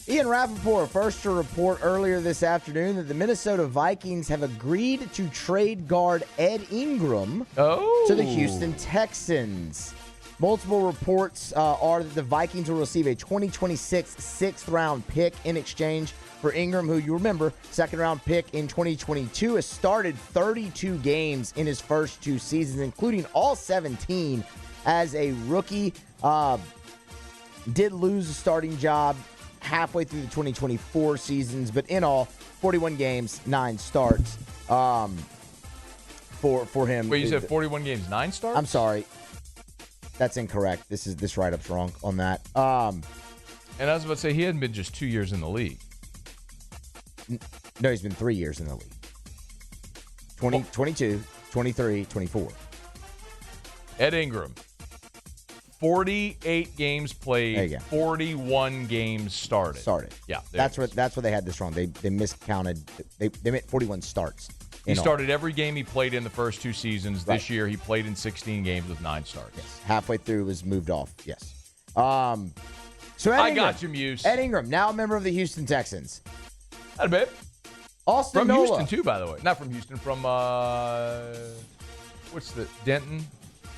Ian Rappaport first to report earlier this afternoon that the Minnesota Vikings have agreed to trade guard Ed Ingram to the Houston Texans. Multiple reports are that the Vikings will receive a 2026 6th-round pick in exchange for Ingram, who you remember, 2nd-round pick in 2022, has started 32 games in his first 2 seasons, including all 17 as a rookie. Did lose a starting job halfway through the 2024 seasons, but in all, 41 games, 9 starts for him. Wait, you said 41 games, 9 starts? I'm sorry. That's incorrect. This write-up's wrong on that. And I was about to say, he hadn't been just 2 years in the league. No, he's been 3 years in the league. 22, 23, 24. Ed Ingram, 48 games played, 41 games started. Yeah. That's where they had this wrong. They miscounted. They meant 41 starts. He started every game he played in the first 2 seasons. Right. This year, he played in 16 games with 9 starts. Yes. Halfway through, was moved off. Yes. So Ed Ingram, got you, Muse. Ed Ingram, now a member of the Houston Texans. Not a bit. Austin from Nola. Houston, too, by the way. Not from Houston. From, what's the, Denton?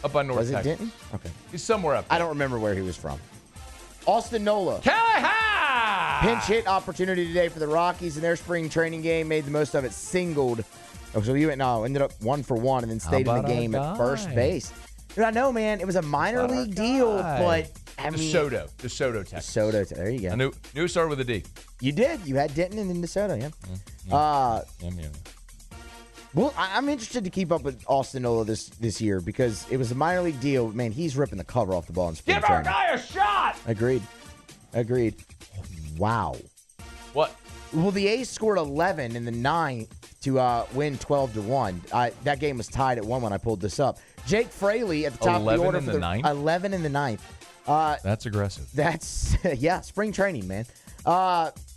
Up by North Was it Texas. Denton? Okay. He's somewhere up there. I don't remember where he was from. Austin Nola. Cali-Ha! Pinch hit opportunity today for the Rockies in their spring training game. Made the most of it. Singled. So he ended up 1 for 1 and then stayed in the game at first base. Dude, I know, man. It was a minor league deal, but I mean, DeSoto, Texas. There you go. I knew it started with a D. You did. You had Denton and then DeSoto, yeah. Well, I'm interested to keep up with Austin Nola this year because it was a minor league deal. Man, he's ripping the cover off the ball in spring training. Give our guy a shot! Agreed. Wow. What? Well, the A's scored 11 in the 9th to win 12-1. That game was tied at 1 when I pulled this up. Jake Fraley at the top of the order for the 9th? 11 in the 9th. That's aggressive. That's spring training, man.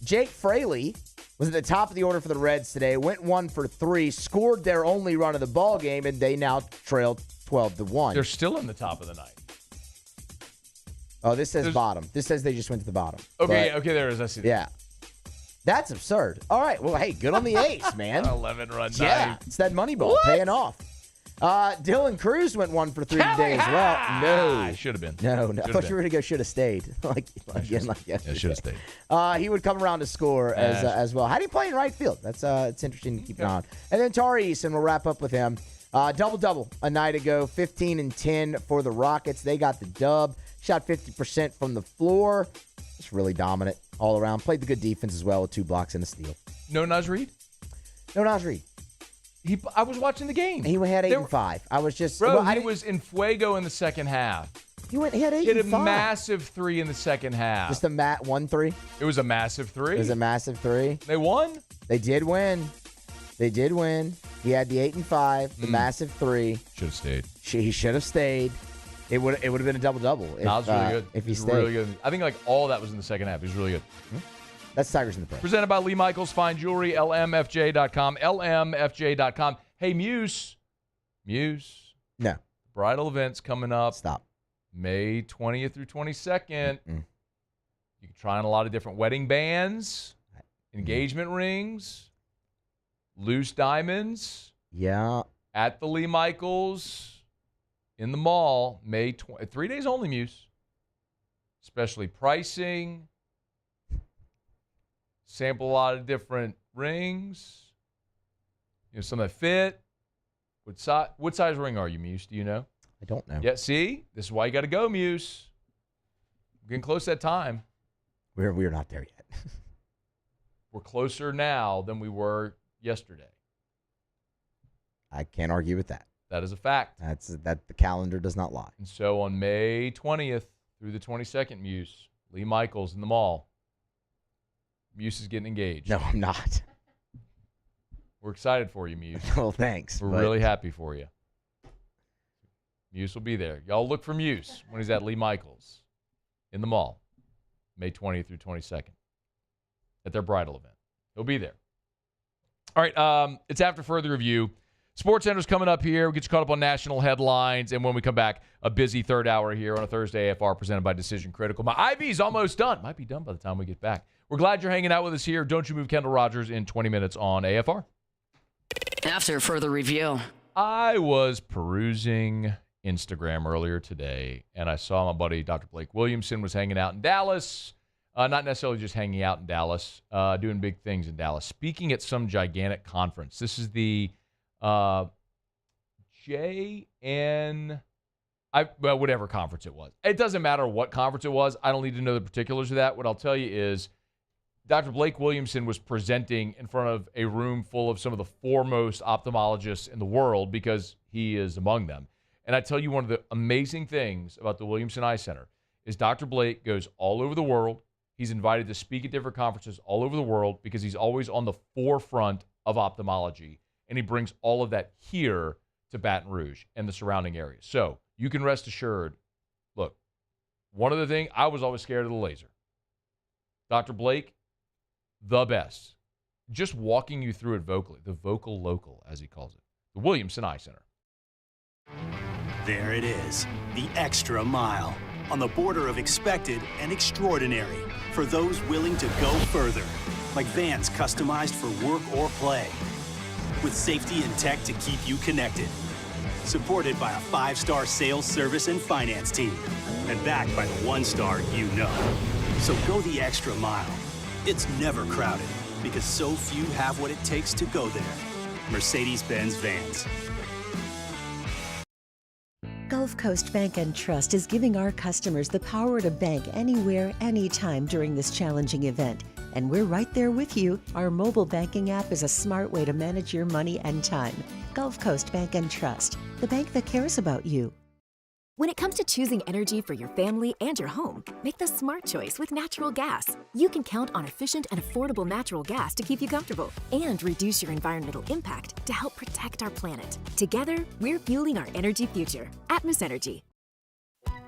Jake Fraley was at the top of the order for the Reds today. Went 1 for 3, scored their only run of the ball game, and they now trailed 12-1. They're still in the top of the 9th. Oh, this says bottom. This says they just went to the bottom. Okay, But, okay, there it is. I see that. Yeah. That's absurd. All right. Well, hey, good on the A's, man. 11-run night. Yeah, it's that money ball paying off. Dylan Cruz went 1 for 3 today as well. No. Should have been. No. I thought you were going to go should have stayed. like yesterday. Yeah, should have stayed. He would come around to score as well. How do you play in right field? That's it's interesting to keep an eye on. And then Tari Eason, we'll wrap up with him. Double-double a night ago, 15 and 10 for the Rockets. They got the dub. Shot 50% from the floor. Just really dominant all around. Played the good defense as well with 2 blocks and a steal. No Naz Reid? No Naz Reid. I was watching the game. He had 8 and 5. I was just... Bro, he was in fuego in the second half. He had 8 He had and 5. a massive 3 in the second half. Just a 1-3? It was a massive 3. It was a massive 3. They won? They did win. He had the 8 and 5, the massive 3. Should have stayed. He should have stayed. It would have been a double-double if, That was really good. if he stayed. Really good. I think all that was in the second half. He was really good. That's Tigers in the Press. Presented by Lee Michaels Fine Jewelry, lmfj.com, lmfj.com. Hey, Muse. No. Bridal events coming up. Stop. May 20th through 22nd. You can try on a lot of different wedding bands, engagement rings, loose diamonds. Yeah. At the Lee Michaels in the mall, May 3 days only, Muse. Especially pricing. Sample a lot of different rings. Some that fit. What size ring are you, Muse? Do you know? I don't know. Yeah, see? This is why you got to go, Muse. We're getting close to that time. We're not there yet. We're closer now than we were yesterday. I can't argue with that. That is a fact. That the calendar does not lie. And so on May 20th through the 22nd, Muse, Lee Michaels in the mall. Muse is getting engaged. No, I'm not. We're excited for you, Muse. Well, thanks. We're really happy for you. Muse will be there. Y'all look for Muse when he's at Lee Michaels in the mall, May 20th through 22nd at their bridal event. He'll be there. All right, it's after further review. SportsCenter's coming up here. We'll get you caught up on national headlines. And when we come back, a busy third hour here on a Thursday AFR presented by Decision Critical. My IV's almost done. Might be done by the time we get back. We're glad you're hanging out with us here. Don't you move, Kendall Rogers in 20 minutes on AFR. After further review. I was perusing Instagram earlier today, and I saw my buddy Dr. Blake Williamson was hanging out in Dallas. Not necessarily just hanging out in Dallas, doing big things in Dallas. Speaking at some gigantic conference. This is the whatever conference it was. It doesn't matter what conference it was. I don't need to know the particulars of that. What I'll tell you is Dr. Blake Williamson was presenting in front of a room full of some of the foremost ophthalmologists in the world because he is among them. And I tell you, one of the amazing things about the Williamson Eye Center is Dr. Blake goes all over the world. He's invited to speak at different conferences all over the world because he's always on the forefront of ophthalmology. And he brings all of that here to Baton Rouge and the surrounding areas. So you can rest assured, look, one of the things, I was always scared of the laser. Dr. Blake, the best. Just walking you through it vocally, the vocal local, as he calls it, the Williamson Eye Center. There it is, the extra mile, on the border of expected and extraordinary for those willing to go further, like vans customized for work or play, with safety and tech to keep you connected, supported by a 5-star sales, service, and finance team, and backed by the 1-star you know. So go the extra mile. It's never crowded because so few have what it takes to go there. Mercedes-Benz Vans. Gulf Coast Bank and Trust is giving our customers the power to bank anywhere, anytime during this challenging event. And we're right there with you. Our mobile banking app is a smart way to manage your money and time. Gulf Coast Bank and Trust, the bank that cares about you. When it comes to choosing energy for your family and your home, make the smart choice with natural gas. You can count on efficient and affordable natural gas to keep you comfortable and reduce your environmental impact to help protect our planet. Together, we're fueling our energy future. Atmos Energy.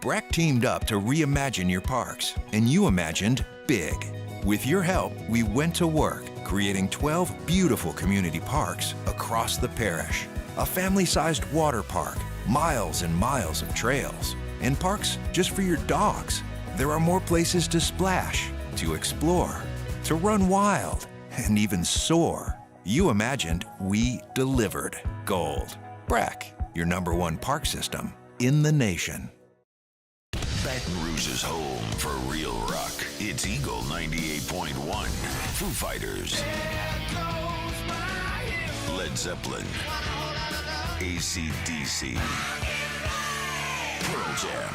BRAC teamed up to reimagine your parks, and you imagined big. With your help, we went to work, creating 12 beautiful community parks across the parish. A family-sized water park, miles and miles of trails, and parks just for your dogs. there are more places to splash, to explore, to run wild, and even soar. You imagined, we delivered. Gold. Breck, your #1 park system in the nation. Baton Rouge's home for real rock. It's Eagle 98.1. Foo Fighters. Led Zeppelin. AC/DC. Pearl Jam.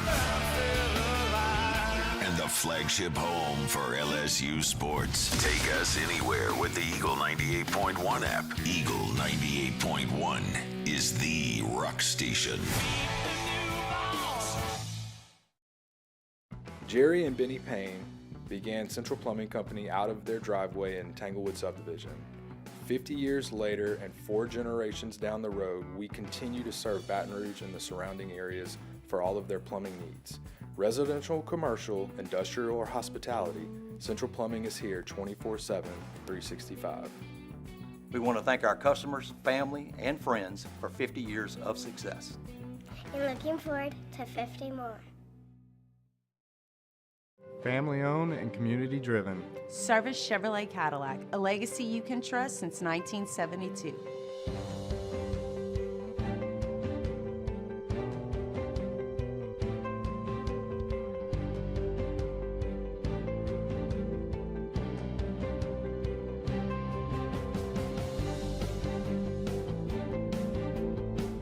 And the flagship home for LSU sports. Take us anywhere with the Eagle 98.1 app. Eagle 98.1 is the rock station. Jerry and Benny Payne began Central Plumbing Company out of their driveway in Tanglewood Subdivision. 50 years later and 4 generations down the road, we continue to serve Baton Rouge and the surrounding areas for all of their plumbing needs. Residential, commercial, industrial, or hospitality, Central Plumbing is here 24/7, 365. We want to thank our customers, family, and friends for 50 years of success. And looking forward to 50 more. Family owned and community driven. Service Chevrolet Cadillac, a legacy you can trust since 1972.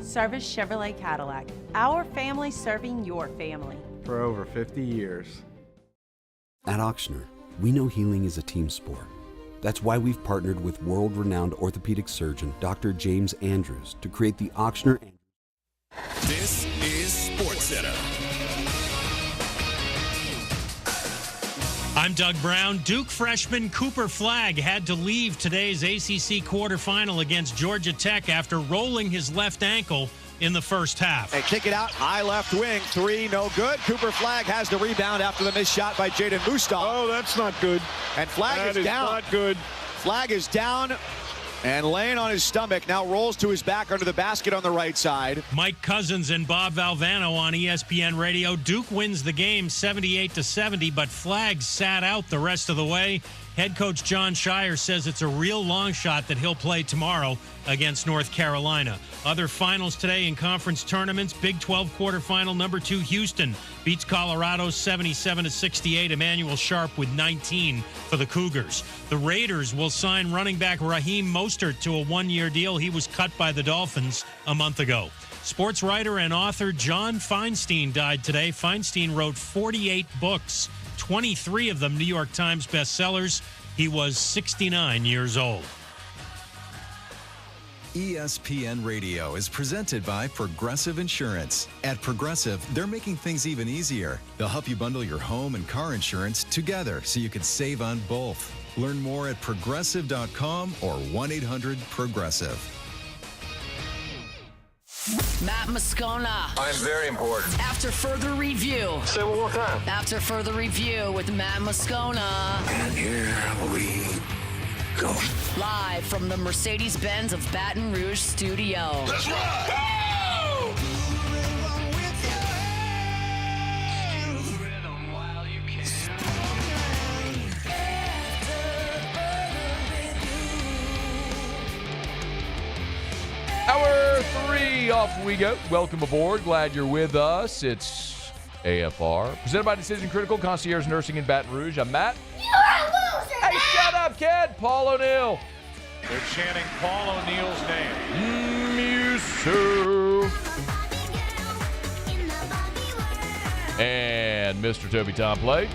Service Chevrolet Cadillac, our family serving your family. For over 50 years. At Auctioner, we know healing is a team sport. That's why we've partnered with world-renowned orthopedic surgeon Dr. James Andrews to create the Auctioner. This is SportsCenter. I'm Doug Brown. Duke freshman Cooper Flagg had to leave today's ACC quarterfinal against Georgia Tech after rolling his left ankle in the first half. They kick it out, high left wing, 3, no good. Cooper Flagg has the rebound after the missed shot by Jaden Mustaf. Oh, that's not good. And Flagg is down. Not good. Flagg is down and laying on his stomach, now rolls to his back under the basket on the right side. Mike Cousins and Bob Valvano on ESPN Radio. Duke wins the game 78-70, but Flagg sat out the rest of the way. Head coach John Shire says it's a real long shot that he'll play tomorrow against North Carolina. Other finals today in conference tournaments. Big 12 quarterfinal, number 2 Houston beats Colorado 77-68. Emmanuel Sharp with 19 for the Cougars. The Raiders will sign running back Raheem Mostert to a 1-year deal. He was cut by the Dolphins a month ago. Sports writer and author John Feinstein died today. Feinstein wrote 48 books, 23 of them New York Times bestsellers. He was 69 years old. ESPN Radio is presented by Progressive Insurance. At Progressive, they're making things even easier. They'll help you bundle your home and car insurance together so you can save on both. Learn more at progressive.com or 1-800-PROGRESSIVE. Matt Moscona. I'm very important. After further review. Say one more time. After further review with Matt Moscona. And here we go. Live from the Mercedes-Benz of Baton Rouge studio. That's right. Hour 3, off we go. Welcome aboard. Glad you're with us. It's AFR. Presented by Decision Critical, Concierge Nursing in Baton Rouge. I'm Matt. You're a loser, Hey, shut up, kid. Paul O'Neill. They're chanting Paul O'Neill's name. Musu. And Mr. Toby Tomplay.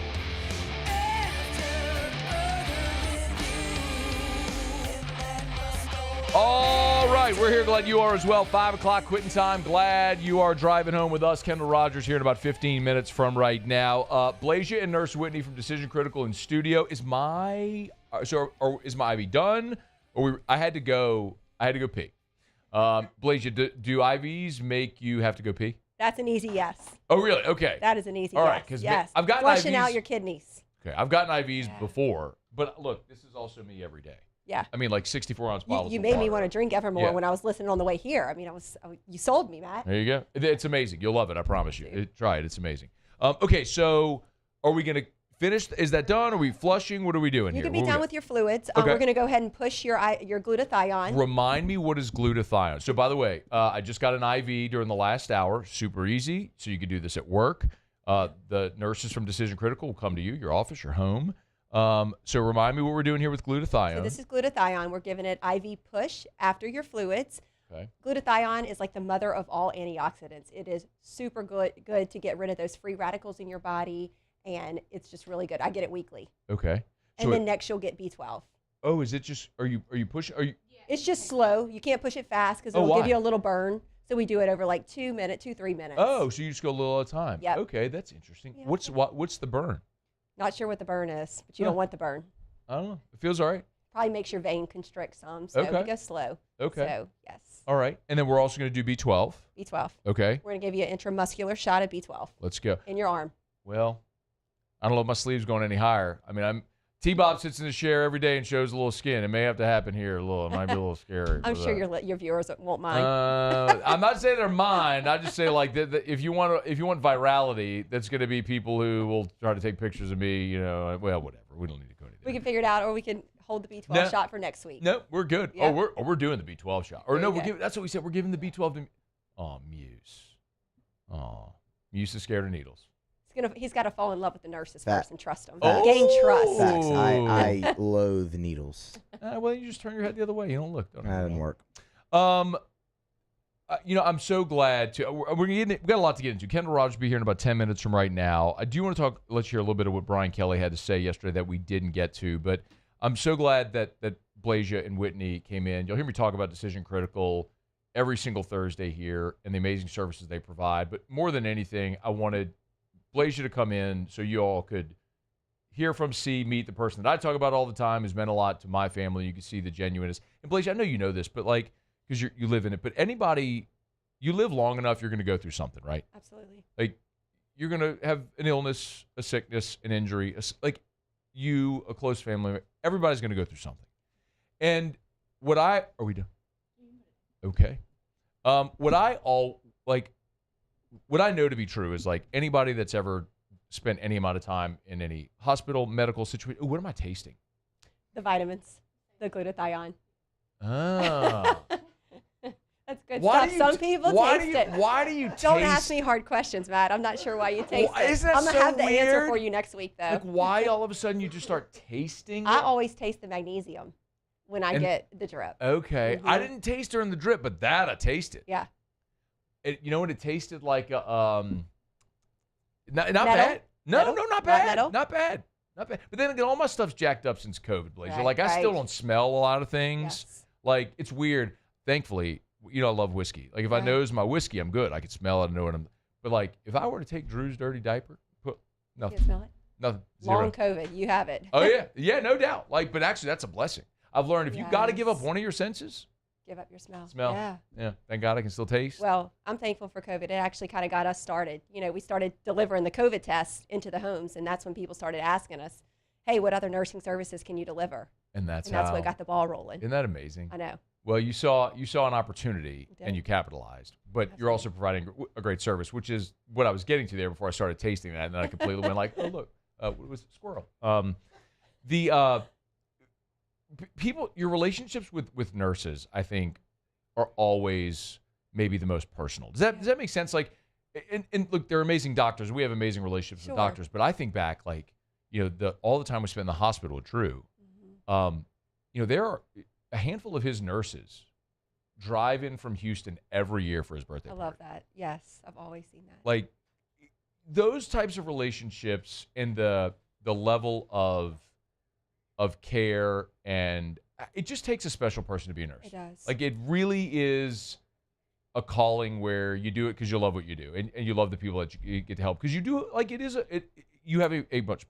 All right, we're here. Glad you are as well. 5 o'clock quitting time. Glad you are driving home with us. Kendall Rogers here in about 15 minutes from right now. Blasia and Nurse Whitney from Decision Critical in studio. Is my IV done? Or I had to go pee. Blasia, do IVs make you have to go pee? That's an easy yes. Oh, really? Okay. That is an easy All yes. right, because yes. I've gotten Flushing IVs. out your kidneys. Okay, I've gotten IVs before, but look, this is also me every day. Yeah. I mean, like 64-ounce bottles. You of made me water. want to drink Evermore Yeah. when I was listening on the way here. I mean, you sold me, Matt. There you go. It's amazing. You'll love it. I promise you. Try it. It's amazing. Okay, so are we going to finish? Is that done? Are we flushing? What are we doing You here? can be done with your fluids. Okay. We're going to go ahead and push your glutathione. Remind me, what is glutathione? So, by the way, I just got an IV during the last hour. Super easy. So you can do this at work. The nurses from Decision Critical will come to you, your office, your home. So remind me what we're doing here with glutathione. So this is glutathione. We're giving it IV push after your fluids. Okay. Glutathione is like the mother of all antioxidants. It is super good to get rid of those free radicals in your body, and it's just really good. I get it weekly. Okay. And then next you'll get B12. Oh, is it just? Are you pushing? Are you? It's just slow. You can't push it fast because it'll give you a little burn. So we do it over like 3 minutes. Oh, so you just go a little at a time. Yep. Okay, that's interesting. Yeah. What's the burn? Not sure what the burn is, but you don't want the burn. I don't know. It feels all right. Probably makes your vein constrict some. So we go slow. Okay. So yes. All right, and then we're also going to do B12. B12. Okay. We're going to give you an intramuscular shot of B12. Let's go. In your arm. Well, I don't know if my sleeve's going any higher. I mean, T-Bob sits in the chair every day and shows a little skin. It may have to happen here a little. It might be a little scary. I'm sure your viewers won't mind. I'm not saying they're mine. I just say like if you want virality, that's going to be people who will try to take pictures of me. You know, well, whatever. We don't need to go into that. We can figure it out, or we can hold the B12 shot for next week. No, we're good. Yeah. We're doing the B12 shot. Or There no, you go. that's what we said. We're giving the B12 to. Oh, Muse. Oh, Muse is scared of needles. He's got to fall in love with the nurses Fact. first and trust them. Facts. Gain trust. Facts. I loathe needles. Well, you just turn your head the other way. You don't look. That didn't work. I'm so glad to. We've got a lot to get into. Kendall Rogers will be here in about 10 minutes from right now. I do want to talk. Let's hear a little bit of what Brian Kelly had to say yesterday that we didn't get to. But I'm so glad that Blasia and Whitney came in. You'll hear me talk about Decision Critical every single Thursday here and the amazing services they provide. But more than anything, I wanted Blasia to come in so you all could hear from meet the person that I talk about all the time, has meant a lot to my family. You can see the genuineness. And Blasia, I know you know this, but like, because you live in it. But anybody, you live long enough, you're going to go through something, right? Absolutely. Like, you're going to have an illness, a sickness, an injury. Like, you, a close family member, everybody's going to go through something. And are we done? Okay. What I know to be true is like anybody that's ever spent any amount of time in any hospital, medical situation. What am I tasting? The vitamins, the glutathione. Oh. That's good stuff. Some people taste it. Why do you taste? Don't ask me hard questions, Matt. I'm not sure why you taste it. Isn't that I'm going to so have the answer weird? for you next week, though. Like, why all of a sudden you just start tasting? I always taste the magnesium when I get the drip. Okay. I didn't taste during the drip, but that I tasted. Yeah. You know what? It tasted like not Metal? bad. No, Metal? not bad. Metal? Not bad. Not bad. But then again, all my stuff's jacked up since COVID, Blazer. Right, like, I still right. don't smell a lot of things. Yes. Like, it's weird. Thankfully, I love whiskey. Like, if I nose my whiskey, I'm good. I can smell it. I know what I'm. But, like, if I were to take Drew's dirty diaper, put nothing. You smell it? Nothing. Zero. Long COVID. You have it. Oh, yeah. Yeah, no doubt. Like, but actually, that's a blessing. I've learned if you got to give up Yes. one of your senses, Give up your smell. smell. Yeah. Thank God I can still taste. Well, I'm thankful for COVID. It actually kind of got us started. We started delivering the COVID tests into the homes, and that's when people started asking us, hey, what other nursing services can you deliver? And that's what got the ball rolling. Isn't that amazing? I know. Well, you saw an opportunity and you capitalized, but you're also providing a great service, which is what I was getting to there before I started tasting that, and then I completely went like, oh look, what was it? Squirrel? People, your relationships with nurses, I think, are always maybe the most personal. Does that make sense? Like, and look, they're amazing doctors. We have amazing relationships with doctors, but I think back, like, all the time we spent in the hospital with Drew, there are a handful of his nurses drive in from Houston every year for his birthday. I love that. Yes, I've always seen that. Like, those types of relationships and the level of care, and it just takes a special person to be a nurse. It does. Like, it really is a calling where you do it because you love what you do, and you love the people that you get to help, because you do, like, you have a much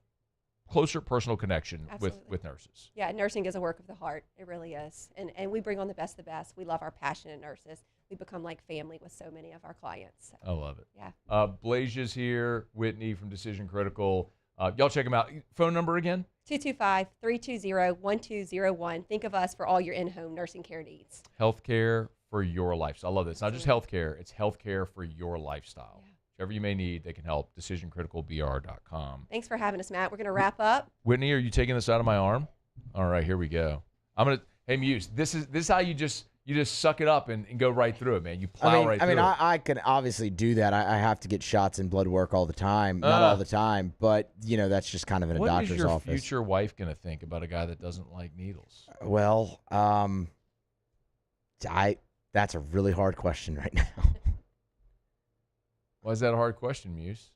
closer personal connection with nurses. Yeah, nursing is a work of the heart. It really is. And we bring on the best of the best. We love our passionate nurses. We become like family with so many of our clients. So, I love it. Yeah. Blasia's here, Whitney from Decision Critical. Y'all check them out. Phone number again? 225-320-1201. Think of us for all your in-home nursing care needs. Healthcare for your lifestyle. I love this. It's not just healthcare. It's healthcare for your lifestyle. Whichever you may need, they can help. DecisionCriticalBR.com. Thanks for having us, Matt. We're going to wrap up. Whitney, are you taking this out of my arm? All right, here we go. Hey, Muse, this is how you just suck it up and go right through it, man. You plow right through it. I can obviously do that. I have to get shots and blood work all the time. Not all the time, but, that's just kind of in a doctor's office. What is your future wife going to think about a guy that doesn't like needles? Well, that's a really hard question right now. Why is that a hard question, Muse?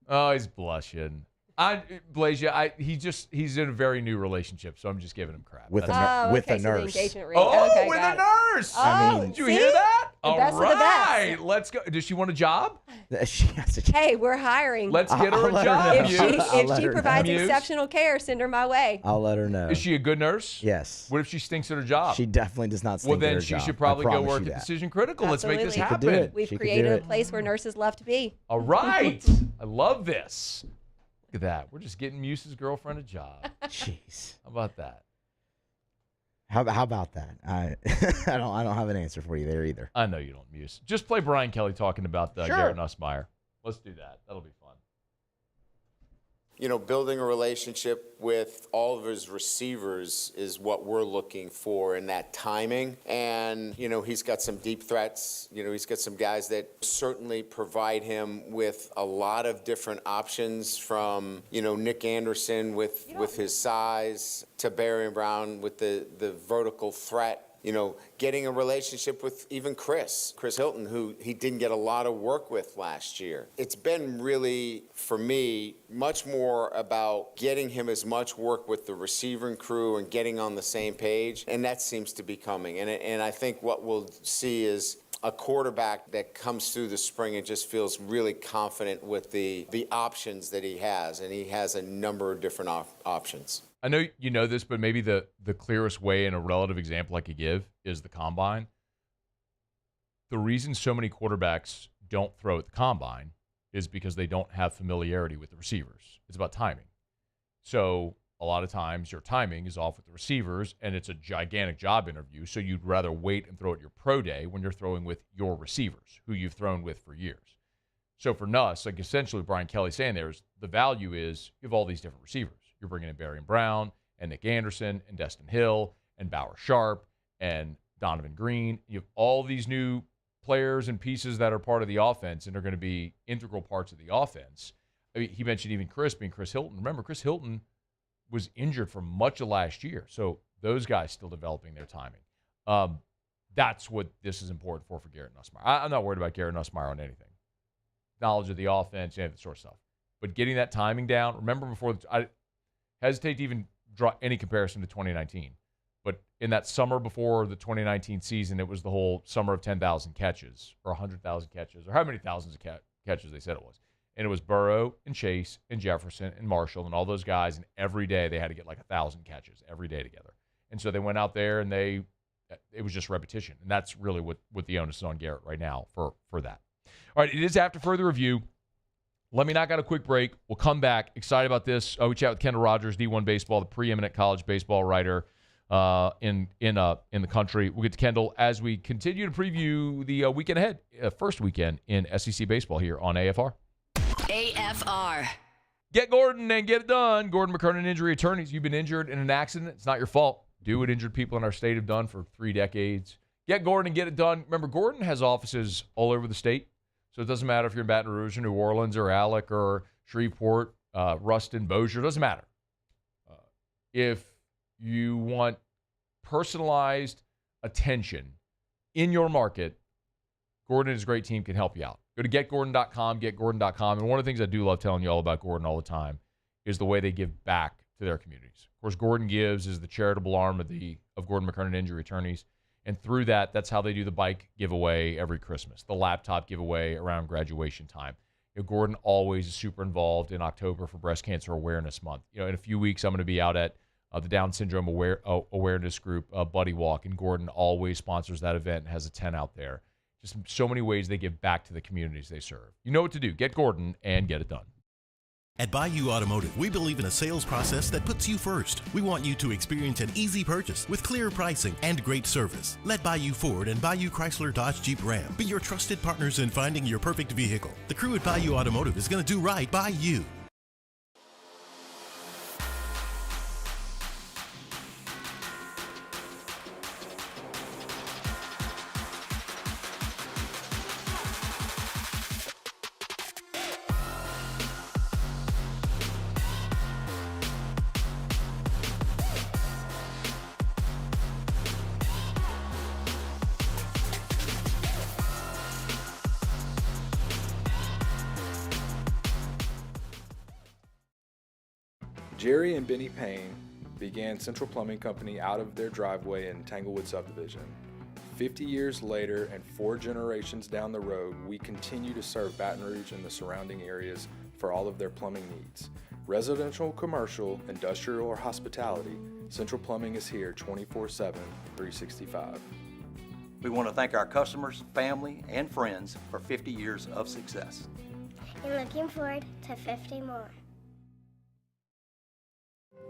Oh, he's blushing. Blasia, he's in a very new relationship, so I'm just giving him crap. With a nurse. Engagement ring. Oh, okay, with a nurse. Did you hear that? The best of the best. Let's go. Does she want a job? She has a Hey, we're hiring. Let's get her a job. If she provides exceptional care, send her my way. I'll let her know. Is she a good nurse? Yes. What if she stinks at her job? She definitely does not stink Well, then at her she job. should probably go promise work you at that. Decision Critical. Absolutely. Let's make this She could do happen. it. We've She could created do a it. place where nurses love to be. All right. I love this. Look at that. We're just getting Muse's girlfriend a job. Jeez. How about that? How about that? I don't have an answer for you there either. I know you don't, Muse. Just play Brian Kelly talking about Sure. Garrett Nussmeier. Let's do that. That'll be fun. Building a relationship with all of his receivers is what we're looking for in that timing. And, he's got some deep threats. He's got some guys that certainly provide him with a lot of different options from, Nick Anderson with his size to Barry Brown with the vertical threat. Getting a relationship with even Chris Hilton, who he didn't get a lot of work with last year. It's been really, for me, much more about getting him as much work with the receiving crew and getting on the same page, and that seems to be coming. And I think what we'll see is a quarterback that comes through the spring and just feels really confident with the options that he has, and he has a number of different options. I know you know this, but maybe the clearest way and a relative example I could give is the combine. The reason so many quarterbacks don't throw at the combine is because they don't have familiarity with the receivers. It's about timing. So a lot of times your timing is off with the receivers, and it's a gigantic job interview, so you'd rather wait and throw at your pro day when you're throwing with your receivers, who you've thrown with for years. So for Nuss, like essentially what Brian Kelly's saying there is the value is you have all these different receivers. You're bringing in Barry Brown and Nick Anderson and Destin Hill and Bauer Sharp and Donovan Green. You have all these new players and pieces that are part of the offense and are going to be integral parts of the offense. I mean, he mentioned even Chris being Chris Hilton. Remember, Chris Hilton was injured for much of last year. So those guys still developing their timing. That's what this is important for Garrett Nussmeier. I'm not worried about Garrett Nussmeier on anything. Knowledge of the offense, and that sort of stuff. But getting that timing down, remember before, I hesitate to even draw any comparison to 2019. But in that summer before the 2019 season, it was the whole summer of 10,000 catches or 100,000 catches or how many thousands of catches they said it was. And it was Burrow and Chase and Jefferson and Marshall and all those guys. And every day they had to get like 1,000 catches every day together. And so they went out there and it was just repetition. And that's really what the onus is on Garrett right now for that. All right, it is after further review. Let me knock out a quick break. We'll come back. Excited about this. We chat with Kendall Rogers, D1 Baseball, the preeminent college baseball writer in the country. We'll get to Kendall as we continue to preview the weekend ahead, first weekend in SEC baseball here on AFR. AFR. Get Gordon and get it done. Gordon McKernan Injury Attorneys. You've been injured in an accident. It's not your fault. Do what injured people in our state have done for 3 decades. Get Gordon and get it done. Remember, Gordon has offices all over the state. So it doesn't matter if you're in Baton Rouge or New Orleans or Alec or Shreveport, Ruston, Bossier. It doesn't matter. If you want personalized attention in your market, Gordon and his great team can help you out. Go to getgordon.com, getgordon.com. And one of the things I do love telling you all about Gordon all the time is the way they give back to their communities. Of course, Gordon Gives is the charitable arm of Gordon McKernan Injury Attorneys. And through that's how they do the bike giveaway every Christmas, the laptop giveaway around graduation time. Gordon always is super involved in October for Breast Cancer Awareness Month. In a few weeks, I'm going to be out at the Down Syndrome Awareness Group, Buddy Walk, and Gordon always sponsors that event and has a tent out there. Just so many ways they give back to the communities they serve. You know what to do. Get Gordon and get it done. At Bayou Automotive, we believe in a sales process that puts you first. We want you to experience an easy purchase with clear pricing and great service. Let Bayou Ford and Bayou Chrysler Dodge Jeep Ram be your trusted partners in finding your perfect vehicle. The crew at Bayou Automotive is going to do right by you. Jerry and Benny Payne began Central Plumbing Company out of their driveway in Tanglewood subdivision. 50 years later and 4 generations down the road, we continue to serve Baton Rouge and the surrounding areas for all of their plumbing needs. Residential, commercial, industrial, or hospitality, Central Plumbing is here 24/7, 365. We want to thank our customers, family, and friends for 50 years of success. And looking forward to 50 more.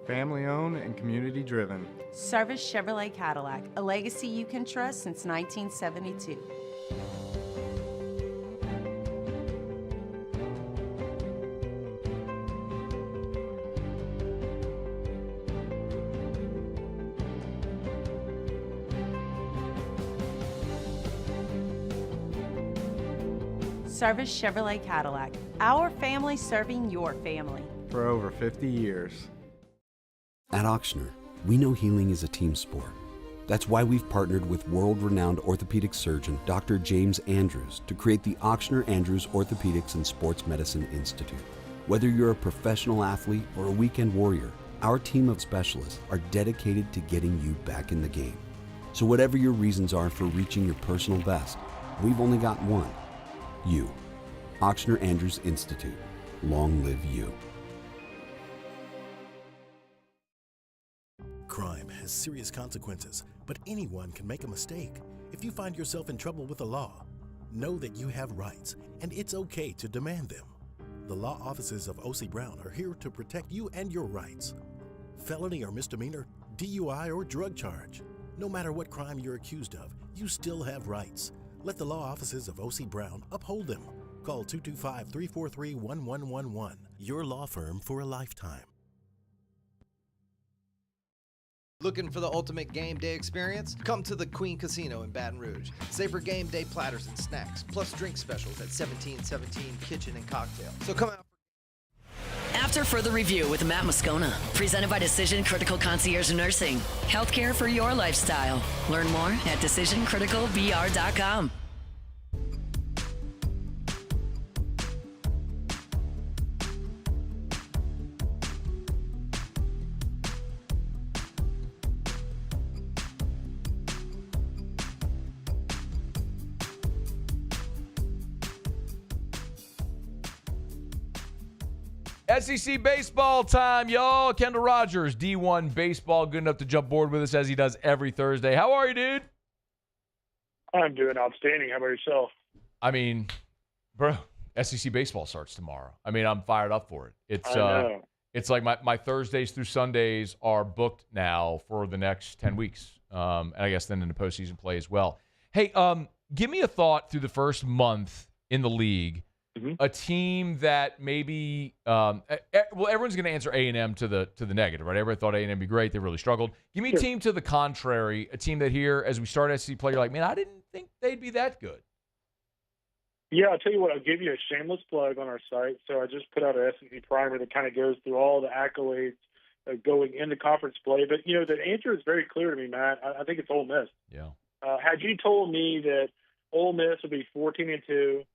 Family owned and community driven. Service Chevrolet Cadillac, a legacy you can trust since 1972. Service Chevrolet Cadillac, our family serving your family. For over 50 years. At Auctioner, we know healing is a team sport. That's why we've partnered with world-renowned orthopedic surgeon Dr. James Andrews to create the Auctioner Andrews Orthopedics and Sports Medicine Institute. Whether you're a professional athlete or a weekend warrior, our team of specialists are dedicated to getting you back in the game. So whatever your reasons are for reaching your personal best, we've only got one. You. Auctioner Andrews Institute. Long live you. Crime has serious consequences, but anyone can make a mistake. If you find yourself in trouble with the law, know that you have rights, and it's okay to demand them. The law offices of O.C. Brown are here to protect you and your rights. Felony or misdemeanor, DUI or drug charge. No matter what crime you're accused of, you still have rights. Let the law offices of O.C. Brown uphold them. Call 225-343-1111. Your law firm for a lifetime. Looking for the ultimate game day experience? Come to the Queen Casino in Baton Rouge. Savor game day platters and snacks, plus drink specials at 1717 Kitchen and Cocktail. So come out. After further review with Matt Moscona, presented by Decision Critical Concierge Nursing. Healthcare for your lifestyle. Learn more at decisioncriticalbr.com. SEC baseball time, y'all. Kendall Rogers, D1 baseball, good enough to jump board with us as he does every Thursday. How are you, dude? I'm doing outstanding. How about yourself? I mean, bro, SEC baseball starts tomorrow. I mean, I'm fired up for it. It's like my Thursdays through Sundays are booked now for the next 10 weeks. And I guess then in the postseason play as well. Hey, give me a thought through the first month in the league. A team that maybe well, everyone's going to answer A&M to the negative, right? Everybody thought A&M would be great. They really struggled. Give me a team to the contrary, a team that here, as we start SEC play, you're like, man, I didn't think they'd be that good. Yeah, I'll tell you what, I'll give you a shameless plug on our site. So I just put out an SEC primer that kind of goes through all the accolades going into conference play. But, you know, the answer is very clear to me, Matt. I think it's Ole Miss. Yeah. Had you told me that Ole Miss would be 14-2,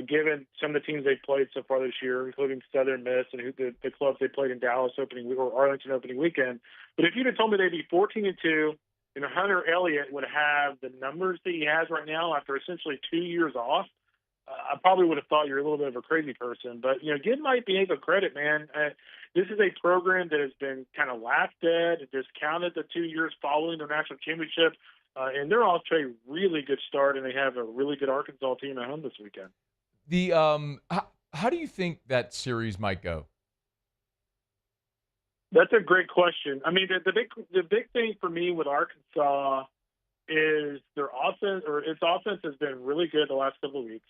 given some of the teams they've played so far this year, including Southern Miss and the clubs they played in Dallas opening week or Arlington opening weekend. But if you'd have told me they'd be 14-2, and Hunter Elliott would have the numbers that he has right now after essentially 2 years off, I probably would have thought you're a little bit of a crazy person. But, you know, give Mike Bianco credit, man. This is a program that has been kind of laughed at and discounted the 2 years following their national championship. And they're off to a really good start, and they have a really good Arkansas team at home this weekend. The how do you think that series might go? That's a great question. I mean, the big thing for me with Arkansas is their offense, or its offense has been really good the last couple of weeks,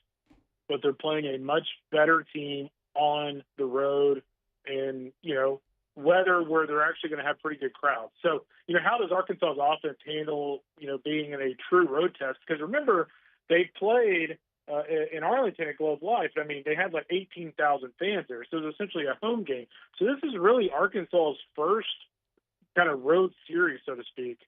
but they're playing a much better team on the road and, weather where they're actually going to have pretty good crowds. So, how does Arkansas's offense handle, being in a true road test? Because remember, they played in Arlington at Globe Life. I mean, they had like 18,000 fans there, so it was essentially a home game. So this is really Arkansas's first kind of road series, so to speak.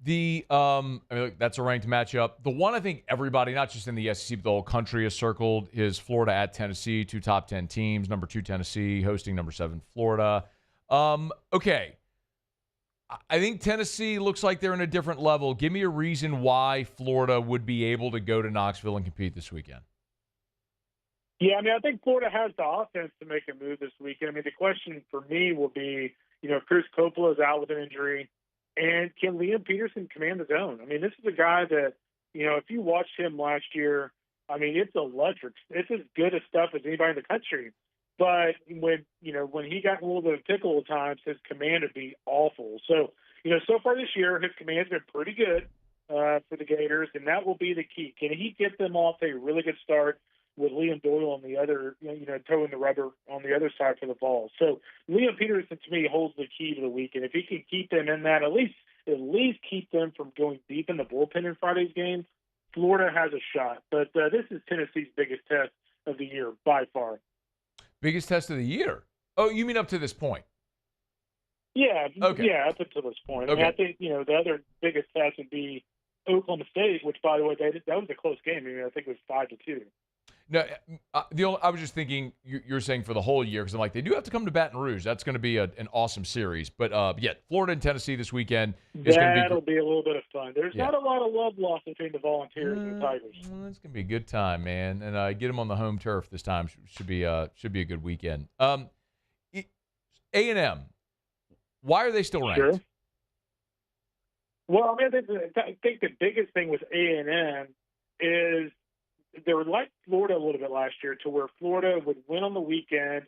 Look, that's a ranked matchup. The one I think everybody, not just in the SEC, but the whole country has circled is Florida at Tennessee, 2 top 10 teams. Number 2 Tennessee hosting number 7 Florida. Okay. I think Tennessee looks like they're in a different level. Give me a reason why Florida would be able to go to Knoxville and compete this weekend. Yeah, I mean, I think Florida has the offense to make a move this weekend. I mean, the question for me will be, Cruz Coppola is out with an injury, and can Liam Peterson command the zone? I mean, this is a guy that, if you watched him last year, I mean, it's electric. It's as good a stuff as anybody in the country. But when he got in a little bit of a pickle at times, his command would be awful. So, so far this year, his command's been pretty good for the Gators, and that will be the key. Can he get them off to a really good start with Liam Doyle on the other, towing the rubber on the other side for the ball? So Liam Peterson, to me, holds the key to the weekend. If he can keep them in that, at least keep them from going deep in the bullpen in Friday's game, Florida has a shot. But this is Tennessee's biggest test of the year by far. Biggest test of the year? Oh, you mean up to this point? Yeah. Okay. Yeah, up until this point. Okay. I mean, I think, the other biggest test would be Oklahoma State, which, by the way, that was a close game. I mean, I think it was 5-2. No, I was just thinking you're saying for the whole year, because I'm like, they do have to come to Baton Rouge. That's going to be an awesome series. But, Florida and Tennessee this weekend is going to be... That'll be a little bit of fun. There's not a lot of love lost between the Volunteers and the Tigers. Well, it's going to be a good time, man. And get them on the home turf this time. Should be a good weekend. A&M, why are they still ranked? Sure. Well, I mean, I think the biggest thing with A&M is they were like Florida a little bit last year, to where Florida would win on the weekend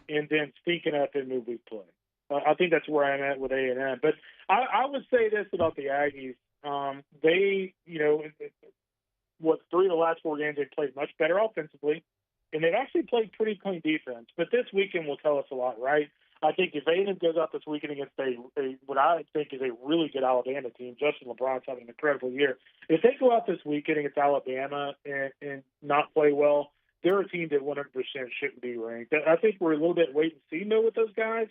and then stink it up in midweek play. I think that's where I'm at with A&M. But I would say this about the Aggies. They, 3 of the last 4 games, they've played much better offensively, and they've actually played pretty clean defense. But this weekend will tell us a lot, right? I think if A&M goes out this weekend against what I think is a really good Alabama team, Justin LeBron's having an incredible year. If they go out this weekend against Alabama and not play well, they're a team that 100% shouldn't be ranked. I think we're a little bit wait and see mode with those guys.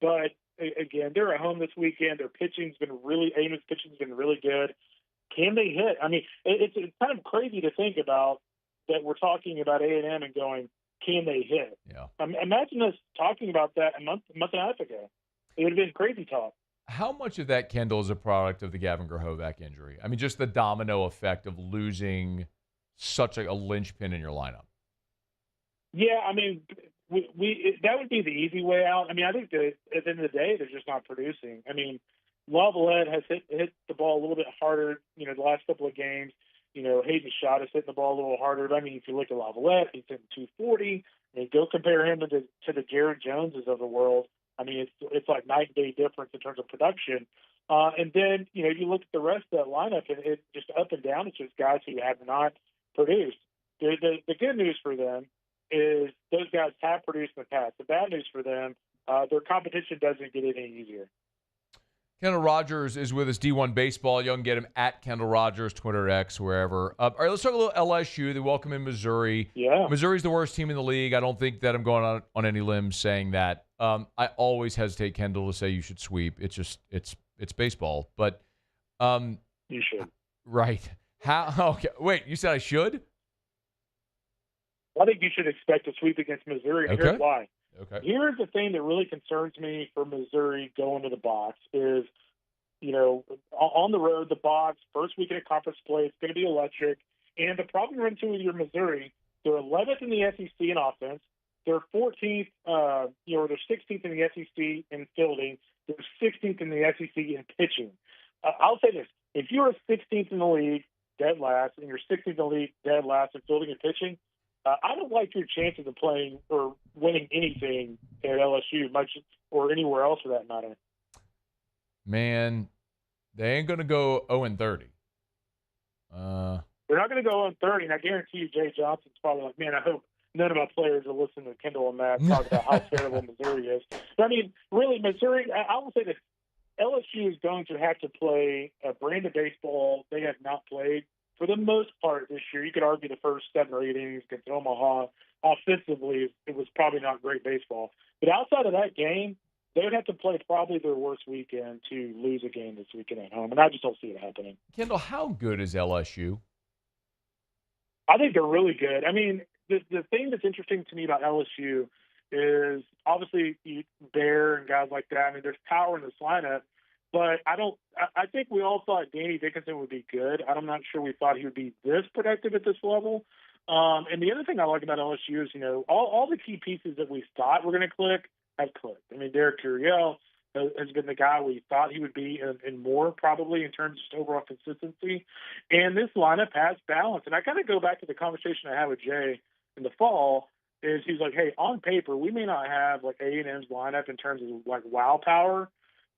But again, they're at home this weekend. Their pitching's been A&M's pitching's been really good. Can they hit? I mean, it's kind of crazy to think about that we're talking about A&M and going, can they hit? Yeah. Imagine us talking about that a month and a half ago. It would have been crazy talk. How much of that, Kendall, is a product of the Gavin Grahovac injury? I mean, just the domino effect of losing such a linchpin in your lineup. Yeah, I mean, that would be the easy way out. I mean, I think that at the end of the day, they're just not producing. I mean, Lavalette has hit the ball a little bit harder, the last couple of games. Hayden Schott is hitting the ball a little harder. But I mean, if you look at Lavalette, he's hitting 240. And go compare him to the Jared Joneses of the world. I mean, it's like night and day difference in terms of production. And then, you look at the rest of that lineup, and it's just up and down. It's just guys who have not produced. The good news for them is those guys have produced in the past. The bad news for them, their competition doesn't get any easier. Kendall Rogers is with us, D1 Baseball. You can get him at Kendall Rogers, Twitter, X, wherever. All right, let's talk a little LSU. They welcome in Missouri. Yeah. Missouri's the worst team in the league. I don't think that I'm going on any limbs saying that. I always hesitate, Kendall, to say you should sweep. It's just it's baseball. But you should. Right. How? Okay. Wait, you said I should? I think you should expect a sweep against Missouri. And here's why. Okay. Here's the thing that really concerns me for Missouri going to the box is, on the road, the box, first weekend of conference play, it's going to be electric. And the problem you run into with your Missouri, they're 11th in the SEC in offense. They're 14th, they're 16th in the SEC in fielding. They're 16th in the SEC in pitching. I'll say this. If you're 16th in the league, dead last, and you're 16th in the league, dead last in fielding and pitching, I don't like your chances of playing or winning anything at LSU, much or anywhere else for that matter. Man, they ain't going to go 0-30. They're not going to go on 30, and I guarantee you Jay Johnson's probably like, man, I hope none of my players are listening to Kendall and Matt talk about how terrible Missouri is. But, I mean, really, Missouri, I will say this, LSU is going to have to play a brand of baseball they have not played for the most part this year. You could argue the first 7 or 8 innings against Omaha, offensively, it was probably not great baseball. But outside of that game, they would have to play probably their worst weekend to lose a game this weekend at home, and I just don't see it happening. Kendall, how good is LSU? I think they're really good. I mean, the thing that's interesting to me about LSU is obviously Bear and guys like that. I mean, there's power in this lineup, but I think we all thought Danny Dickinson would be good. I'm not sure we thought he would be this productive at this level. And the other thing I like about LSU is, all the key pieces that we thought were going to click have clicked. I mean, Derek Curiel has been the guy we thought he would be and more probably in terms of overall consistency. And this lineup has balance. And I kind of go back to the conversation I had with Jay in the fall is he's like, hey, on paper, we may not have like A&M's lineup in terms of like wow power,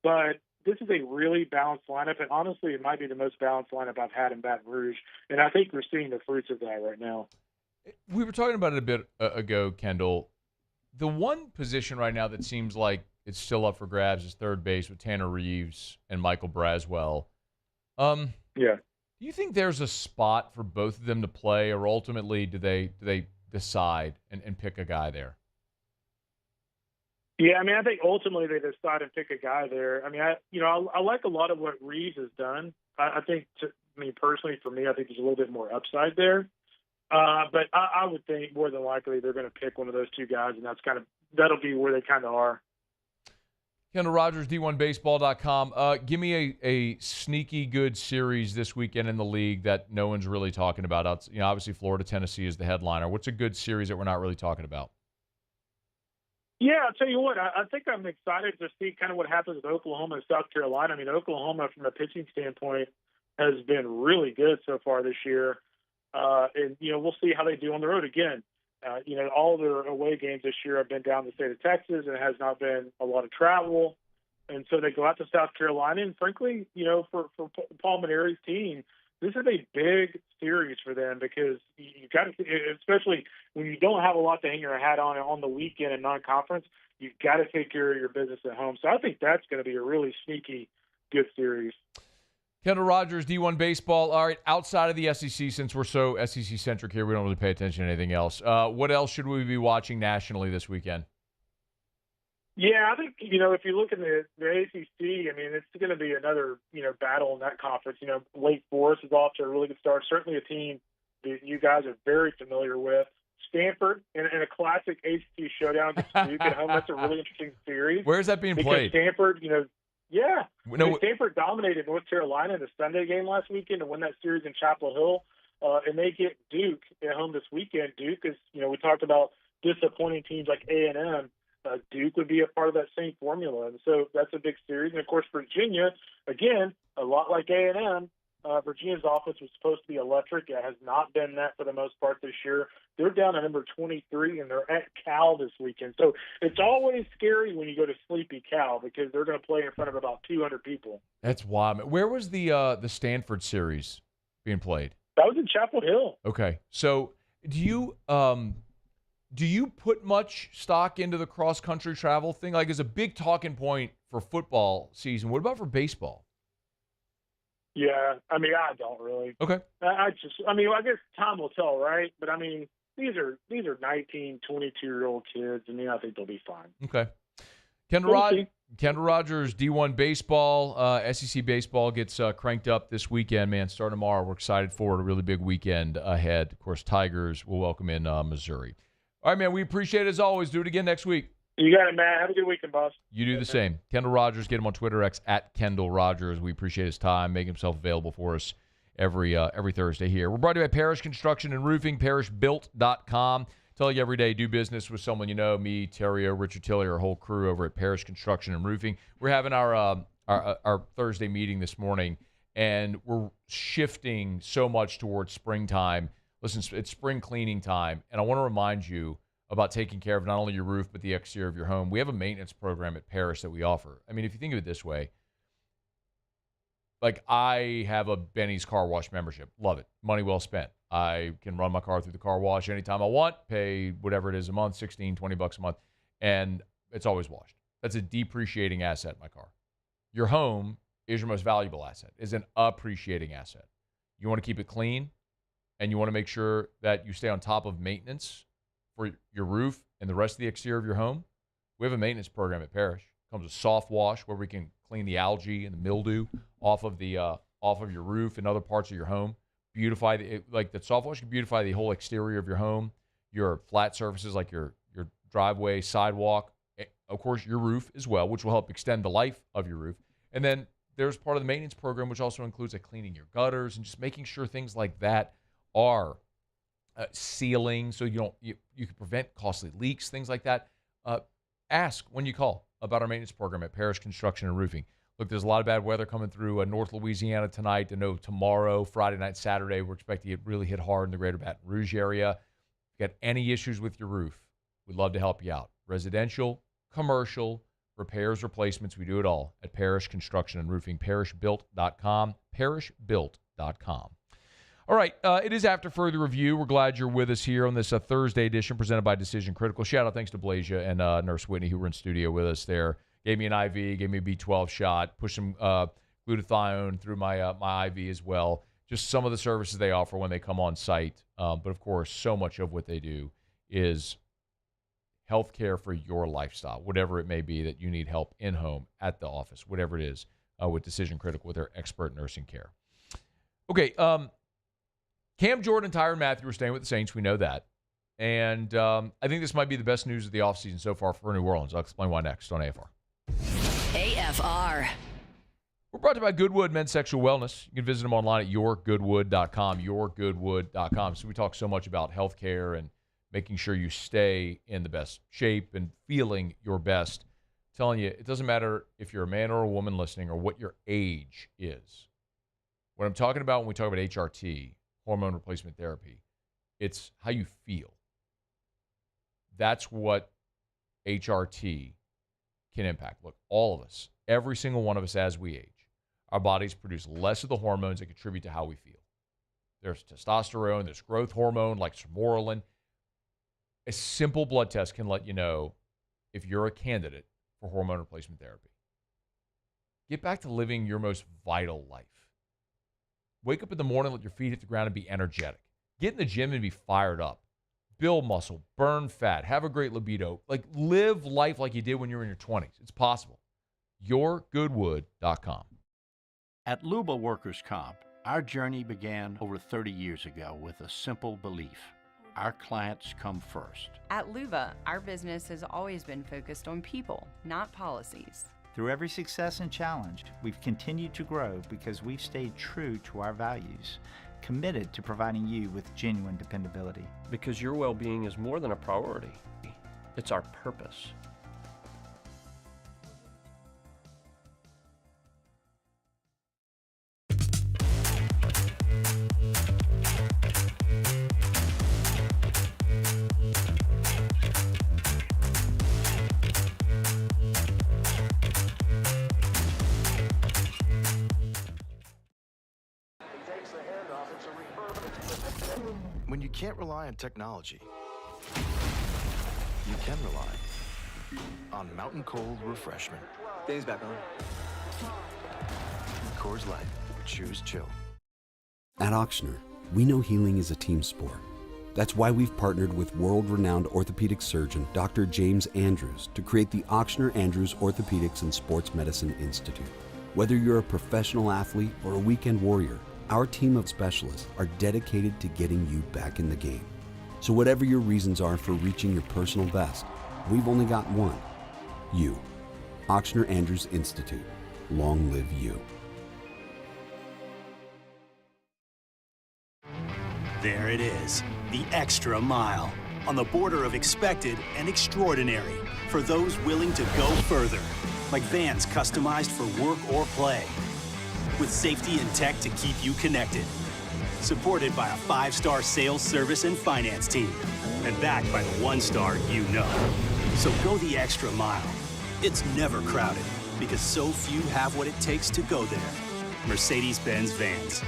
but this is a really balanced lineup. And honestly, it might be the most balanced lineup I've had in Baton Rouge. And I think we're seeing the fruits of that right now. We were talking about it a bit ago, Kendall. The one position right now that seems like it's still up for grabs is third base with Tanner Reeves and Michael Braswell. Yeah. Do you think there's a spot for both of them to play, or ultimately do they decide and pick a guy there? Yeah, I mean, I think ultimately they decide and pick a guy there. I mean, I like a lot of what Reeves has done. I think, personally, for me, I think there's a little bit more upside there. But I would think more than likely they're going to pick one of those two guys, and that'll be where they kind of are. Kendall Rogers, D1Baseball.com. Give me a sneaky good series this weekend in the league that no one's really talking about. Obviously Florida-Tennessee is the headliner. What's a good series that we're not really talking about? Yeah, I'll tell you what. I think I'm excited to see kind of what happens with Oklahoma and South Carolina. I mean, Oklahoma, from a pitching standpoint, has been really good so far this year. And we'll see how they do on the road again. All their away games this year have been down the state of Texas, and it has not been a lot of travel. And so they go out to South Carolina, and frankly, for Paul Maneri's team, this is a big series for them because you got to, especially when you don't have a lot to hang your hat on the weekend in non-conference, you've got to take care of your business at home. So I think that's going to be a really sneaky good series. Kendall Rogers, D1 Baseball. All right, outside of the SEC, since we're so SEC-centric here, we don't really pay attention to anything else. What else should we be watching nationally this weekend? Yeah, I think, if you look at the ACC, I mean, it's going to be another, battle in that conference. Wake Forest is off to a really good start. Certainly a team that you guys are very familiar with. Stanford in a classic ACC showdown against Duke at home. That's a really interesting series. Where is that being played? Stanford, yeah. No, Stanford dominated North Carolina in the Sunday game last weekend to win that series in Chapel Hill. And they get Duke at home this weekend. Duke is, we talked about disappointing teams like A&M. Duke would be a part of that same formula. And so that's a big series. And, of course, Virginia, again, a lot like A&M, Virginia's offense was supposed to be electric. It has not been that for the most part this year. They're down to number 23, and they're at Cal this weekend. So it's always scary when you go to sleepy Cal because they're going to play in front of about 200 people. That's wild. Where was the Stanford series being played? That was in Chapel Hill. Okay. So do you put much stock into the cross-country travel thing? Like, it's a big talking point for football season. What about for baseball? Yeah, I mean, I don't really. Okay. I guess time will tell, right? But, I mean, these are 19, 22-year-old kids, and I think they'll be fine. Okay. Kendall Rogers, D1 Baseball. SEC Baseball gets cranked up this weekend, man. Starting tomorrow. We're excited for it. A really big weekend ahead. Of course, Tigers will welcome in Missouri. All right, man, we appreciate it as always. Do it again next week. You got it, Matt. Have a good weekend, boss. You do the same. Kendall Rogers, get him on Twitter, X at Kendall Rogers. We appreciate his time, making himself available for us every Thursday here. We're brought to you by Parish Construction and Roofing, parishbuilt.com. Tell you every day, do business with someone you know, me, Terrio, Richard Tilley, our whole crew over at Parish Construction and Roofing. We're having our Thursday meeting this morning, and we're shifting so much towards springtime. Listen, it's spring cleaning time, and I want to remind you, about taking care of not only your roof, but the exterior of your home. We have a maintenance program at Parrish that we offer. I mean, if you think of it this way, like I have a Benny's car wash membership. Love it. Money well spent. I can run my car through the car wash anytime I want, pay whatever it is a month, $16, $20 a month, and it's always washed. That's a depreciating asset in my car. Your home is your most valuable asset, is an appreciating asset. You want to keep it clean, and you want to make sure that you stay on top of maintenance for your roof and the rest of the exterior of your home. We have a maintenance program at Parrish. It comes with soft wash where we can clean the algae and the mildew off of your roof and other parts of your home. Beautify the soft wash can beautify the whole exterior of your home, your flat surfaces like your driveway, sidewalk, of course your roof as well, which will help extend the life of your roof. And then there's part of the maintenance program, which also includes cleaning your gutters and just making sure things like that are sealing, so you can prevent costly leaks, things like that. Ask when you call about our maintenance program at Parrish Construction and Roofing. Look, there's a lot of bad weather coming through North Louisiana tonight. I know tomorrow, Friday night, Saturday, we're expecting it really hit hard in the greater Baton Rouge area. If you got any issues with your roof, we'd love to help you out. Residential, commercial, repairs, replacements, we do it all at Parrish Construction and Roofing, parishbuilt.com, parishbuilt.com. All right, it is After Further Review. We're glad you're with us here on this Thursday edition presented by Decision Critical. Shout out thanks to Blasia and Nurse Whitney who were in studio with us there. Gave me an IV, gave me a B12 shot, pushed some glutathione through my IV as well. Just some of the services they offer when they come on site. But, of course, so much of what they do is healthcare for your lifestyle, whatever it may be that you need help in-home, at the office, whatever it is, with Decision Critical with their expert nursing care. Okay, Cam Jordan, Tyrann, Mathieu are staying with the Saints. We know that. And I think this might be the best news of the offseason so far for New Orleans. I'll explain why next on AFR. AFR. We're brought to you by Goodwood Men's Sexual Wellness. You can visit them online at yourgoodwood.com, yourgoodwood.com. So we talk so much about healthcare and making sure you stay in the best shape and feeling your best. I'm telling you, it doesn't matter if you're a man or a woman listening or what your age is. What I'm talking about when we talk about HRT, hormone replacement therapy, it's how you feel. That's what HRT can impact. Look, all of us, every single one of us as we age, our bodies produce less of the hormones that contribute to how we feel. There's testosterone, there's growth hormone like sermorelin. A simple blood test can let you know if you're a candidate for hormone replacement therapy. Get back to living your most vital life. Wake up in the morning, let your feet hit the ground and be energetic. Get in the gym and be fired up. Build muscle, burn fat, have a great libido. Live life like you did when you were in your 20s. It's possible. yourgoodwood.com. At Luba Workers' Comp, our journey began over 30 years ago with a simple belief. Our clients come first. At Luba, our business has always been focused on people, not policies. Through every success and challenge, we've continued to grow because we've stayed true to our values, committed to providing you with genuine dependability. Because your well-being is more than a priority. It's our purpose. When you can't rely on technology, you can rely on Mountain Cold Refreshment. Dave's back on. Coors Light. Choose chill. At Auctioner, we know healing is a team sport. That's why we've partnered with world-renowned orthopedic surgeon Dr. James Andrews to create the Auctioner Andrews Orthopedics and Sports Medicine Institute. Whether you're a professional athlete or a weekend warrior, our team of specialists are dedicated to getting you back in the game. So whatever your reasons are for reaching your personal best, we've only got one. You. Auctioner Andrews Institute. Long live you. There it is, the extra mile, on the border of expected and extraordinary for those willing to go further, like vans customized for work or play, with safety and tech to keep you connected. supported by a 5-star sales, service, and finance team, and backed by the 1-star you know. So go the extra mile. It's never crowded because so few have what it takes to go there. Mercedes-Benz Vans.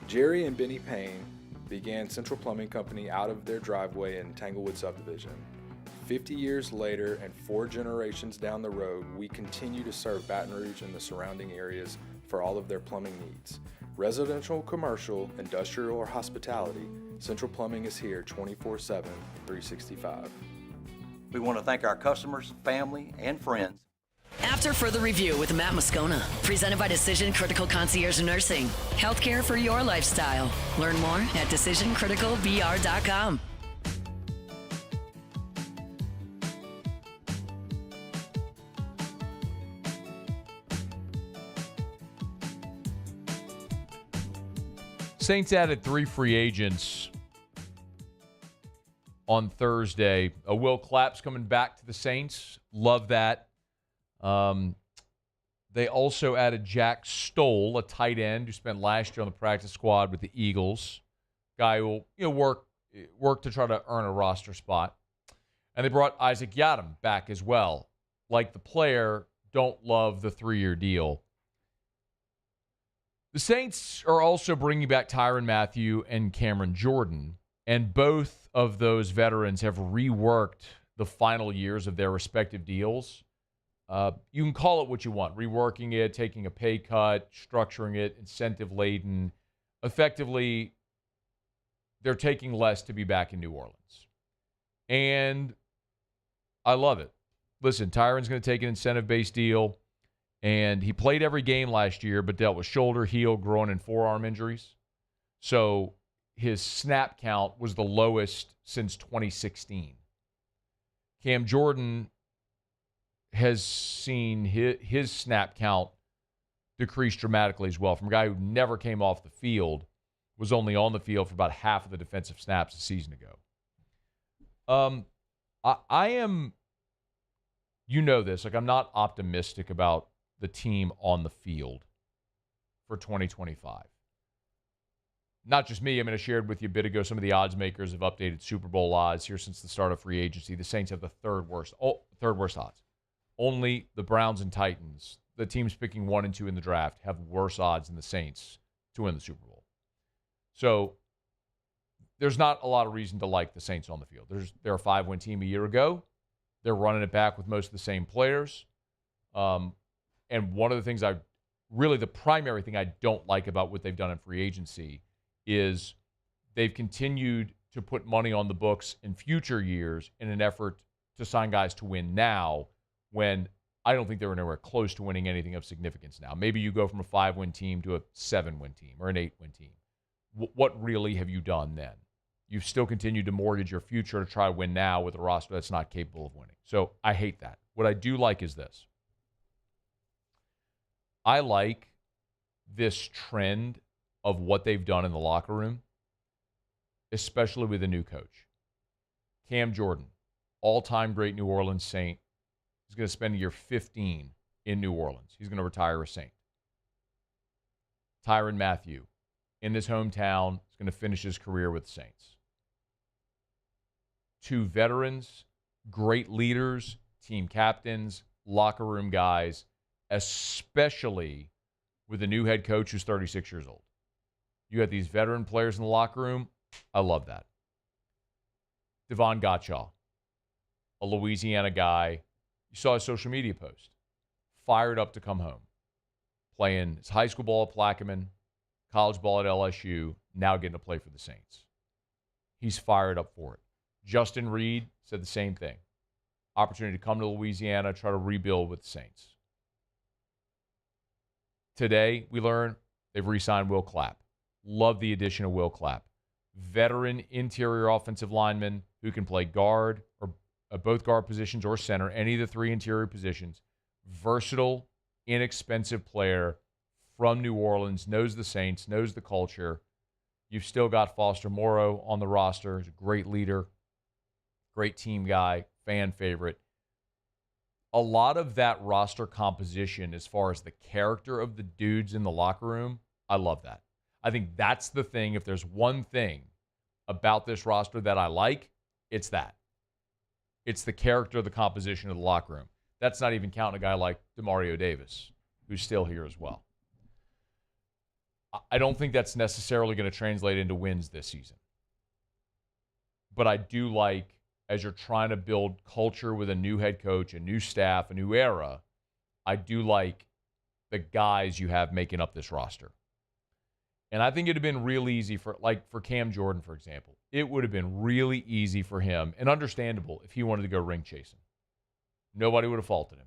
Jerry and Benny Payne began Central Plumbing Company out of their driveway in Tanglewood subdivision. 50 years later and 4 generations down the road, we continue to serve Baton Rouge and the surrounding areas for all of their plumbing needs. Residential, commercial, industrial, or hospitality, Central Plumbing is here 24/7, 365. We want to thank our customers, family, and friends. After further review with Matt Moscona, presented by Decision Critical Concierge Nursing. Healthcare for your lifestyle. Learn more at decisioncriticalbr.com. Saints added 3 free agents on Thursday. Will Clapp's coming back to the Saints. Love that. They also added Jack Stoll, a tight end who spent last year on the practice squad with the Eagles. Guy who will work to try to earn a roster spot. And they brought Isaac Yiadom back as well. Like the player, don't love the 3-year deal. The Saints are also bringing back Tyrann Mathieu and Cameron Jordan, and both of those veterans have reworked the final years of their respective deals. You can call it what you want, reworking it, taking a pay cut, structuring it, incentive-laden. Effectively, they're taking less to be back in New Orleans. And I love it. Listen, Tyrann's going to take an incentive-based deal, and he played every game last year but dealt with shoulder, heel, groin, and forearm injuries. So his snap count was the lowest since 2016. Cam Jordan has seen his snap count decrease dramatically as well. From a guy who never came off the field, was only on the field for about half of the defensive snaps a season ago. I am, this, I'm not optimistic about the team on the field for 2025. Not just me. I shared with you a bit ago some of the odds makers have updated Super Bowl odds here since the start of free agency. The Saints have the third worst odds. Only the Browns and Titans, the teams picking 1 and 2 in the draft, have worse odds than the Saints to win the Super Bowl. So there's not a lot of reason to like the Saints on the field. They're a 5-win team a year ago. They're running it back with most of the same players. And one of the things the primary thing I don't like about what they've done in free agency is they've continued to put money on the books in future years in an effort to sign guys to win now, when I don't think they're anywhere close to winning anything of significance now. Maybe you go from a 5-win team to a 7-win team or an 8-win team. What really have you done then? You've still continued to mortgage your future to try to win now with a roster that's not capable of winning. So I hate that. What I do like is this. I like this trend of what they've done in the locker room, especially with a new coach. Cam Jordan, all-time great New Orleans Saint, is going to spend year 15 in New Orleans. He's going to retire a Saint. Tyrann Mathieu, in his hometown, is going to finish his career with the Saints. 2 veterans, great leaders, team captains, locker room guys, especially with a new head coach who's 36 years old. You got these veteran players in the locker room. I love that. Devon Gottschall, a Louisiana guy. You saw his social media post. Fired up to come home. Playing his high school ball at Plaquemine, college ball at LSU, now getting to play for the Saints. He's fired up for it. Justin Reed said the same thing. Opportunity to come to Louisiana, try to rebuild with the Saints. today we learn they've re-signed Will Clapp. Love the addition of Will Clapp. Veteran interior offensive lineman who can play guard or both guard positions or center, any of the three interior positions. Versatile, inexpensive player from New Orleans, knows the Saints, knows the culture. You've still got Foster Moreau on the roster. He's a great leader, great team guy, fan favorite. A lot of that roster composition, as far as the character of the dudes in the locker room, I love that. I think that's the thing. If there's one thing about this roster that I like, it's that. It's the character of the composition of the locker room. That's not even counting a guy like DeMario Davis, who's still here as well. I don't think that's necessarily going to translate into wins this season. But I do like, as you're trying to build culture with a new head coach, a new staff, a new era, I do like the guys you have making up this roster. And I think it would have been real easy for Cam Jordan, for example. It would have been really easy for him and understandable if he wanted to go ring chasing. Nobody would have faulted him.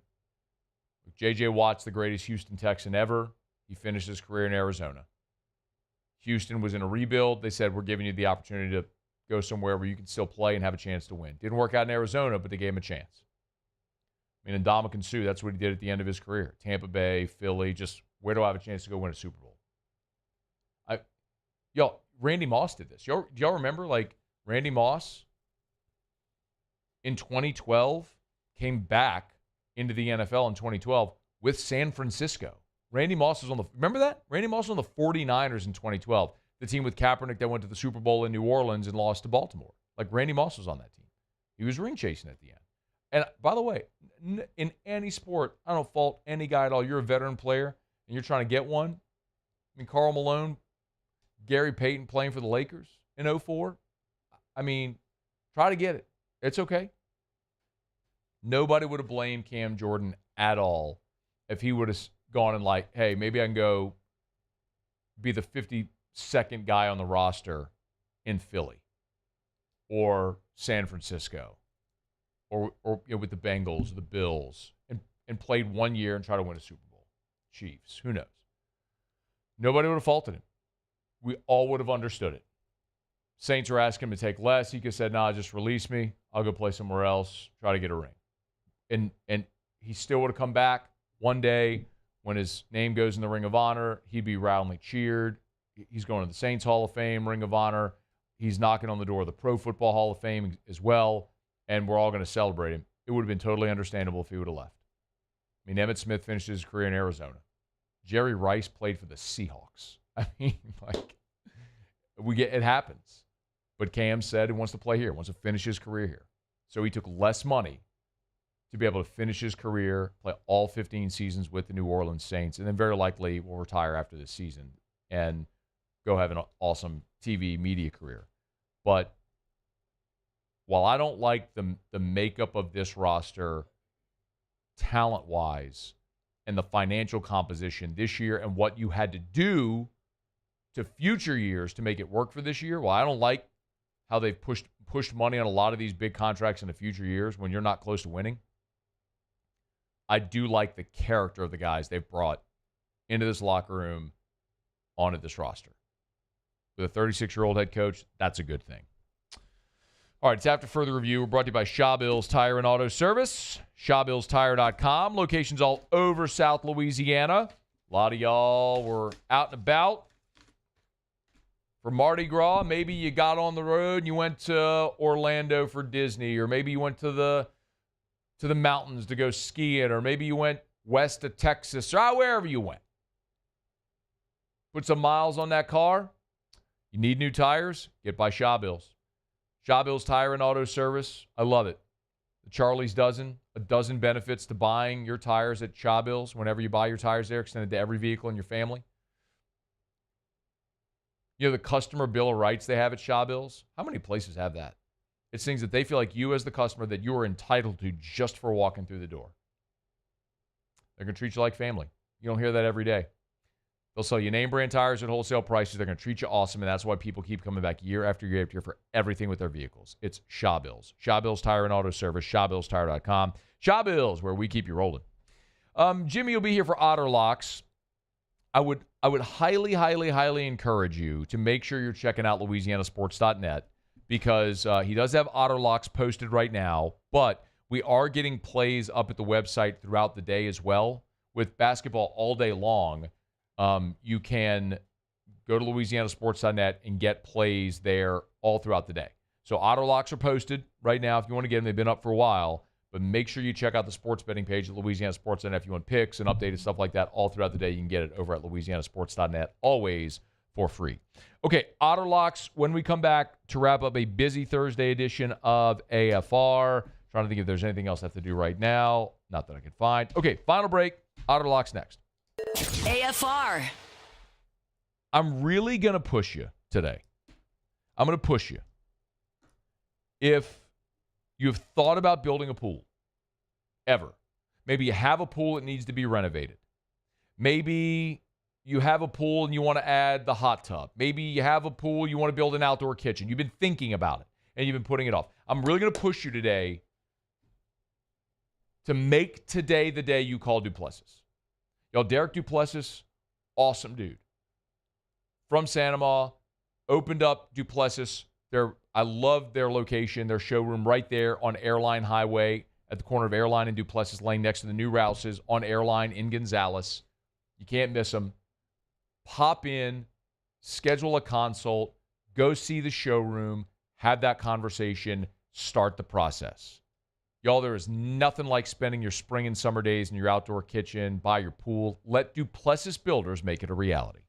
J.J. Watt's the greatest Houston Texan ever. He finished his career in Arizona. Houston was in a rebuild. They said, we're giving you the opportunity to go somewhere where you can still play and have a chance to win. Didn't work out in Arizona, but they gave him a chance. I mean, Ndamukong Suh, that's what he did at the end of his career. Tampa Bay, Philly, just where do I have a chance to go win a Super Bowl? Randy Moss did this. Do y'all remember, Randy Moss in 2012 came back into the NFL in 2012 with San Francisco. Randy Moss was remember that? Randy Moss was on the 49ers in 2012, the team with Kaepernick that went to the Super Bowl in New Orleans and lost to Baltimore. Randy Moss was on that team. He was ring chasing at the end. And by the way, in any sport, I don't fault any guy at all. You're a veteran player and you're trying to get one. I mean, Karl Malone, Gary Payton playing for the Lakers in 2004. I mean, try to get it. It's okay. Nobody would have blamed Cam Jordan at all if he would have gone and hey, maybe I can go be the 52nd guy on the roster in Philly or San Francisco or with the Bengals or the Bills and played 1 year and try to win a Super Bowl. Chiefs, who knows? Nobody would have faulted him. We all would have understood it. Saints were asking him to take less. He could have said, nah, just release me. I'll go play somewhere else, try to get a ring. And he still would have come back one day when his name goes in the Ring of Honor. He'd be roundly cheered. He's going to the Saints Hall of Fame, Ring of Honor. He's knocking on the door of the Pro Football Hall of Fame as well, and we're all going to celebrate him. It would have been totally understandable if he would have left. I mean, Emmitt Smith finished his career in Arizona. Jerry Rice played for the Seahawks. I mean, it happens. But Cam said he wants to play here, wants to finish his career here. So he took less money to be able to finish his career, play all 15 seasons with the New Orleans Saints, and then very likely will retire after this season and go have an awesome TV media career. But while I don't like the makeup of this roster talent-wise and the financial composition this year and what you had to do to future years to make it work for this year, well, I don't like how they've pushed money on a lot of these big contracts in the future years when you're not close to winning. I do like the character of the guys they've brought into this locker room onto this roster. With a 36-year-old head coach, that's a good thing. All right, it's After Further Review. We're brought to you by Shawbills Tire and Auto Service. ShawBillsTire.com. Locations all over South Louisiana. A lot of y'all were out and about for Mardi Gras. Maybe you got on the road and you went to Orlando for Disney, or maybe you went to the mountains to go skiing, or maybe you went west to Texas, or wherever you went. Put some miles on that car. You need new tires? Get by Shawbills. Shawbills Tire and Auto Service. I love it. The Charlie's Dozen, a dozen benefits to buying your tires at Shawbills. Whenever you buy your tires there, extended to every vehicle in your family. You know, the customer bill of rights they have at Shawbills. How many places have that? It's things that they feel like you as the customer that you are entitled to just for walking through the door. They're going to treat you like family. You don't hear that every day. They'll sell you name brand tires at wholesale prices. They're going to treat you awesome, and that's why people keep coming back year after year after year for everything with their vehicles. It's Shawbills. Shawbills Tire and Auto Service, ShawBillsTire.com. Shawbills, where we keep you rolling. Jimmy will be here for Otter Locks. I would highly, highly, highly encourage you to make sure you're checking out LouisianaSports.net because he does have auto locks posted right now, but we are getting plays up at the website throughout the day as well. With basketball all day long, you can go to LouisianaSports.net and get plays there all throughout the day. So auto locks are posted right now if you want to get them. They've been up for a while. But make sure you check out the sports betting page at LouisianaSports.net if you want picks and updated stuff like that all throughout the day. You can get it over at LouisianaSports.net, always for free. Okay, auto locks. When we come back to wrap up a busy Thursday edition of AFR. Trying to think if there's anything else I have to do right now. Not that I can find. Okay, final break. Auto locks next. AFR. I'm really going to push you today. I'm going to push you. If you've thought about building a pool, ever. Maybe you have a pool that needs to be renovated. Maybe you have a pool and you want to add the hot tub. Maybe you have a pool, you want to build an outdoor kitchen. You've been thinking about it, and you've been putting it off. I'm really going to push you today to make today the day you call Duplessis. Y'all, Derek Duplessis, awesome dude. From Sanama, opened up Duplessis. I love their location, their showroom right there on Airline Highway at the corner of Airline and Duplessis Lane next to the new Rouse's on Airline in Gonzales. You can't miss them. Pop in, schedule a consult, go see the showroom, have that conversation, start the process. Y'all, there is nothing like spending your spring and summer days in your outdoor kitchen, by your pool. Let Duplessis Builders make it a reality.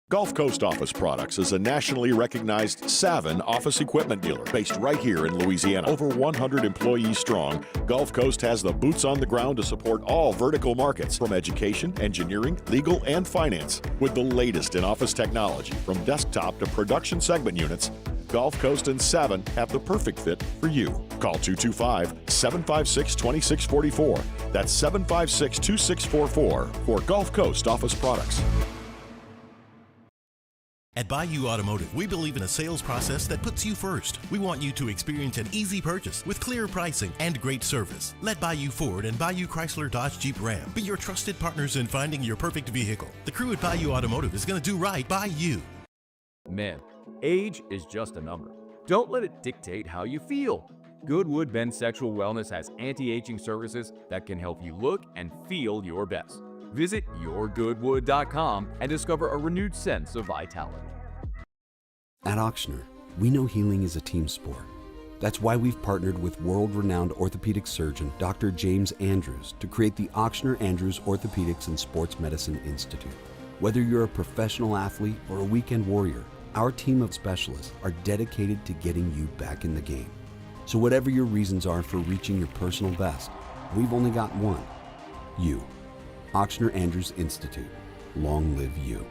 Gulf Coast Office Products is a nationally recognized Savin office equipment dealer based right here in Louisiana. Over 100 employees strong, Gulf Coast has the boots on the ground to support all vertical markets, from education, engineering, legal, and finance. With the latest in office technology, from desktop to production segment units, Gulf Coast and Savin have the perfect fit for you. Call 225-756-2644. That's 756-2644 for Gulf Coast Office Products. At Bayou Automotive, we believe in a sales process that puts you first. We want you to experience an easy purchase with clear pricing and great service. Let Bayou Ford and Bayou Chrysler Dodge Jeep Ram be your trusted partners in finding your perfect vehicle. The crew at Bayou Automotive is going to do right by you. Man, age is just a number. Don't let it dictate how you feel. Goodwood Men's Sexual Wellness has anti-aging services that can help you look and feel your best. Visit yourgoodwood.com and discover a renewed sense of vitality. At Auctioner, we know healing is a team sport. That's why we've partnered with world-renowned orthopedic surgeon Dr. James Andrews to create the Auctioner Andrews Orthopedics and Sports Medicine Institute. Whether you're a professional athlete or a weekend warrior, our team of specialists are dedicated to getting you back in the game. So whatever your reasons are for reaching your personal best, we've only got one: you. Auctioner Andrews Institute. Long live you.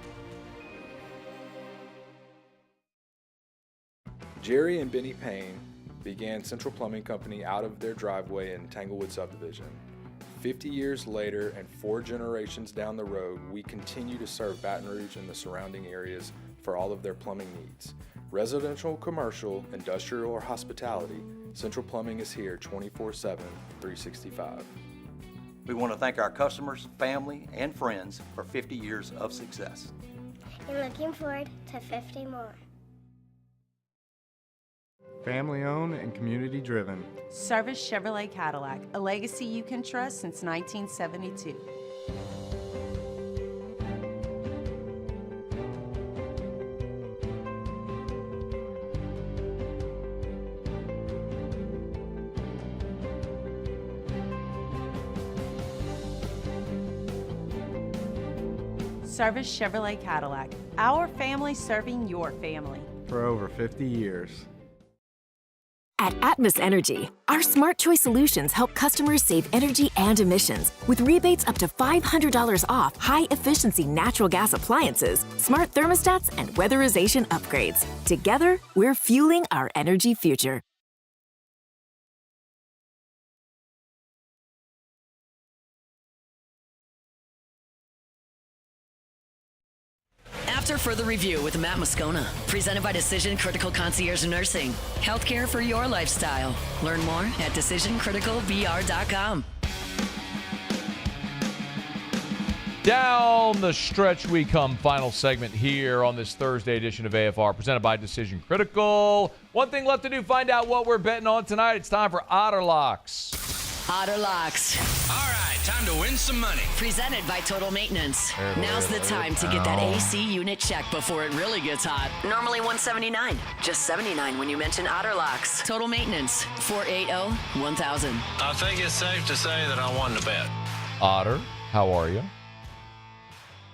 Jerry and Benny Payne began Central Plumbing Company out of their driveway in Tanglewood Subdivision. 50 years later and 4 generations down the road, we continue to serve Baton Rouge and the surrounding areas for all of their plumbing needs. Residential, commercial, industrial, or hospitality, Central Plumbing is here 24/7, 365. We want to thank our customers, family, and friends for 50 years of success. And looking forward to 50 more. Family owned and community driven. Service Chevrolet Cadillac, a legacy you can trust since 1972. Service Chevrolet Cadillac, our family serving your family. For over 50 years. At Atmos Energy, our Smart Choice solutions help customers save energy and emissions with rebates up to $500 off high-efficiency natural gas appliances, smart thermostats, and weatherization upgrades. Together, we're fueling our energy future. After further review with Matt Moscona, presented by Decision Critical Concierge Nursing. Healthcare for your lifestyle. Learn more at decisioncriticalvr.com. Down the stretch we come. Final segment here on this Thursday edition of AFR, presented by Decision Critical. One thing left to do, find out what we're betting on tonight. It's time for Otter Locks. Otter Locks. All right, time to win some money. Presented by Total Maintenance. Now's the time to get that AC unit checked before it really gets hot. Normally $179, just $79 when you mention Otter Locks. Total Maintenance, 480-1000. I think it's safe to say that I won the bet. Otter, how are you?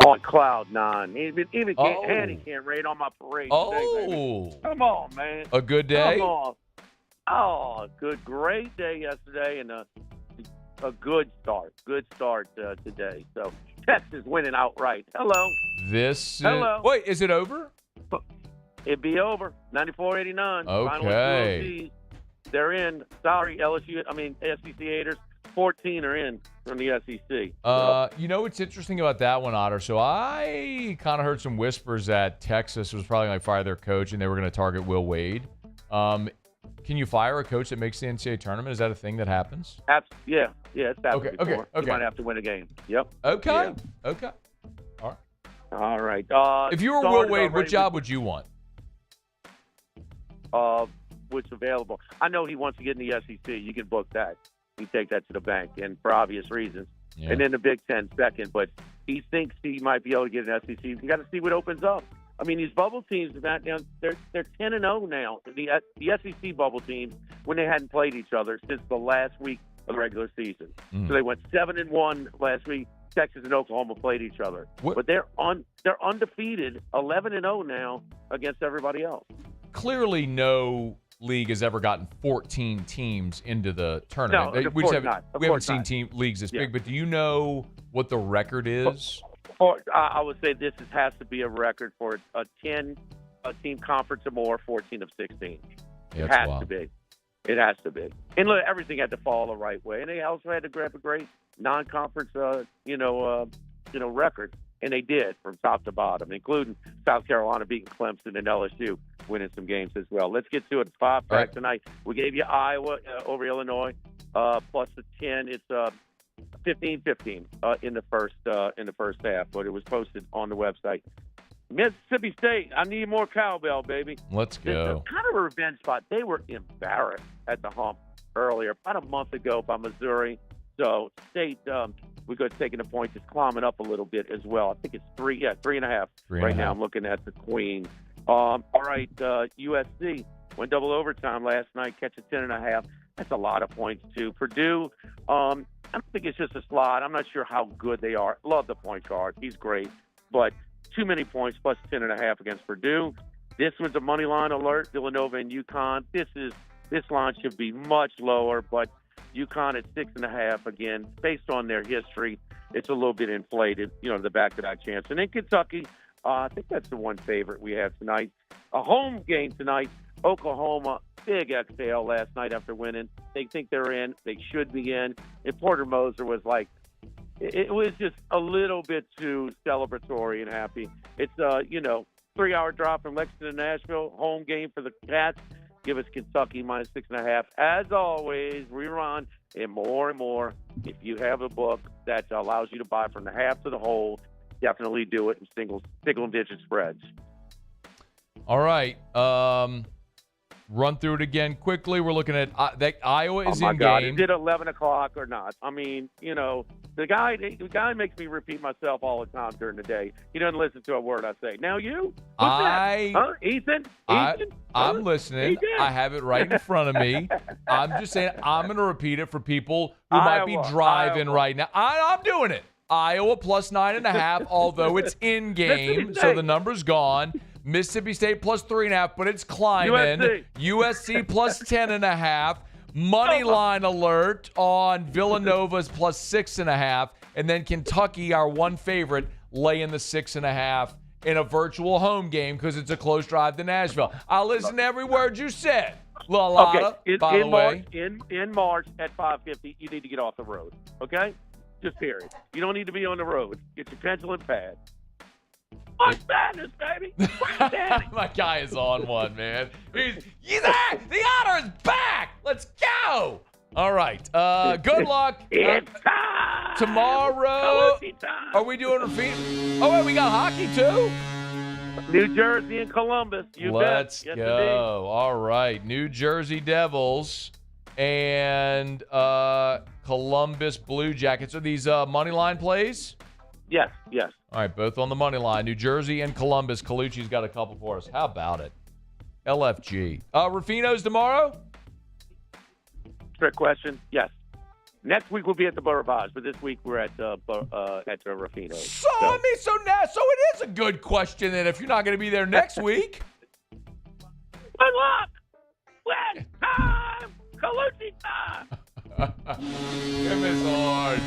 On cloud nine. Even Hanny can't raid on my parade today, baby. Come on, man. A good day? Come on. Oh, great day yesterday, and a good start. Good start today. So Texas winning outright. Hello. Hello. Wait, is it over? It'd be over. 94-89. Okay. They're in. Sorry, LSU. SEC haters. 14 are in from the SEC. You know what's interesting about that one, Otter? So I kind of heard some whispers that Texas was probably going to fire their coach and they were going to target Will Wade. Can you fire a coach that makes the NCAA tournament? Is that a thing that happens? Yeah, it's happened before. Okay. You might have to win a game. Yep. Okay. Yeah. Okay. All right. If you were Will Wade, what job would you want? What's available? I know he wants to get in the SEC. You can book that. You take that to the bank, and for obvious reasons. Yeah. And then the Big Ten second. But he thinks he might be able to get an SEC. You got to see what opens up. These bubble teams, they're 10-0 now. The SEC bubble teams, when they hadn't played each other since the last week of the regular season. So they went 7-1 last week. Texas and Oklahoma played each other. But they're undefeated, 11-0 now against everybody else. Clearly, no league has ever gotten 14 teams into the tournament. No, we haven't seen leagues this big, but do you know what the record is? I would say this has to be a record for a 10-team conference or more, 14 of 16. Yeah, it has to be. It has to be. And look, everything had to fall the right way. And they also had to grab a great non-conference, record. And they did from top to bottom, including South Carolina beating Clemson and LSU winning some games as well. Let's get to it. It's 5-pack tonight. We gave you Iowa over Illinois plus the 10. It's 15-15 in the first half, but it was posted on the website. Mississippi State, I need more cowbell, baby. Let's go. It's kind of a revenge spot. They were embarrassed at the hump earlier, about a month ago by Missouri. So State, we got taking the point, just climbing up a little bit as well. I think it's 3.5 right now. I'm looking at the Queen. All right, USC went double overtime last night, catch a 10.5. That's a lot of points too. Purdue, I don't think it's just a slot. I'm not sure how good they are. Love the point guard. He's great. But too many points plus 10.5 against Purdue. This was a money line alert, Villanova and UConn. This line should be much lower, but UConn at 6.5 again, based on their history, it's a little bit inflated, the back-to-back chance. And in Kentucky, I think that's the one favorite we have tonight. A home game tonight, Oklahoma, big exhale last night after winning. They think they're in. They should be in. And Porter Moser was like, it was just a little bit too celebratory and happy. It's 3-hour drop from Lexington to Nashville, home game for the Cats. Give us Kentucky minus 6.5. As always, we run and more. If you have a book that allows you to buy from the half to the whole, definitely do it in single-digit spreads. All right. Run through it again quickly. We're looking at that Iowa is in God. game. Is it 11 o'clock or not? The guy makes me repeat myself all the time during the day. He doesn't listen to a word I say. Now you? Who's that? Huh? Ethan? I'm listening. Ethan? I have it right in front of me. I'm just saying I'm going to repeat it for people who might be driving right now. I'm doing it. Iowa plus 9.5, although it's in game, so the number's gone. Mississippi State plus 3.5, but it's climbing. USC plus 10.5. Money line alert on Villanova's plus 6.5. And then Kentucky, our one favorite, laying the 6.5 in a virtual home game because it's a close drive to Nashville. I'll listen to every word you said. By the way. In March at 5:50, you need to get off the road, okay? Just period. You don't need to be on the road. Get your pencil and pad. March Madness, baby. My guy is on one, man. He's back. The Otter is back. Let's go. All right. Good luck. It's time. Tomorrow. Time. Are we doing Rafino? Oh, wait, we got hockey too? New Jersey and Columbus. Let's bet. go. All right. New Jersey Devils and Columbus Blue Jackets. Are these money line plays? Yes. All right, both on the money line. New Jersey and Columbus. Colucci's got a couple for us. How about it? LFG. Rufino's tomorrow? Trick question. Yes. Next week we'll be at the Barrage, but this week we're at Rufino. So it is a good question then if you're not going to be there next week. Good luck. Win time. Colucci time. Give us hard.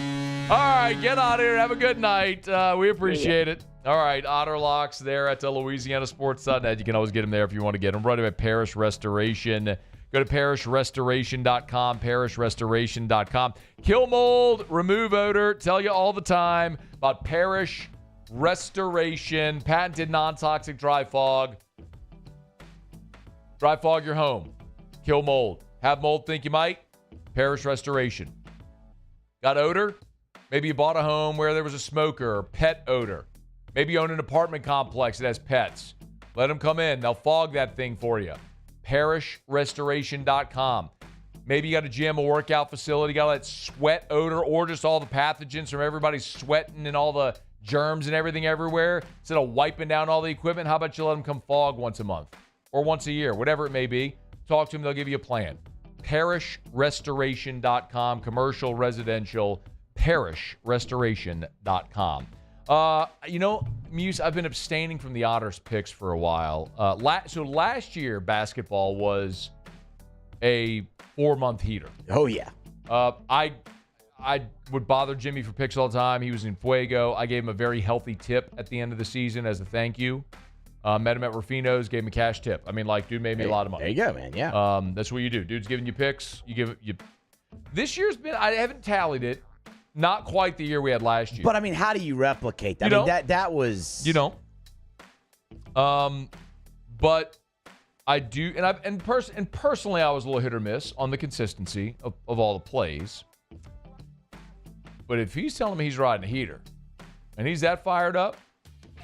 All right, get out of here. Have a good night. We appreciate it. All right, Otter Locks there at LouisianaSports.net. You can always get them there if you want to get them. Run them at Parish Restoration. Go to parishrestoration.com, parishrestoration.com. Kill mold, remove odor. Tell you all the time about Parish Restoration, patented non-toxic dry fog. Dry fog your home. Kill mold. Have mold think you might? Parish Restoration. Got odor? Maybe you bought a home where there was a smoker or pet odor. Maybe you own an apartment complex that has pets. Let them come in. They'll fog that thing for you. ParishRestoration.com. Maybe you got a gym, a workout facility, got all that sweat odor or just all the pathogens from everybody sweating and all the germs and everything everywhere. Instead of wiping down all the equipment, how about you let them come fog once a month or once a year, whatever it may be. Talk to them. They'll give you a plan. ParishRestoration.com. Commercial, residential. ParishRestoration.com. Muse, I've been abstaining from the Otters picks for a while. So last year, basketball was a 4-month heater. Oh, yeah. I would bother Jimmy for picks all the time. He was in Fuego. I gave him a very healthy tip at the end of the season as a thank you. Met him at Rufino's, gave him a cash tip. I mean, dude made me a lot of money. There you go, man. Yeah. That's what you do. Dude's giving you picks. This year's been, I haven't tallied it. Not quite the year we had last year. But, I mean, how do you replicate that? That was... You don't. But I do, and personally, I was a little hit or miss on the consistency of all the plays. But if he's telling me he's riding a heater, and he's that fired up... I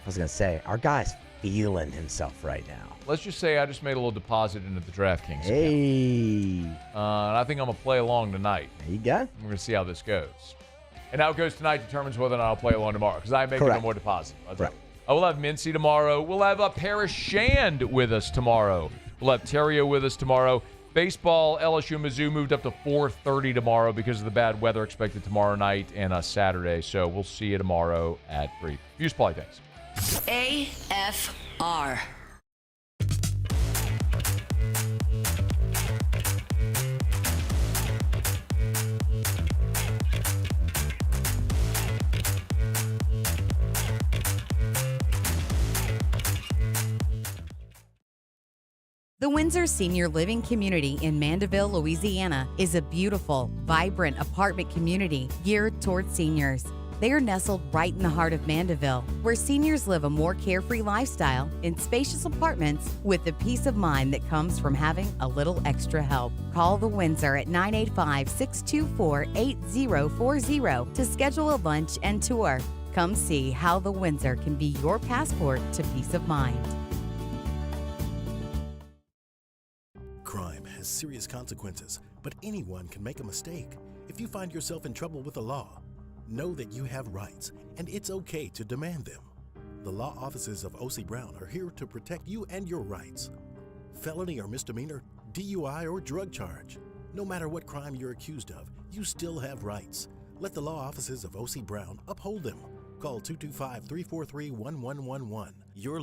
was going to say, our guy's feeling himself right now. Let's just say I just made a little deposit into the DraftKings account. Hey. And I think I'm going to play along tonight. There you go. We're going to see how this goes. And how it goes tonight determines whether or not I'll play along tomorrow because I ain't making no more deposit. Right. I will have Mincy tomorrow. We'll have Parrish Shand with us tomorrow. We'll have Terrio with us tomorrow. Baseball, LSU Mizzou moved up to 4:30 tomorrow because of the bad weather expected tomorrow night and Saturday. So we'll see you tomorrow at 3. Fuse Play, thanks. AFR. The Windsor Senior Living Community in Mandeville, Louisiana is a beautiful, vibrant apartment community geared towards seniors. They are nestled right in the heart of Mandeville, where seniors live a more carefree lifestyle in spacious apartments with the peace of mind that comes from having a little extra help. Call the Windsor at 985-624-8040 to schedule a lunch and tour. Come see how the Windsor can be your passport to peace of mind. Crime has serious consequences, but anyone can make a mistake. If you find yourself in trouble with the law, know that you have rights, and it's okay to demand them. The law offices of O.C. Brown are here to protect you and your rights. Felony or misdemeanor, DUI or drug charge. No matter what crime you're accused of, you still have rights. Let the law offices of O.C. Brown uphold them. Call 225-343-1111. Your